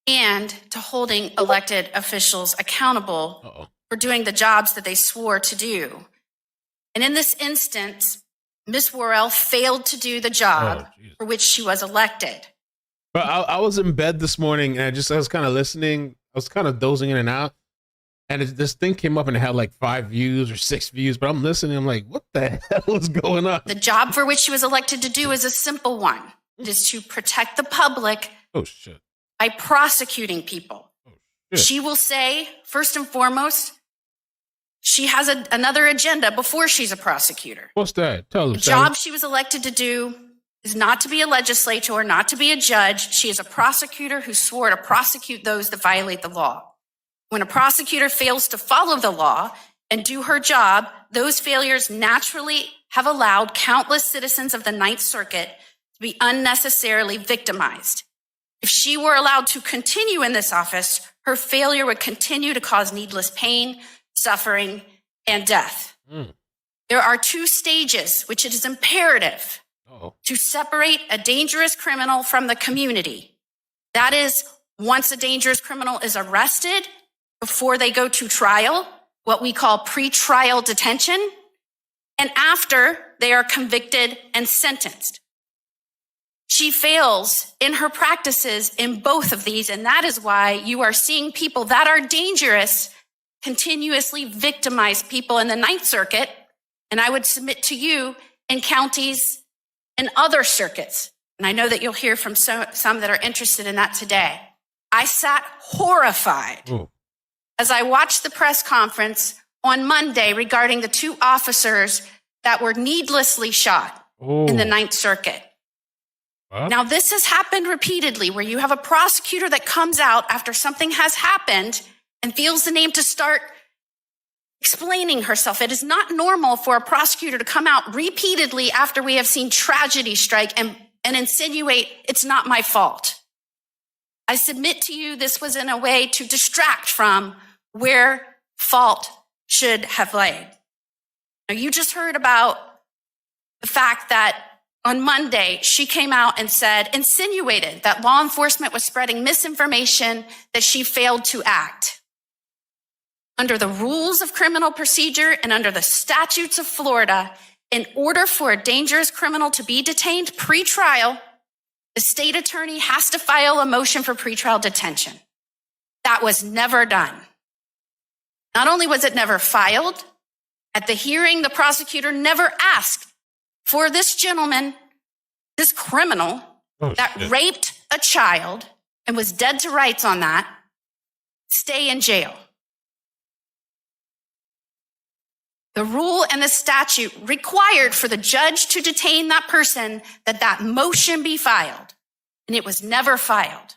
Speaker 11: and to holding elected officials accountable for doing the jobs that they swore to do. And in this instance, Ms. Worrell failed to do the job for which she was elected.
Speaker 3: But I was in bed this morning and I was kind of listening. I was kind of dozing in and out. And this thing came up and it had like 5 views or 6 views. But I'm listening. I'm like, what the hell is going on?
Speaker 11: The job for which she was elected to do is a simple one. It is to protect the public by prosecuting people. She will say, first and foremost, she has another agenda before she's a prosecutor.
Speaker 3: What's that? Tell them.
Speaker 11: The job she was elected to do is not to be a legislator or not to be a judge. She is a prosecutor who swore to prosecute those that violate the law. When a prosecutor fails to follow the law and do her job, those failures naturally have allowed countless citizens of the Ninth Circuit to be unnecessarily victimized. If she were allowed to continue in this office, her failure would continue to cause needless pain, suffering, and death. There are 2 stages which it is imperative to separate a dangerous criminal from the community. That is, once a dangerous criminal is arrested, before they go to trial, what we call pre-trial detention, and after they are convicted and sentenced. She fails in her practices in both of these, and that is why you are seeing people that are dangerous continuously victimize people in the Ninth Circuit, and I would submit to you in counties and other circuits. And I know that you'll hear from some that are interested in that today. I sat horrified as I watched the press conference on Monday regarding the 2 officers that were needlessly shot in the Ninth Circuit. Now, this has happened repeatedly where you have a prosecutor that comes out after something has happened and feels the need to start explaining herself. It is not normal for a prosecutor to come out repeatedly after we have seen tragedy strike and insinuate it's not my fault. I submit to you this was in a way to distract from where fault should have laid. Now, you just heard about the fact that on Monday, she came out and insinuated that law enforcement was spreading misinformation, that she failed to act. under the rules of criminal procedure and under the statutes of Florida, in order for a dangerous criminal to be detained pre-trial, the state attorney has to file a motion for pretrial detention. That was never done. Not only was it never filed, at the hearing, the prosecutor never asked for this gentleman, this criminal that raped a child and was dead to rights on that, stay in jail. The rule and the statute required for the judge to detain that person that that motion be filed, and it was never filed.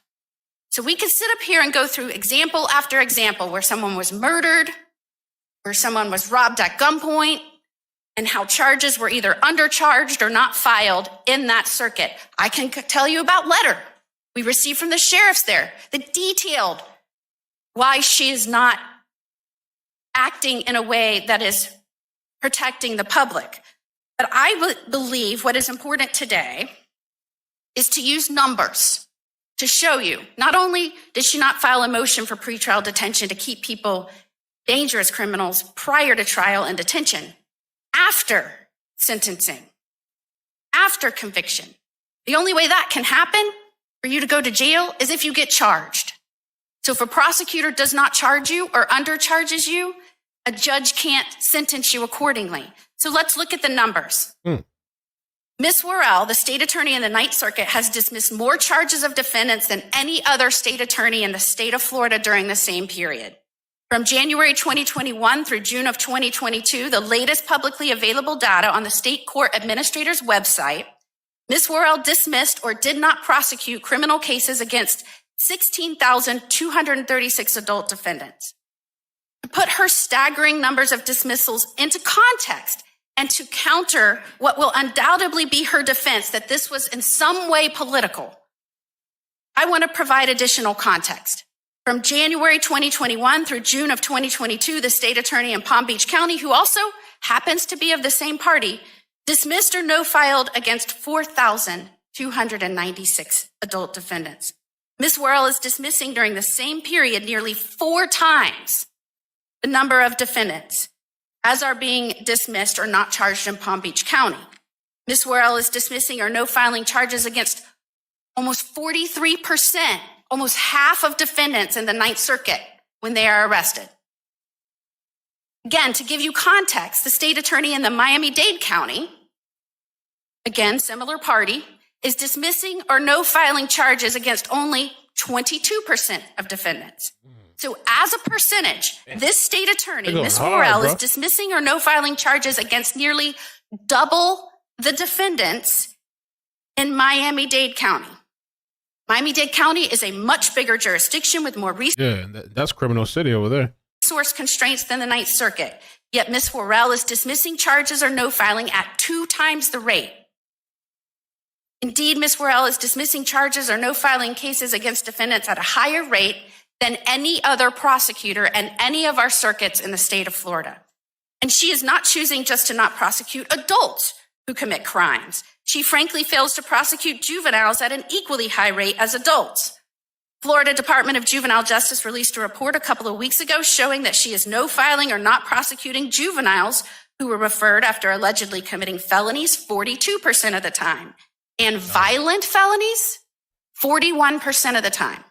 Speaker 11: So we could sit up here and go through example after example where someone was murdered, where someone was robbed at gunpoint, and how charges were either undercharged or not filed in that circuit. I can tell you about letter we received from the sheriffs there that detailed why she is not acting in a way that is protecting the public. But I believe what is important today is to use numbers to show you, not only did she not file a motion for pretrial detention to keep people, dangerous criminals, prior to trial and detention, after sentencing, after conviction. The only way that can happen for you to go to jail is if you get charged. So if a prosecutor does not charge you or undercharges you, a judge can't sentence you accordingly. So let's look at the numbers. Ms. Worrell, the state attorney in the Ninth Circuit, has dismissed more charges of defendants than any other state attorney in the state of Florida during the same period. From January 2021 through June of 2022, the latest publicly available data on the state court administrator's website, Ms. Worrell dismissed or did not prosecute criminal cases against 16,236 adult defendants. To put her staggering numbers of dismissals into context and to counter what will undoubtedly be her defense that this was in some way political, I want to provide additional context. From January 2021 through June of 2022, the state attorney in Palm Beach County, who also happens to be of the same party, dismissed or no-filed against 4,296 adult defendants. Ms. Worrell is dismissing during the same period nearly 4 times the number of defendants as are being dismissed or not charged in Palm Beach County. Ms. Worrell is dismissing or no filing charges against almost 43%, almost half of defendants in the Ninth Circuit when they are arrested. Again, to give you context, the state attorney in the Miami-Dade County, again, similar party, is dismissing or no filing charges against only 22% of defendants. So as a percentage, this state attorney, Ms. Worrell, is dismissing or no filing charges against nearly double the defendants in Miami-Dade County. Miami-Dade County is a much bigger jurisdiction with more
Speaker 3: that's Criminal City over there.
Speaker 11: Resource constraints than the Ninth Circuit. Yet Ms. Worrell is dismissing charges or no filing at 2 times the rate. Indeed, Ms. Worrell is dismissing charges or no filing cases against defendants at a higher rate than any other prosecutor and any of our circuits in the state of Florida. And she is not choosing just to not prosecute adults who commit crimes. She frankly fails to prosecute juveniles at an equally high rate as adults. Florida Department of Juvenile Justice released a report a couple of weeks ago showing that she is no filing or not prosecuting juveniles who were referred after allegedly committing felonies 42% of the time, and violent felonies 41% of the time.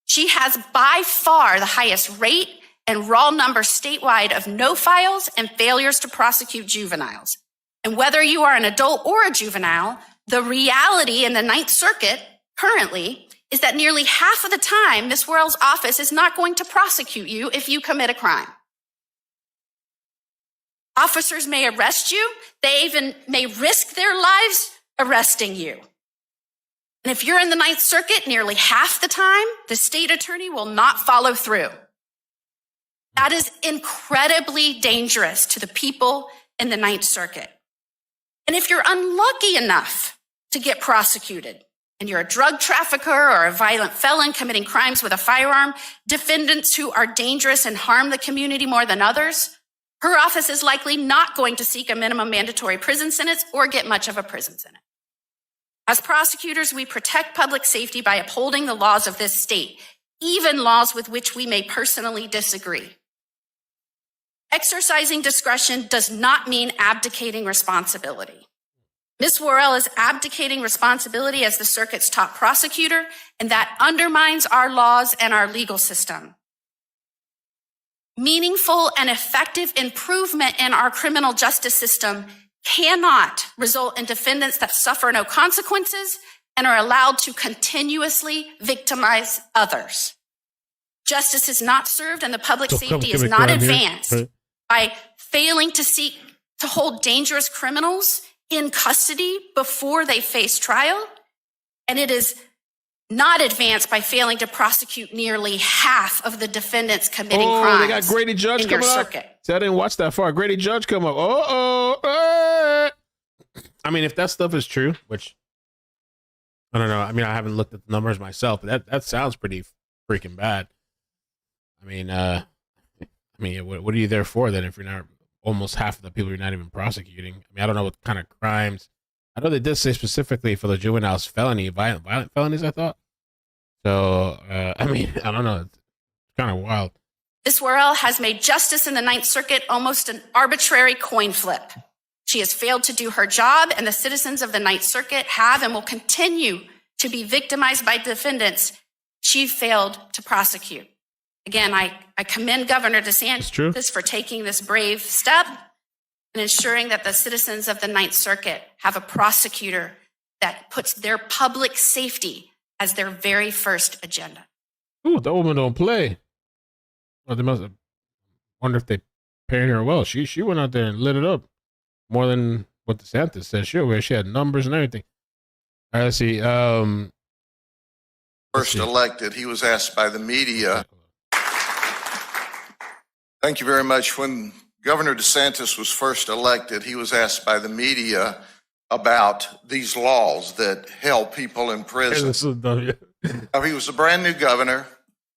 Speaker 11: She has by far the highest rate and raw number statewide of no files and failures to prosecute juveniles. And whether you are an adult or a juvenile, the reality in the Ninth Circuit currently is that nearly half of the time, Ms. Worrell's office is not going to prosecute you if you commit a crime. Officers may arrest you. They even may risk their lives arresting you. And if you're in the Ninth Circuit, nearly half the time, the state attorney will not follow through. That is incredibly dangerous to the people in the Ninth Circuit. And if you're unlucky enough to get prosecuted, and you're a drug trafficker or a violent felon committing crimes with a firearm, defendants who are dangerous and harm the community more than others, her office is likely not going to seek a minimum mandatory prison sentence or get much of a prison sentence. As prosecutors, we protect public safety by upholding the laws of this state, even laws with which we may personally disagree. Exercising discretion does not mean abdicating responsibility. Ms. Worrell is abdicating responsibility as the circuit's top prosecutor, and that undermines our laws and our legal system. Meaningful and effective improvement in our criminal justice system cannot result in defendants that suffer no consequences and are allowed to continuously victimize others. Justice is not served and the public safety is not advanced by failing to seek to hold dangerous criminals in custody before they face trial. And it is not advanced by failing to prosecute nearly half of the defendants committing crimes.
Speaker 3: They got Grady Judge coming up.
Speaker 11: Circuit.
Speaker 3: See, I didn't watch that far. Grady Judge come up. I mean, if that stuff is true, which I don't know. I mean, I haven't looked at the numbers myself, but that sounds pretty freaking bad. I mean, what are you there for then if you're not almost half of the people you're not even prosecuting? I mean, I don't know what kind of crimes. I know they did say specifically for the juveniles violent felonies, I thought. So, I mean, I don't know. It's kind of wild.
Speaker 11: Ms. Worrell has made justice in the Ninth Circuit almost an arbitrary coin flip. She has failed to do her job, and the citizens of the Ninth Circuit have and will continue to be victimized by defendants she failed to prosecute. Again, I commend Governor DeSantis for taking this brave step and ensuring that the citizens of the Ninth Circuit have a prosecutor that puts their public safety as their very first agenda.
Speaker 3: Ooh, that woman don't play. Well, they must have wonder if they paid her well. She went out there and lit it up more than what DeSantis said. She had numbers and everything. All right, let's see.
Speaker 12: First elected, he was asked by the media. Thank you very much. When Governor DeSantis was first elected, he was asked by the media about these laws that held people in prison. Now, he was a brand new governor,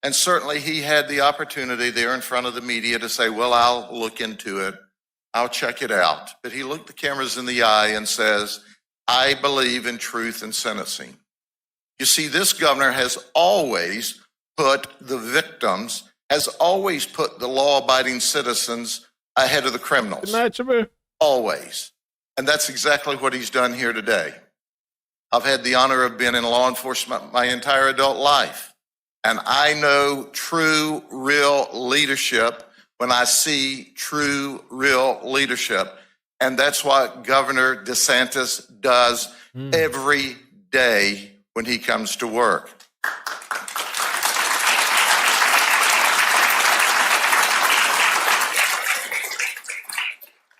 Speaker 12: and certainly he had the opportunity there in front of the media to say, well, I'll look into it. I'll check it out. But he looked the cameras in the eye and says, I believe in truth in sentencing. You see, this governor has always put the victims, has always put the law-abiding citizens ahead of the criminals. Always. And that's exactly what he's done here today. I've had the honor of being in law enforcement my entire adult life. And I know true, real leadership when I see true, real leadership. And that's what Governor DeSantis does every day when he comes to work.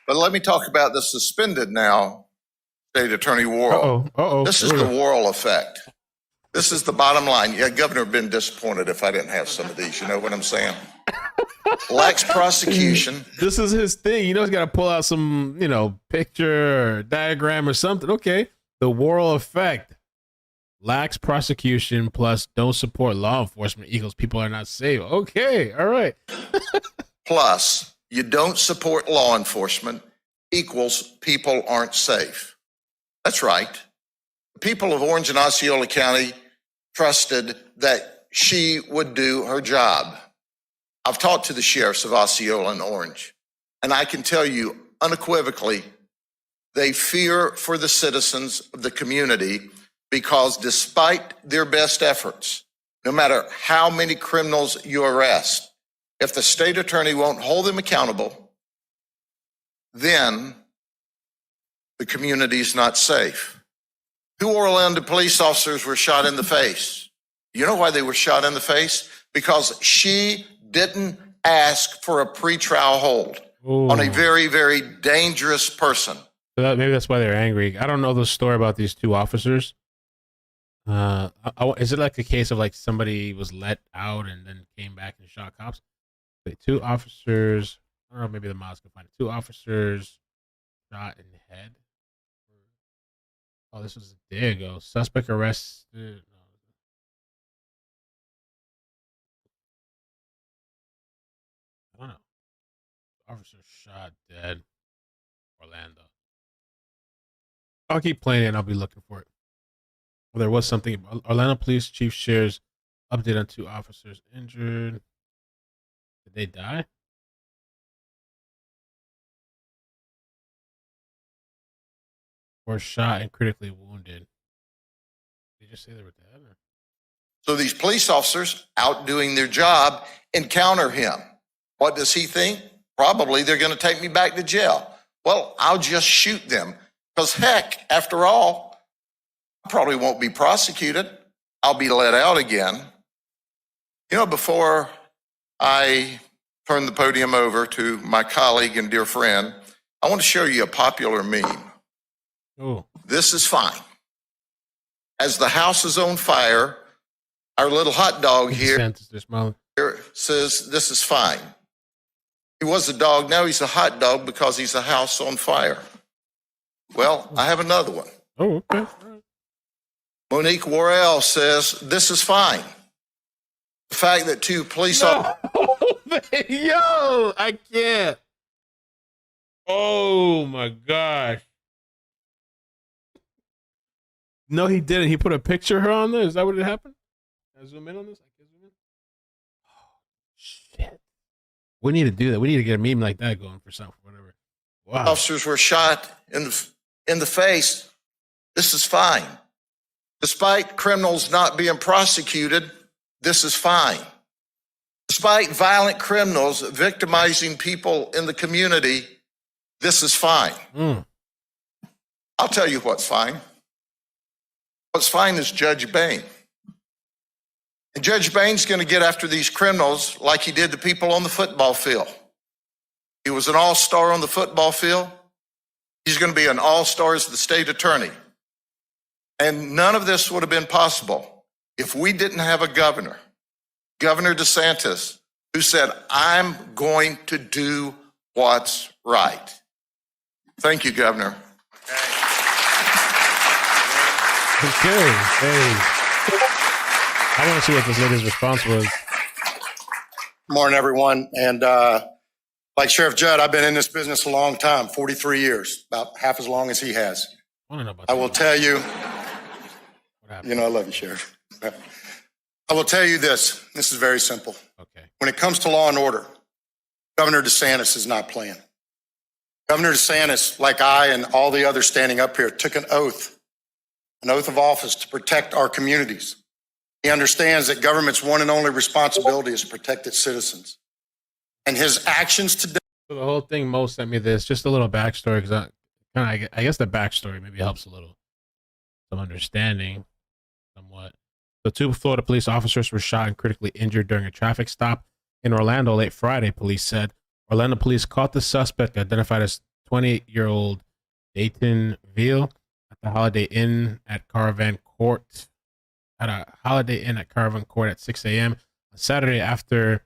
Speaker 12: But let me talk about the suspended now, State Attorney Worrell. This is the Worrell effect. This is the bottom line. Yeah, Governor would have been disappointed if I didn't have some of these. You know what I'm saying? Lax prosecution.
Speaker 3: This is his thing. You know, he's got to pull out some, picture or diagram or something. Okay. The Worrell effect. Lax prosecution plus don't support law enforcement equals people are not safe. Okay. All right.
Speaker 12: Plus, you don't support law enforcement equals people aren't safe. That's right. The people of Orange and Osceola County trusted that she would do her job. I've talked to the sheriffs of Osceola and Orange, and I can tell you unequivocally, they fear for the citizens of the community because despite their best efforts, no matter how many criminals you arrest, if the state attorney won't hold them accountable, then the community is not safe. 2 Orlando police officers were shot in the face. You know why they were shot in the face? Because she didn't ask for a pretrial hold on a very, very dangerous person.
Speaker 3: So maybe that's why they're angry. I don't know the story about these 2 officers. Is it like a case of like somebody was let out and then came back and shot cops? Wait, 2 officers. I don't know. Maybe the mods can find it. 2 officers shot in the head. Oh, this was there you go. Suspect arrested. I don't know. Officer shot dead. Orlando. I'll keep playing it and I'll be looking for it. Well, there was something. Orlando Police Chief shares Update on 2 officers injured. Did they die? Or shot and critically wounded. Did you just say they were dead? Or?
Speaker 12: So these police officers out doing their job encounter him. What does he think? Probably they're going to take me back to jail. Well, I'll just shoot them. Because heck, after all, I probably won't be prosecuted. I'll be let out again. You know, before I turn the podium over to my colleague and dear friend, I want to show you a popular meme.
Speaker 3: Oh.
Speaker 12: This is fine. As the house is on fire, our little hot dog here says, this is fine. He was a dog, now he's a hot dog because he's a house on fire. Well, I have another one.
Speaker 3: Oh, okay.
Speaker 12: Monique Worrell says, this is fine. The fact that 2 police officers...
Speaker 3: Yo, I can't. Oh, my gosh. No, he didn't. He put a picture of her on there. Is that what it happened? Can I zoom in on this? I can zoom in. Oh, shit. We need to do that. We need to get a meme like that going for something, whatever. Wow.
Speaker 12: Officers were shot in the face. This is fine. Despite criminals not being prosecuted, this is fine. Despite violent criminals victimizing people in the community, this is fine. I'll tell you what's fine. What's fine is Judge Bain. And Judge Bain's going to get after these criminals like he did the people on the football field. He was an all-star on the football field. He's going to be an all-star as the state attorney. And none of this would have been possible if we didn't have a governor, Governor DeSantis, who said, I'm going to do what's right. Thank you, Governor.
Speaker 3: Okay. Hey. I want to see what this lady's response was.
Speaker 13: Good morning, everyone. And like Sheriff Judd, I've been in this business a long time, 43 years, about half as long as he has. I will tell you, you know, I love you, Sheriff. I will tell you this. This is very simple.
Speaker 3: Okay.
Speaker 13: When it comes to law and order, Governor DeSantis is not playing. Governor DeSantis, like I and all the others standing up here, took an oath of office to protect our communities. He understands that government's one and only responsibility is to protect its citizens. And his actions today.
Speaker 3: So the whole thing, Mo sent me this, just a little backstory, because I guess the backstory maybe helps a little. Some understanding, somewhat. The 2 Florida police officers were shot and critically injured during a traffic stop in Orlando late Friday, police said. Orlando police caught the suspect, identified as 28-year-old Dayton Veal, at the Holiday Inn at Caravan Court. At a Holiday Inn at Caravan Court at 6 a.m. on Saturday after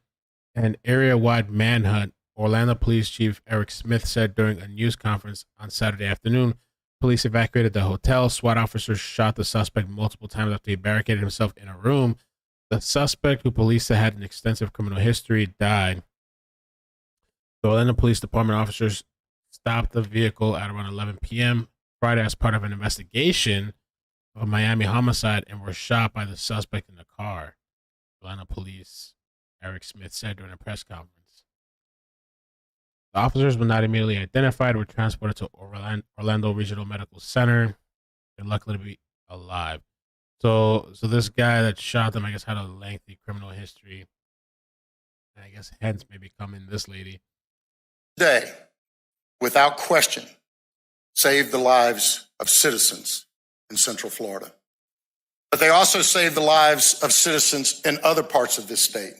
Speaker 3: an area-wide manhunt, Orlando Police Chief Eric Smith said during a news conference on Saturday afternoon. Police evacuated the hotel. SWAT officers shot the suspect multiple times after he barricaded himself in a room. The suspect, who police said had an extensive criminal history, died. The Orlando Police Department officers stopped the vehicle at around 11 p.m. Friday as part of an investigation of a Miami homicide and were shot by the suspect in the car. Orlando Police, Eric Smith said during a press conference. The officers were not immediately identified, were transported to Orlando Regional Medical Center. They're lucky to be alive. So this guy that shot them, I guess, had a lengthy criminal history. And I guess hence maybe coming this lady.
Speaker 13: Today, without question, saved the lives of citizens in Central Florida. But they also saved the lives of citizens in other parts of this state.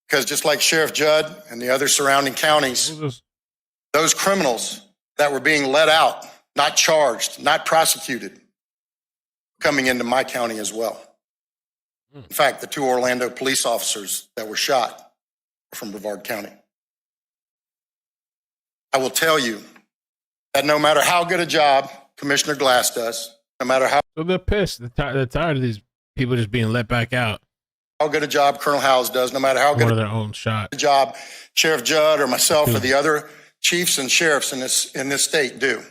Speaker 13: Because just like Sheriff Judd and the other surrounding counties, those criminals that were being let out, not charged, not prosecuted, coming into my county as well. In fact, the 2 Orlando police officers that were shot are from Brevard County. I will tell you that no matter how good a job Commissioner Glass does, no matter how...
Speaker 3: So they're pissed. They're tired of these people just being let back out.
Speaker 13: How good a job Colonel Howes does, no matter how good
Speaker 3: their own shot.
Speaker 13: A job Sheriff Judd or myself or the other chiefs and sheriffs in this state do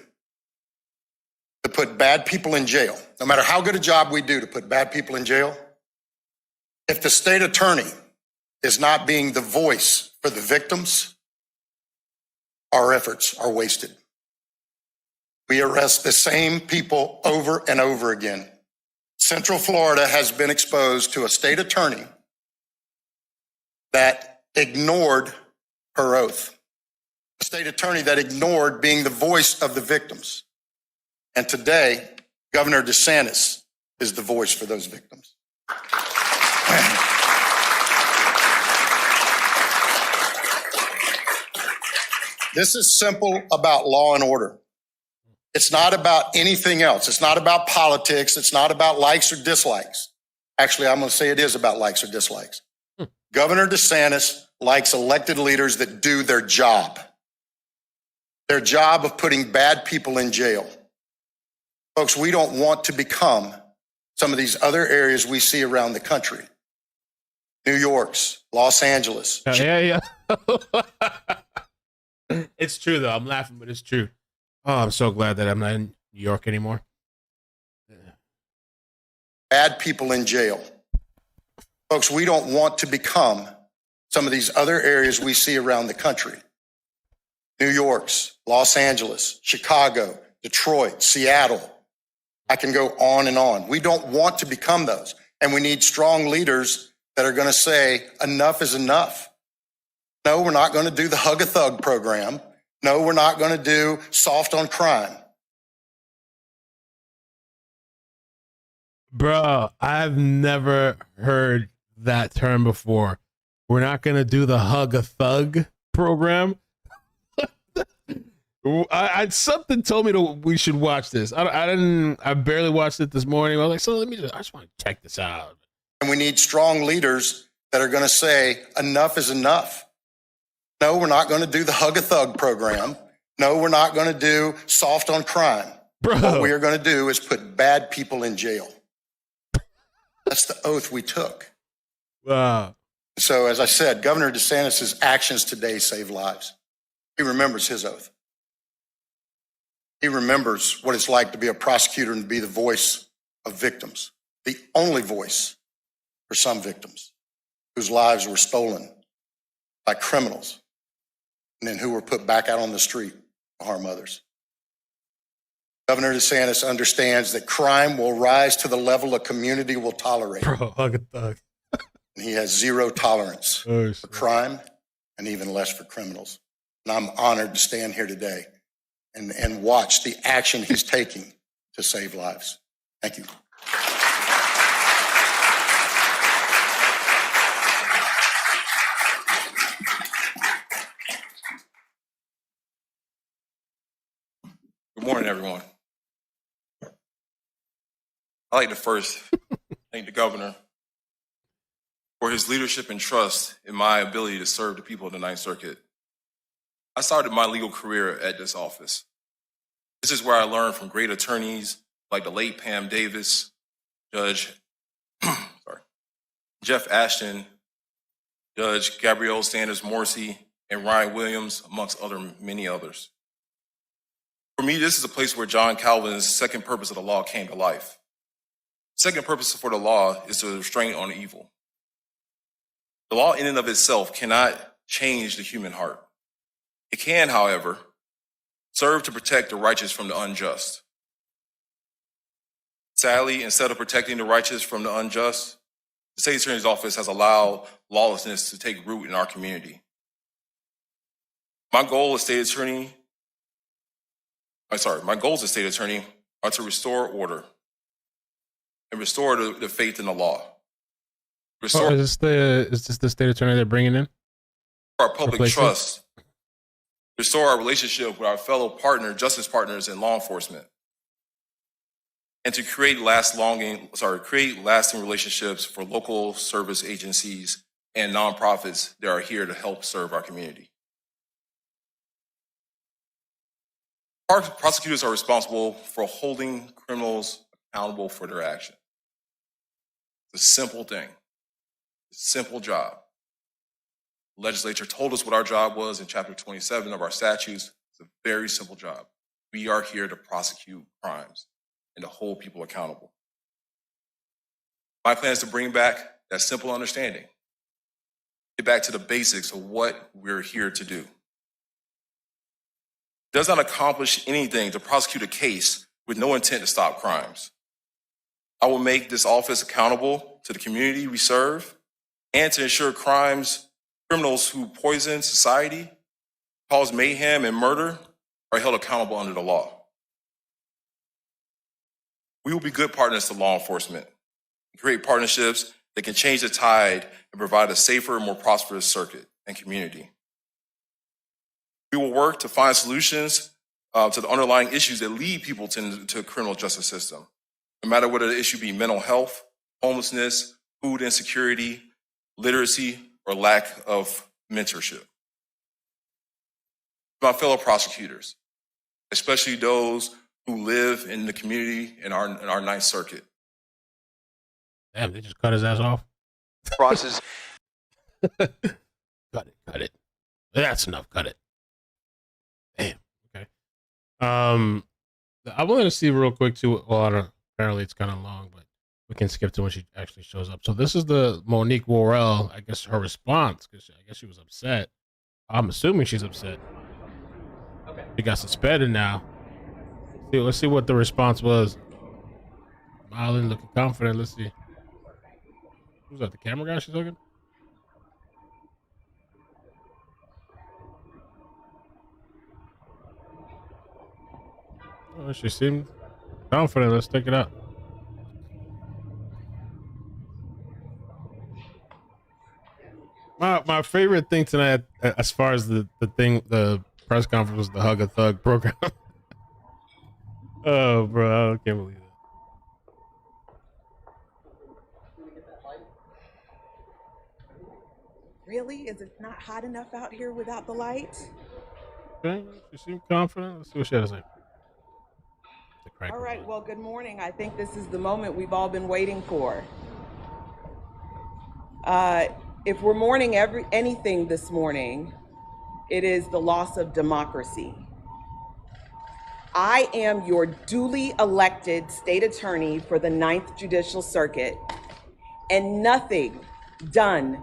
Speaker 13: to put bad people in jail. No matter how good a job we do to put bad people in jail, If the state attorney is not being the voice for the victims, our efforts are wasted. We arrest the same people over and over again. Central Florida has been exposed to a state attorney that ignored her oath, a state attorney that ignored being the voice of the victims. And today, Governor DeSantis is the voice for those victims. This is simple about law and order. It's not about anything else. It's not about politics. It's not about likes or dislikes. Actually, I'm going to say it is about likes or dislikes. Governor DeSantis likes elected leaders that do their job of putting bad people in jail. Folks, we don't want to become some of these other areas we see around the country. New York's, Los Angeles.
Speaker 3: Yeah. It's true, though. I'm laughing, but it's true. Oh, I'm so glad that I'm not in New York anymore.
Speaker 13: Bad people in jail. Folks, we don't want to become some of these other areas we see around the country. New York's, Los Angeles, Chicago, Detroit, Seattle. I can go on and on. We don't want to become those. And we need strong leaders that are going to say, enough is enough. No, we're not going to do the Hug a Thug program. No, we're not going to do soft on crime.
Speaker 3: Bro, I've never heard that term before. We're not going to do the Hug a Thug program. Something told me we should watch this. I barely watched it this morning. I was like, I just want to check this out.
Speaker 13: And we need strong leaders that are going to say, enough is enough. No, we're not going to do the Hug a Thug program. No, we're not going to do soft on crime.
Speaker 3: Bro.
Speaker 13: What we are going to do is put bad people in jail. That's the oath we took.
Speaker 3: Wow.
Speaker 13: So, as I said, Governor DeSantis' actions today save lives. He remembers his oath. He remembers what it's like to be a prosecutor and be the voice of victims, the only voice for some victims whose lives were stolen by criminals and then who were put back out on the street to harm others. Governor DeSantis understands that crime will rise to the level a community will tolerate.
Speaker 3: Bro, Hug a Thug.
Speaker 13: And he has zero tolerance for crime and even less for criminals. And I'm honored to stand here today and watch the action he's taking to save lives. Thank you.
Speaker 14: Good morning, everyone. I'd like to first thank the governor for his leadership and trust in my ability to serve the people of the Ninth Circuit. I started my legal career at this office. This is where I learned from great attorneys like the late Pam Davis, Judge Jeff Ashton, Judge Gabrielle Sanders Morsi, and Ryan Williams, amongst many others. For me, this is a place where John Calvin's second purpose of the law came to life. Second purpose for the law is to restrain on evil. The law in and of itself cannot change the human heart. It can, however, serve to protect the righteous from the unjust. Sadly, instead of protecting the righteous from the unjust, the state attorney's office has allowed lawlessness to take root in our community. My goals as state attorney are to restore order and restore the faith in the law.
Speaker 3: Is this the state attorney they're bringing in?
Speaker 14: Our public trust, restore our relationship with our fellow justice partners in law enforcement, and to create lasting relationships for local service agencies and nonprofits that are here to help serve our community. Our prosecutors are responsible for holding criminals accountable for their actions. It's a simple thing. It's a simple job. The legislature told us what our job was in Chapter 27 of our statutes. It's a very simple job. We are here to prosecute crimes and to hold people accountable. My plan is to bring back that simple understanding. Get back to the basics of what we're here to do. It does not accomplish anything to prosecute a case with no intent to stop crimes. I will make this office accountable to the community we serve and to ensure criminals who poison society, cause mayhem and murder are held accountable under the law. We will be good partners to law enforcement and create partnerships that can change the tide and provide a safer, more prosperous circuit and community. We will work to find solutions to the underlying issues that lead people to the criminal justice system, no matter whether the issue be mental health, homelessness, food insecurity, literacy, or lack of mentorship. My fellow prosecutors, especially those who live in the community in our Ninth Circuit.
Speaker 3: Damn, they just cut his ass off.
Speaker 1: Crosses.
Speaker 3: Cut it. That's enough. Cut it. Damn. Okay. I wanted to see real quick too. Well, I don't, apparently it's kind of long, but we can skip to when she actually shows up. So this is the Monique Worrell, I guess her response, because I guess she was upset. I'm assuming she's upset. Okay. She got suspended now. Let's see what the response was. Smiling, looking confident. Let's see. Who's that? The camera guy she's looking? Oh, she seemed confident. Let's take it out. My favorite thing tonight, as far as the press conference, was the Hug a Thug program. Oh, bro, I can't believe it.
Speaker 15: Really? Is it not hot enough out here without the light?
Speaker 3: Okay, she seemed confident. Let's see what she had to say.
Speaker 15: All right, well, good morning. I think this is the moment we've all been waiting for. If we're mourning anything this morning, it is the loss of democracy. I am your duly elected state attorney for the 9th Judicial Circuit, and nothing done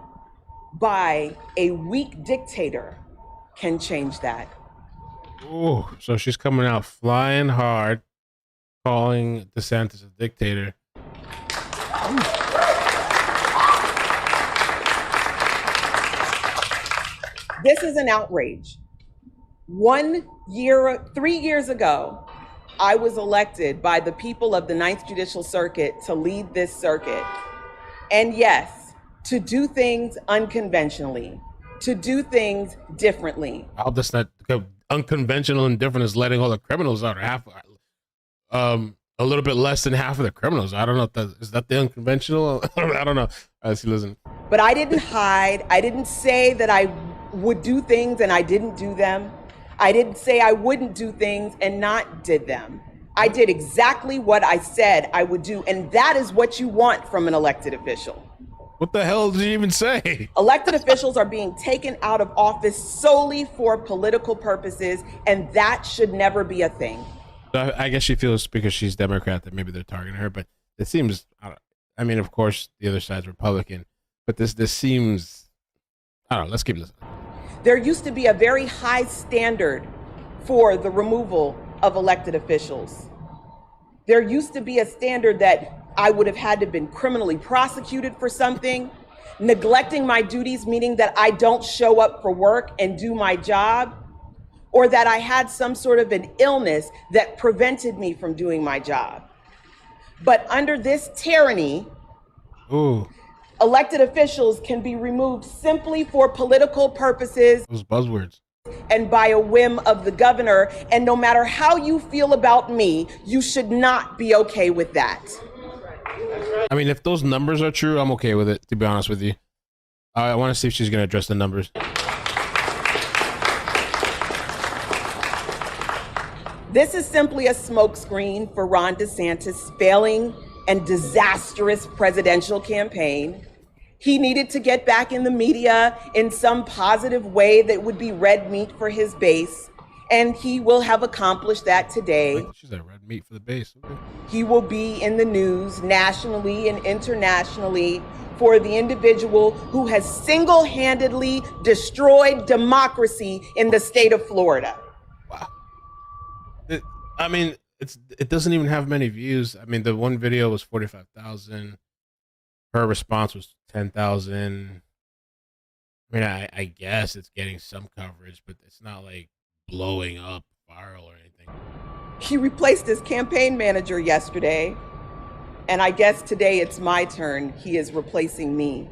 Speaker 15: by a weak dictator can change that.
Speaker 3: Oh, so she's coming out flying hard, calling DeSantis a dictator.
Speaker 15: This is an outrage. 3 years ago, I was elected by the people of the 9th Judicial Circuit to lead this circuit. And yes, to do things unconventionally, to do things differently.
Speaker 3: How does that unconventional and different is letting all the criminals out, or a little bit less than half of the criminals. I don't know if is that the unconventional? I don't know. See, listen.
Speaker 15: But I didn't hide. I didn't say that I would do things and I didn't do them. I didn't say I wouldn't do things and not did them. I did exactly what I said I would do, and that is what you want from an elected official.
Speaker 3: What the hell did you even say?
Speaker 15: Elected officials are being taken out of office solely for political purposes, and that should never be a thing.
Speaker 3: I guess she feels because she's Democrat that maybe they're targeting her, but it seems, I mean, of course, the other side's Republican, but this seems, I don't know, let's keep listening.
Speaker 15: There used to be a very high standard for the removal of elected officials. There used to be a standard that I would have had to have been criminally prosecuted for something, neglecting my duties, meaning that I don't show up for work and do my job, or that I had some sort of an illness that prevented me from doing my job. But under this tyranny, elected officials can be removed simply for political purposes.
Speaker 3: Those buzzwords.
Speaker 15: And by a whim of the governor. And no matter how you feel about me, you should not be okay with that.
Speaker 3: I mean, if those numbers are true, I'm okay with it, to be honest with you. I want to see if she's going to address the numbers.
Speaker 15: This is simply a smokescreen for Ron DeSantis' failing and disastrous presidential campaign. He needed to get back in the media in some positive way that would be red meat for his base, and he will have accomplished that today.
Speaker 3: She's at red meat for the base. Okay.
Speaker 15: He will be in the news nationally and internationally for the individual who has single-handedly destroyed democracy in the state of Florida.
Speaker 3: Wow. It doesn't even have many views. I mean, the one video was 45,000. Her response was 10,000. I mean, I guess it's getting some coverage, but it's not like blowing up viral or anything.
Speaker 15: He replaced his campaign manager yesterday, and I guess today it's my turn. He is replacing me.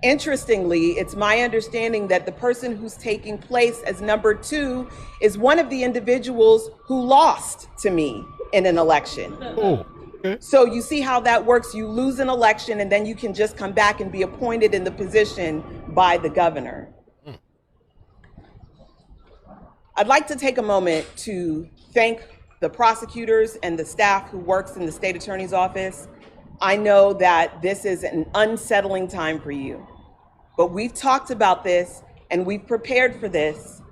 Speaker 15: Interestingly, it's my understanding that the person who's taking place as number 2 is one of the individuals who lost to me in an election.
Speaker 3: Oh, okay.
Speaker 15: So you see how that works. You lose an election and then you can just come back and be appointed in the position by the governor. I'd like to take a moment to thank the prosecutors and the staff who works in the state attorney's office. I know that this is an unsettling time for you, but we've talked about this and we've prepared for this.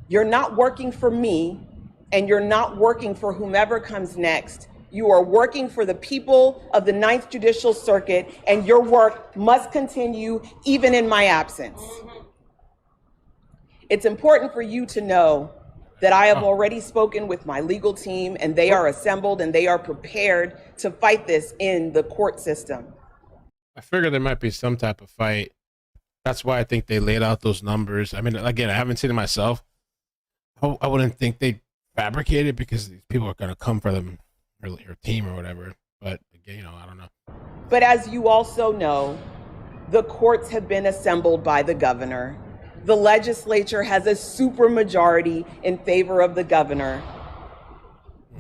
Speaker 15: You're not working for me and you're not working for whomever comes next. You are working for the people of the 9th Judicial Circuit, and your work must continue even in my absence. It's important for you to know that I have already spoken with my legal team, and they are assembled and they are prepared to fight this in the court system.
Speaker 3: I figured there might be some type of fight. That's why I think they laid out those numbers. I mean, again, I haven't seen it myself. I wouldn't think they fabricate it because these people are going to come for them, or your team or whatever. But again, I don't know.
Speaker 15: But as you also know, the courts have been assembled by the governor. The legislature has a supermajority in favor of the governor.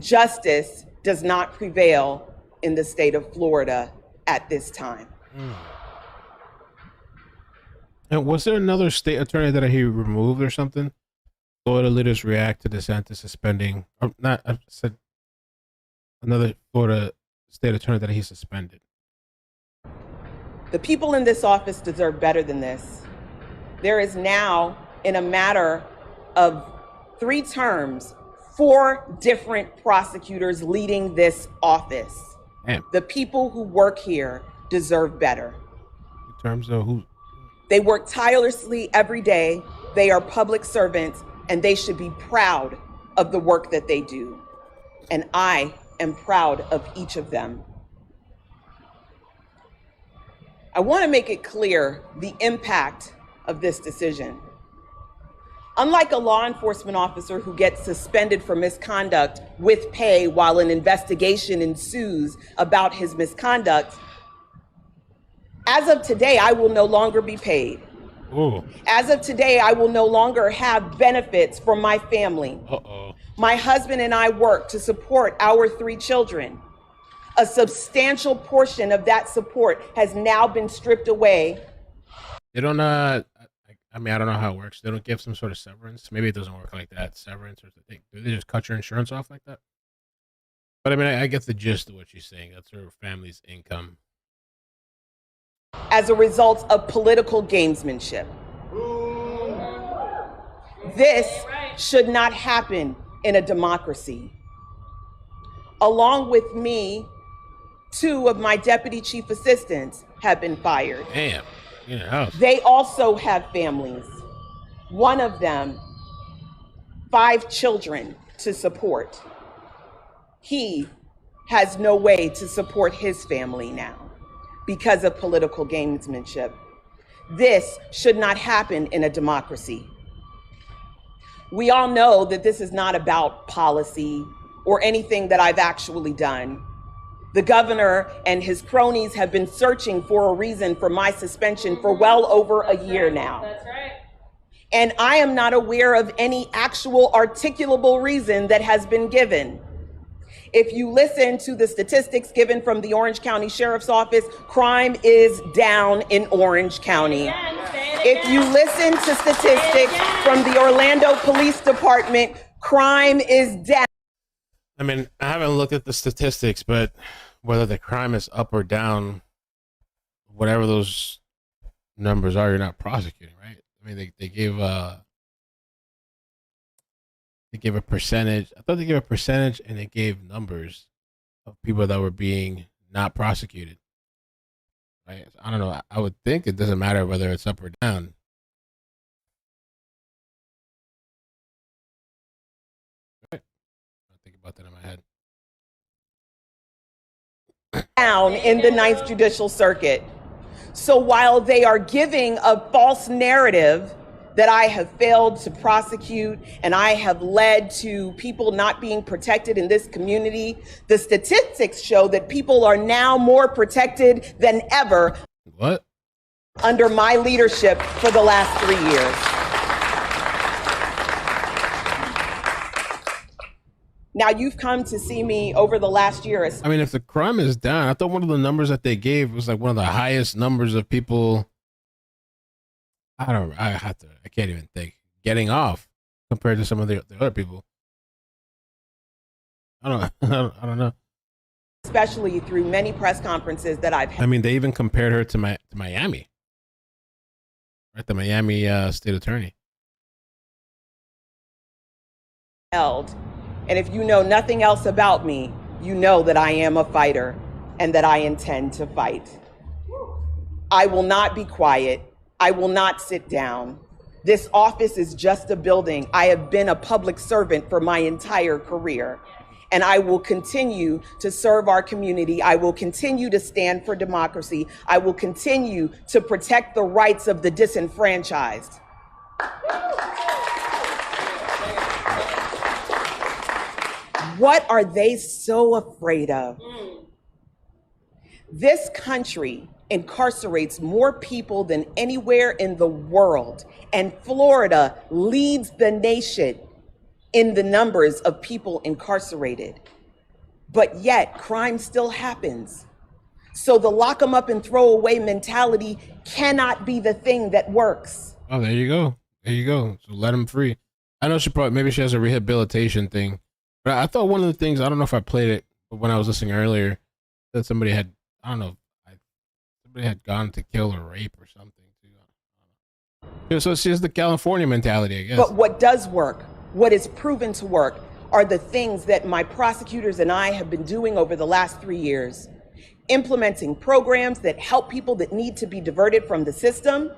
Speaker 15: Justice does not prevail in the state of Florida at this time.
Speaker 3: And was there another state attorney that he removed or something? Florida leaders react to DeSantis suspending, or not, I said another Florida state attorney that he suspended.
Speaker 15: The people in this office deserve better than this. There is now, in a matter of 3 terms, 4 different prosecutors leading this office.
Speaker 3: Damn.
Speaker 15: The people who work here deserve better.
Speaker 3: In terms of who?
Speaker 15: They work tirelessly every day. They are public servants, and they should be proud of the work that they do. And I am proud of each of them. I want to make it clear the impact of this decision. Unlike a law enforcement officer who gets suspended for misconduct with pay while an investigation ensues about his misconduct, as of today, I will no longer be paid.
Speaker 3: Ooh.
Speaker 15: As of today, I will no longer have benefits from my family.
Speaker 3: Uh-oh.
Speaker 15: My husband and I work to support our 3 children. A substantial portion of that support has now been stripped away.
Speaker 3: They don't, I mean, I don't know how it works. They don't give some sort of severance. Maybe it doesn't work like that. Severance, or do they just cut your insurance off like that? But I mean, I get the gist of what she's saying. That's her family's income.
Speaker 15: As a result of political gamesmanship. This should not happen in a democracy. Along with me, 2 of my deputy chief assistants have been fired.
Speaker 3: Damn. Yeah.
Speaker 15: They also have families. One of them, 5 children to support. He has no way to support his family now because of political gamesmanship. This should not happen in a democracy. We all know that this is not about policy or anything that I've actually done. The governor and his cronies have been searching for a reason for my suspension for well over a year now. That's right. And I am not aware of any actual articulable reason that has been given. If you listen to the statistics given from the Orange County Sheriff's Office, crime is down in Orange County. If you listen to statistics from the Orlando Police Department, crime is down.
Speaker 3: I mean, I haven't looked at the statistics, but whether the crime is up or down, whatever those numbers are, you're not prosecuting, right? I mean, they gave a percentage. I thought they gave a percentage, and they gave numbers of people that were being not prosecuted. right? I don't know. I would think it doesn't matter whether it's up or down. Right. I think about that in my head.
Speaker 15: Down in the Ninth Judicial Circuit. So while they are giving a false narrative that I have failed to prosecute and I have led to people not being protected in this community, the statistics show that people are now more protected than ever.
Speaker 3: What?
Speaker 15: Under my leadership for the last 3 years. Now, you've come to see me over the last year.
Speaker 3: I mean, if the crime is down, I thought one of the numbers that they gave was like one of the highest numbers of people. I can't even think. Getting off compared to some of the other people. I don't know.
Speaker 15: Especially through many press conferences that I've had.
Speaker 3: I mean, they even compared her to Miami. Right, the Miami state attorney.
Speaker 15: Held. And if you know nothing else about me, you know that I am a fighter and that I intend to fight. I will not be quiet. I will not sit down. This office is just a building. I have been a public servant for my entire career, and I will continue to serve our community. I will continue to stand for democracy. I will continue to protect the rights of the disenfranchised. What are they so afraid of? This country incarcerates more people than anywhere in the world, and Florida leads the nation in the numbers of people incarcerated. But yet, crime still happens. So the lock them up and throw away mentality cannot be the thing that works.
Speaker 3: Oh, there you go. There you go. So let them free. I know maybe she has a rehabilitation thing. But I thought one of the things, I don't know if I played it, but when I was listening earlier, that somebody had, I don't know, somebody had gone to kill or rape or something. Yeah, so she has the California mentality, I guess.
Speaker 15: But what does work, what is proven to work, are the things that my prosecutors and I have been doing over the last 3 years. Implementing programs that help people that need to be diverted from the system,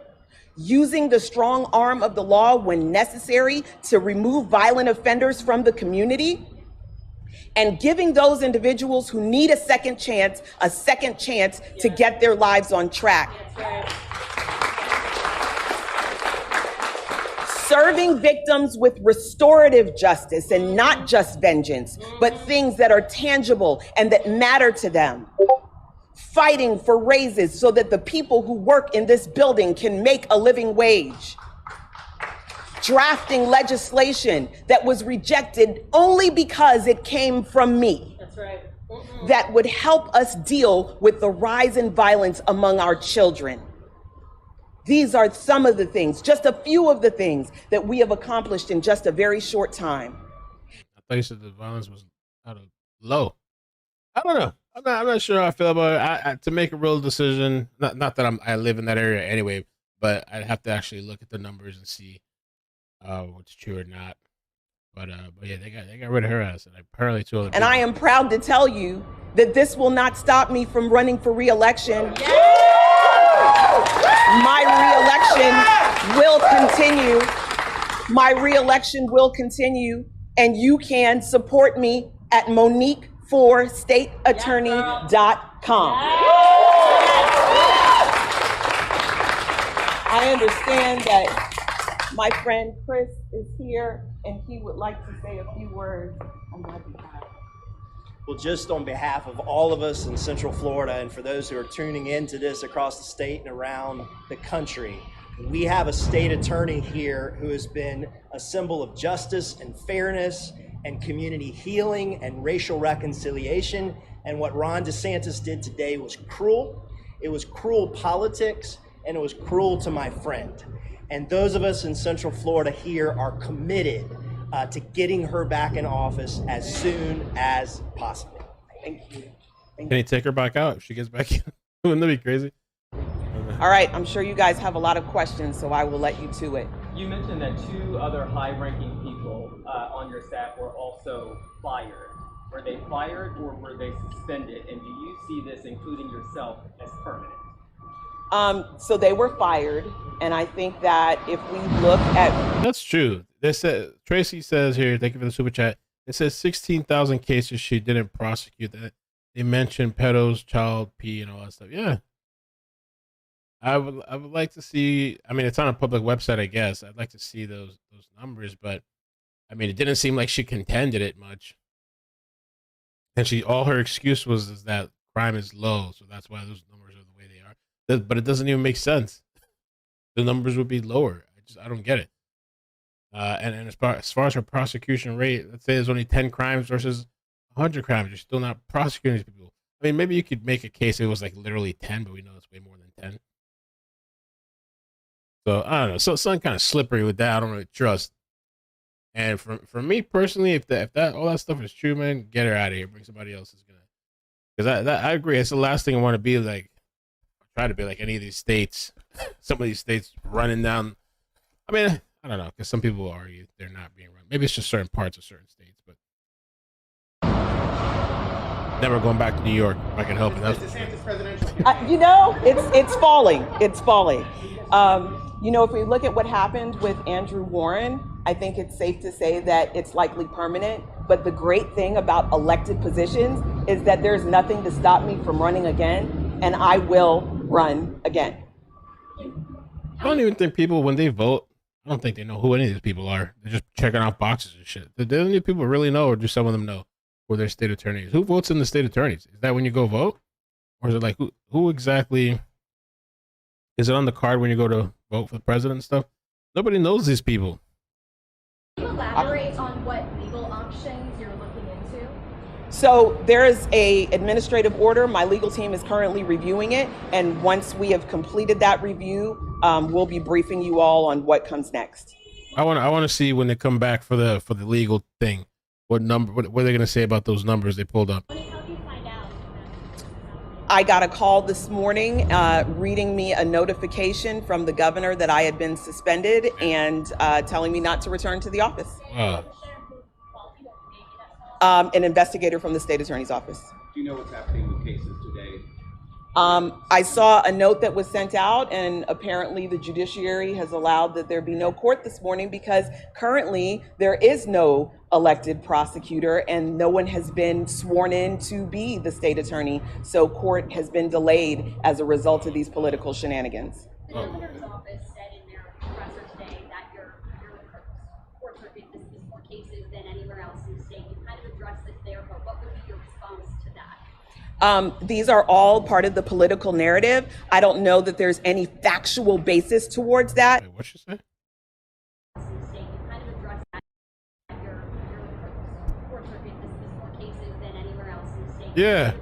Speaker 15: using the strong arm of the law when necessary to remove violent offenders from the community, and giving those individuals who need a second chance to get their lives on track. Serving victims with restorative justice and not just vengeance, but things that are tangible and that matter to them. Fighting for raises so that the people who work in this building can make a living wage. Drafting legislation that was rejected only because it came from me. That's right. That would help us deal with the rise in violence among our children. These are some of the things, just a few of the things that we have accomplished in just a very short time.
Speaker 3: I thought you said the violence was low. I don't know. I'm not sure how I feel about it. To make a real decision, not that I live in that area anyway, but I'd have to actually look at the numbers and see what's true or not. But yeah, they got rid of her ass, and apparently two other people.
Speaker 15: And I am proud to tell you that this will not stop me from running for re-election. My re-election will continue. My re-election will continue, and you can support me at MoniqueForStateAttorney.com. I understand that my friend Chris is here, and he would like to say a few words on my behalf.
Speaker 16: Well, just on behalf of all of us in Central Florida, and for those who are tuning into this across the state and around the country, we have a state attorney here who has been a symbol of justice and fairness and community healing and racial reconciliation. And what Ron DeSantis did today was cruel. It was cruel politics, and it was cruel to my friend. And those of us in Central Florida here are committed to getting her back in office as soon as possible.
Speaker 15: Thank you.
Speaker 3: Can he take her back out if she gets back in? Wouldn't that be crazy?
Speaker 15: All right, I'm sure you guys have a lot of questions, so I will let you to it.
Speaker 17: You mentioned that 2 other high-ranking people on your staff were also fired. Were they fired or were they suspended? And do you see this, including yourself, as permanent?
Speaker 15: So they were fired. And I think that if we look at...
Speaker 3: That's true. They said, Tracy says here, thank you for the super chat. It says 16,000 cases she didn't prosecute. That they mentioned pedos, child P, and all that stuff. Yeah. I would like to see, I mean, it's on a public website, I guess. I'd like to see those numbers, but I mean, it didn't seem like she contended it much. And all her excuse was that crime is low, so that's why those numbers are the way they are. But it doesn't even make sense. The numbers would be lower. I don't get it. And as far as her prosecution rate, let's say there's only 10 crimes versus 100 crimes. You're still not prosecuting these people. I mean, maybe you could make a case if it was like literally 10, but we know it's way more than 10. So I don't know. So something kind of slippery with that. I don't really trust. And for me personally, if that all that stuff is true, man, get her out of here. Bring somebody else who's gonna. Because I agree. It's the last thing I want to be like. Try to be like any of these states. Some of these states running down. I mean, I don't know, because some people argue they're not being run. Maybe it's just certain parts of certain states, but never going back to New York if I can help it.
Speaker 15: You know, it's falling. It's falling. You know, if we look at what happened with Andrew Warren, I think it's safe to say that it's likely permanent. But the great thing about elected positions is that there's nothing to stop me from running again, and I will run again.
Speaker 3: I don't even think people, when they vote, I don't think they know who any of these people are. They're just checking off boxes and shit. Do any people really know, or do some of them know who their state attorney is? Who votes in the state attorneys? Is that when you go vote? Or is it like, who exactly, is it on the card when you go to vote for the president and stuff? Nobody knows these people.
Speaker 18: Can you elaborate on what legal options you're looking into?
Speaker 15: So there is a administrative order. My legal team is currently reviewing it, and once we have completed that review, we'll be briefing you all on what comes next.
Speaker 3: I want to see when they come back for the legal thing. What number? What are they going to say about those numbers they pulled up?
Speaker 15: I got a call this morning reading me a notification from the governor that I had been suspended and telling me not to return to the office. An investigator from the state attorney's office.
Speaker 19: Do you know what's happening with cases today?
Speaker 15: I saw a note that was sent out, and apparently the judiciary has allowed that there be no court this morning because currently there is no elected prosecutor and no one has been sworn in to be the state attorney. So court has been delayed as a result of these political shenanigans.
Speaker 18: The governor's office said in their presser today that your courts are going to dismiss more cases than anywhere else in the state. You kind of addressed this there, but what would be your response to that?
Speaker 15: These are all part of the political narrative. I don't know that there's any factual basis towards that.
Speaker 3: Wait, what'd she say? Yeah,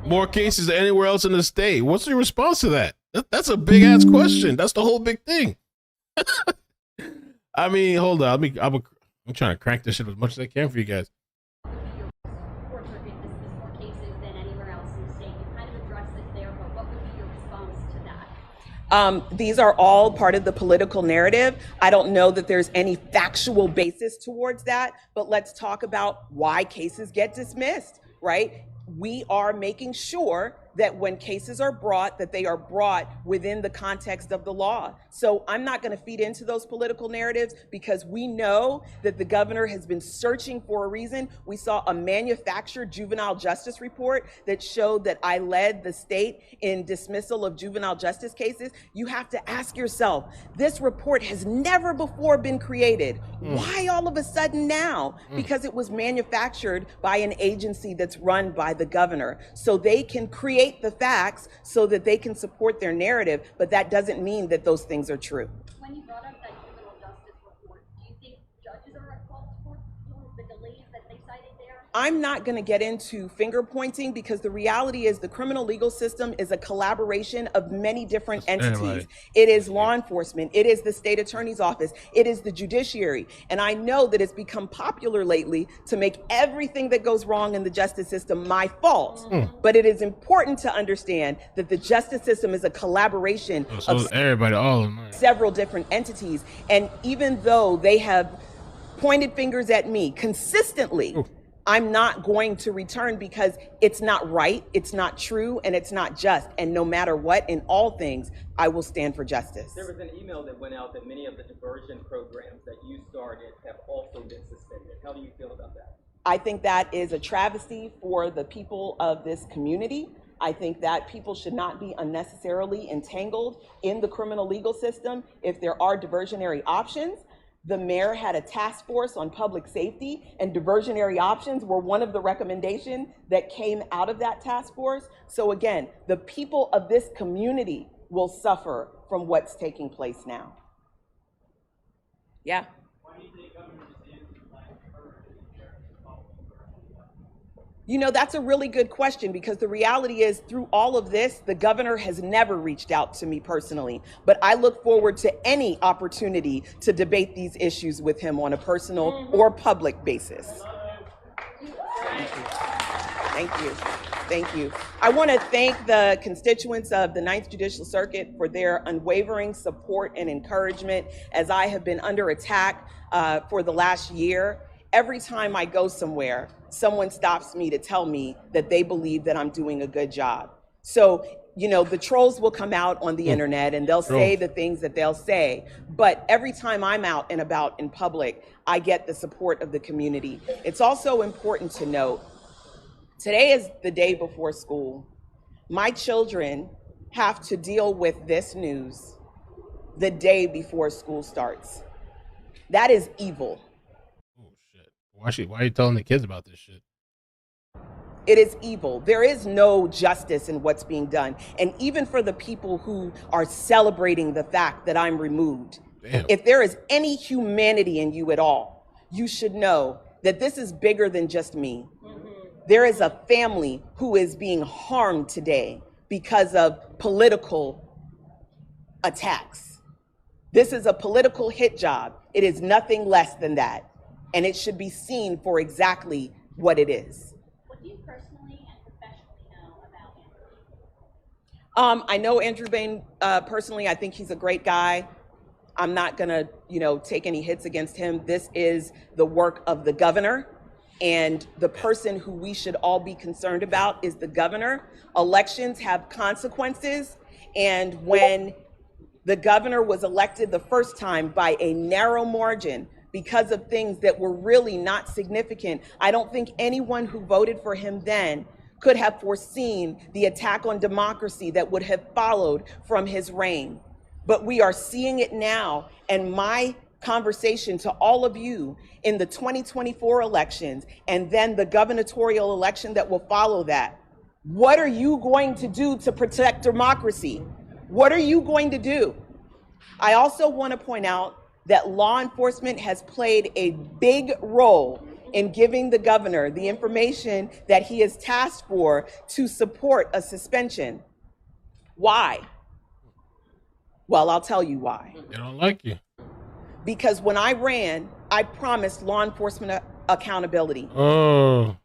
Speaker 3: more cases than anywhere else in the state. What's your response to that? That's a big ass question. That's the whole big thing. I mean, hold on. I'm trying to crank this shit as much as I can for you guys.
Speaker 15: These are all part of the political narrative. I don't know that there's any factual basis towards that, but let's talk about why cases get dismissed, right? We are making sure that when cases are brought, that they are brought within the context of the law. So I'm not going to feed into those political narratives because we know that the governor has been searching for a reason. We saw a manufactured juvenile justice report that showed that I led the state in dismissal of juvenile justice cases. You have to ask yourself, this report has never before been created. Why all of a sudden now? Because it was manufactured by an agency that's run by the governor. So they can create the facts so that they can support their narrative, but that doesn't mean that those things are true.
Speaker 18: When you brought up that juvenile justice report, do you think judges are at fault for the delays that they cited there?
Speaker 15: I'm not going to get into finger pointing because the reality is the criminal legal system is a collaboration of many different entities. It is law enforcement. It is the state attorney's office. It is the judiciary. And I know that it's become popular lately to make everything that goes wrong in the justice system my fault. But it is important to understand that the justice system is a collaboration of
Speaker 3: everybody, all of them,
Speaker 15: several different entities. And even though they have pointed fingers at me consistently, I'm not going to return because it's not right, it's not true, and it's not just. And no matter what, in all things, I will stand for justice.
Speaker 17: There was an email that went out that many of the diversion programs that you started have also been suspended. How do you feel about that?
Speaker 15: I think that is a travesty for the people of this community. I think that people should not be unnecessarily entangled in the criminal legal system if there are diversionary options. The mayor had a task force on public safety, and diversionary options were one of the recommendations that came out of that task force. So again, the people of this community will suffer from what's taking place now. Yeah. You know, that's a really good question, because the reality is, through all of this, the governor has never reached out to me personally. But I look forward to any opportunity to debate these issues with him on a personal or public basis. Thank you. Thank you. I want to thank the constituents of the 9th Judicial Circuit for their unwavering support and encouragement as I have been under attack for the last year. Every time I go somewhere, someone stops me to tell me that they believe that I'm doing a good job. So, you know, the trolls will come out on the internet and they'll say the things that they'll say. But every time I'm out and about in public, I get the support of the community. It's also important to note, today is the day before school. My children have to deal with this news the day before school starts. That is evil.
Speaker 3: Why are you telling the kids about this shit?
Speaker 15: It is evil. There is no justice in what's being done. And even for the people who are celebrating the fact that I'm removed, if there is any humanity in you at all, you should know that this is bigger than just me. There is a family who is being harmed today because of political attacks. This is a political hit job. It is nothing less than that. And it should be seen for exactly what it is.
Speaker 18: What do you personally and professionally know about Andrew?
Speaker 15: I know Andrew Bain personally. I think he's a great guy. I'm not gonna, take any hits against him. This is the work of the governor, and the person who we should all be concerned about is the governor. Elections have consequences, and when the governor was elected the first time by a narrow margin, because of things that were really not significant, I don't think anyone who voted for him then could have foreseen the attack on democracy that would have followed from his reign. But we are seeing it now, and my conversation to all of you in the 2024 elections and then the gubernatorial election that will follow that. What are you going to do to protect democracy? What are you going to do? I also want to point out that law enforcement has played a big role in giving the governor the information that he is tasked for to support a suspension. Why? Well, I'll tell you why.
Speaker 3: They don't like you.
Speaker 15: Because when I ran, I promised law enforcement accountability.
Speaker 3: Oh.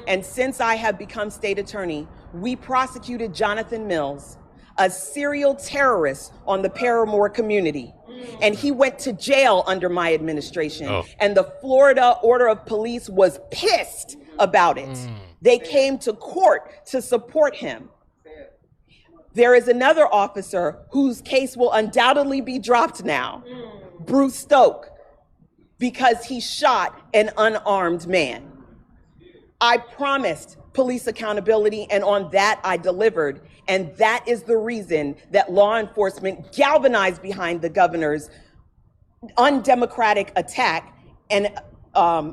Speaker 15: And since I have become state attorney, we prosecuted Jonathan Mills, a serial terrorist on the Paramore community. And he went to jail under my administration. And the Florida Order of Police was pissed about it. They came to court to support him. There is another officer whose case will undoubtedly be dropped now, Bruce Stoke, because he shot an unarmed man. I promised police accountability, and on that I delivered. And that is the reason that law enforcement galvanized behind the governor's undemocratic attack and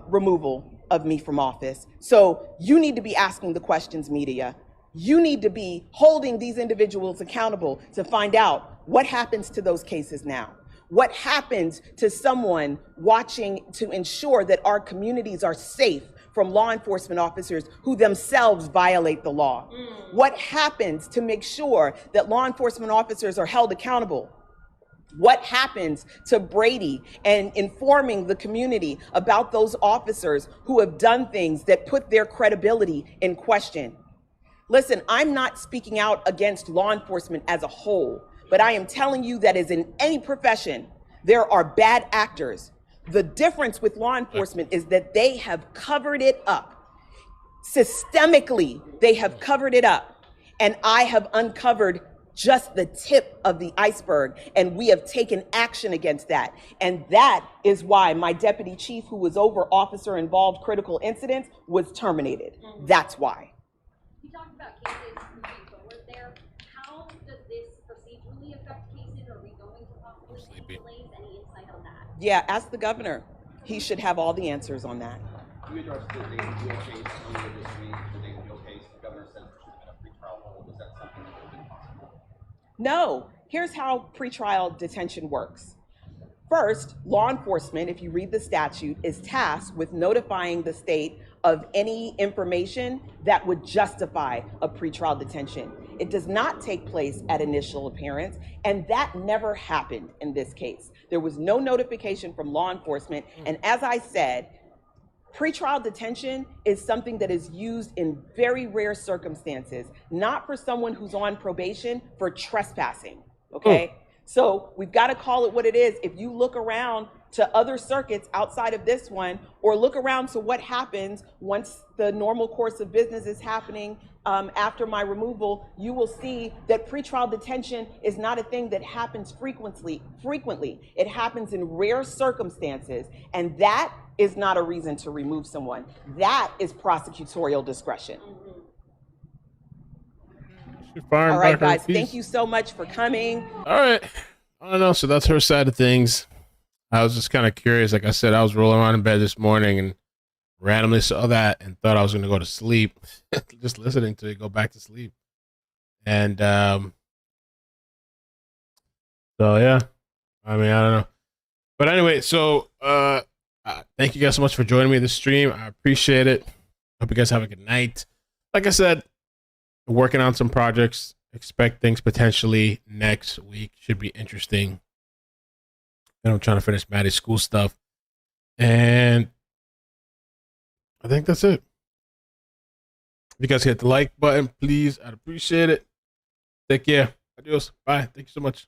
Speaker 15: removal of me from office. So you need to be asking the questions, media. You need to be holding these individuals accountable to find out what happens to those cases now. What happens to someone watching to ensure that our communities are safe from law enforcement officers who themselves violate the law? What happens to make sure that law enforcement officers are held accountable? What happens to Brady and informing the community about those officers who have done things that put their credibility in question? Listen, I'm not speaking out against law enforcement as a whole, but I am telling you that as in any profession, there are bad actors. The difference with law enforcement is that they have covered it up. Systemically, they have covered it up. And I have uncovered just the tip of the iceberg, and we have taken action against that. And that is why my deputy chief, who was over officer-involved critical incidents, was terminated. That's why.
Speaker 18: You talked about cases moving forward there. How does this procedurally affect cases? Are we going to possibly see delays? Any insight on that?
Speaker 15: Yeah, ask the governor. He should have all the answers on that.
Speaker 19: You addressed the David Deal case earlier this week. The David Deal case, the governor said there should have been a pretrial hold. Is that something that would have been possible?
Speaker 15: No. Here's how pretrial detention works. First, law enforcement, if you read the statute, is tasked with notifying the state of any information that would justify a pretrial detention. It does not take place at initial appearance, and that never happened in this case. There was no notification from law enforcement, and as I said, pretrial detention is something that is used in very rare circumstances, not for someone who's on probation for trespassing, okay? So we've got to call it what it is. If you look around to other circuits outside of this one, or look around to what happens once the normal course of business is happening after my removal, you will see that pretrial detention is not a thing that happens frequently. It happens in rare circumstances, and that is not a reason to remove someone. That is prosecutorial discretion. All right, guys, thank you so much for coming.
Speaker 3: All right. I don't know. So that's her side of things. I was just kind of curious. Like I said, I was rolling around in bed this morning and randomly saw that and thought I was going to go to sleep. Just listening to it, go back to sleep. And so, yeah. I mean, I don't know. But anyway, so thank you guys so much for joining me this stream. I appreciate it. Hope you guys have a good night. Like I said, working on some projects. Expect things potentially next week. Should be interesting. And I'm trying to finish Maddie's school stuff. And I think that's it. If you guys hit the like button, please, I'd appreciate it. Take care. Adios. Bye. Thank you so much.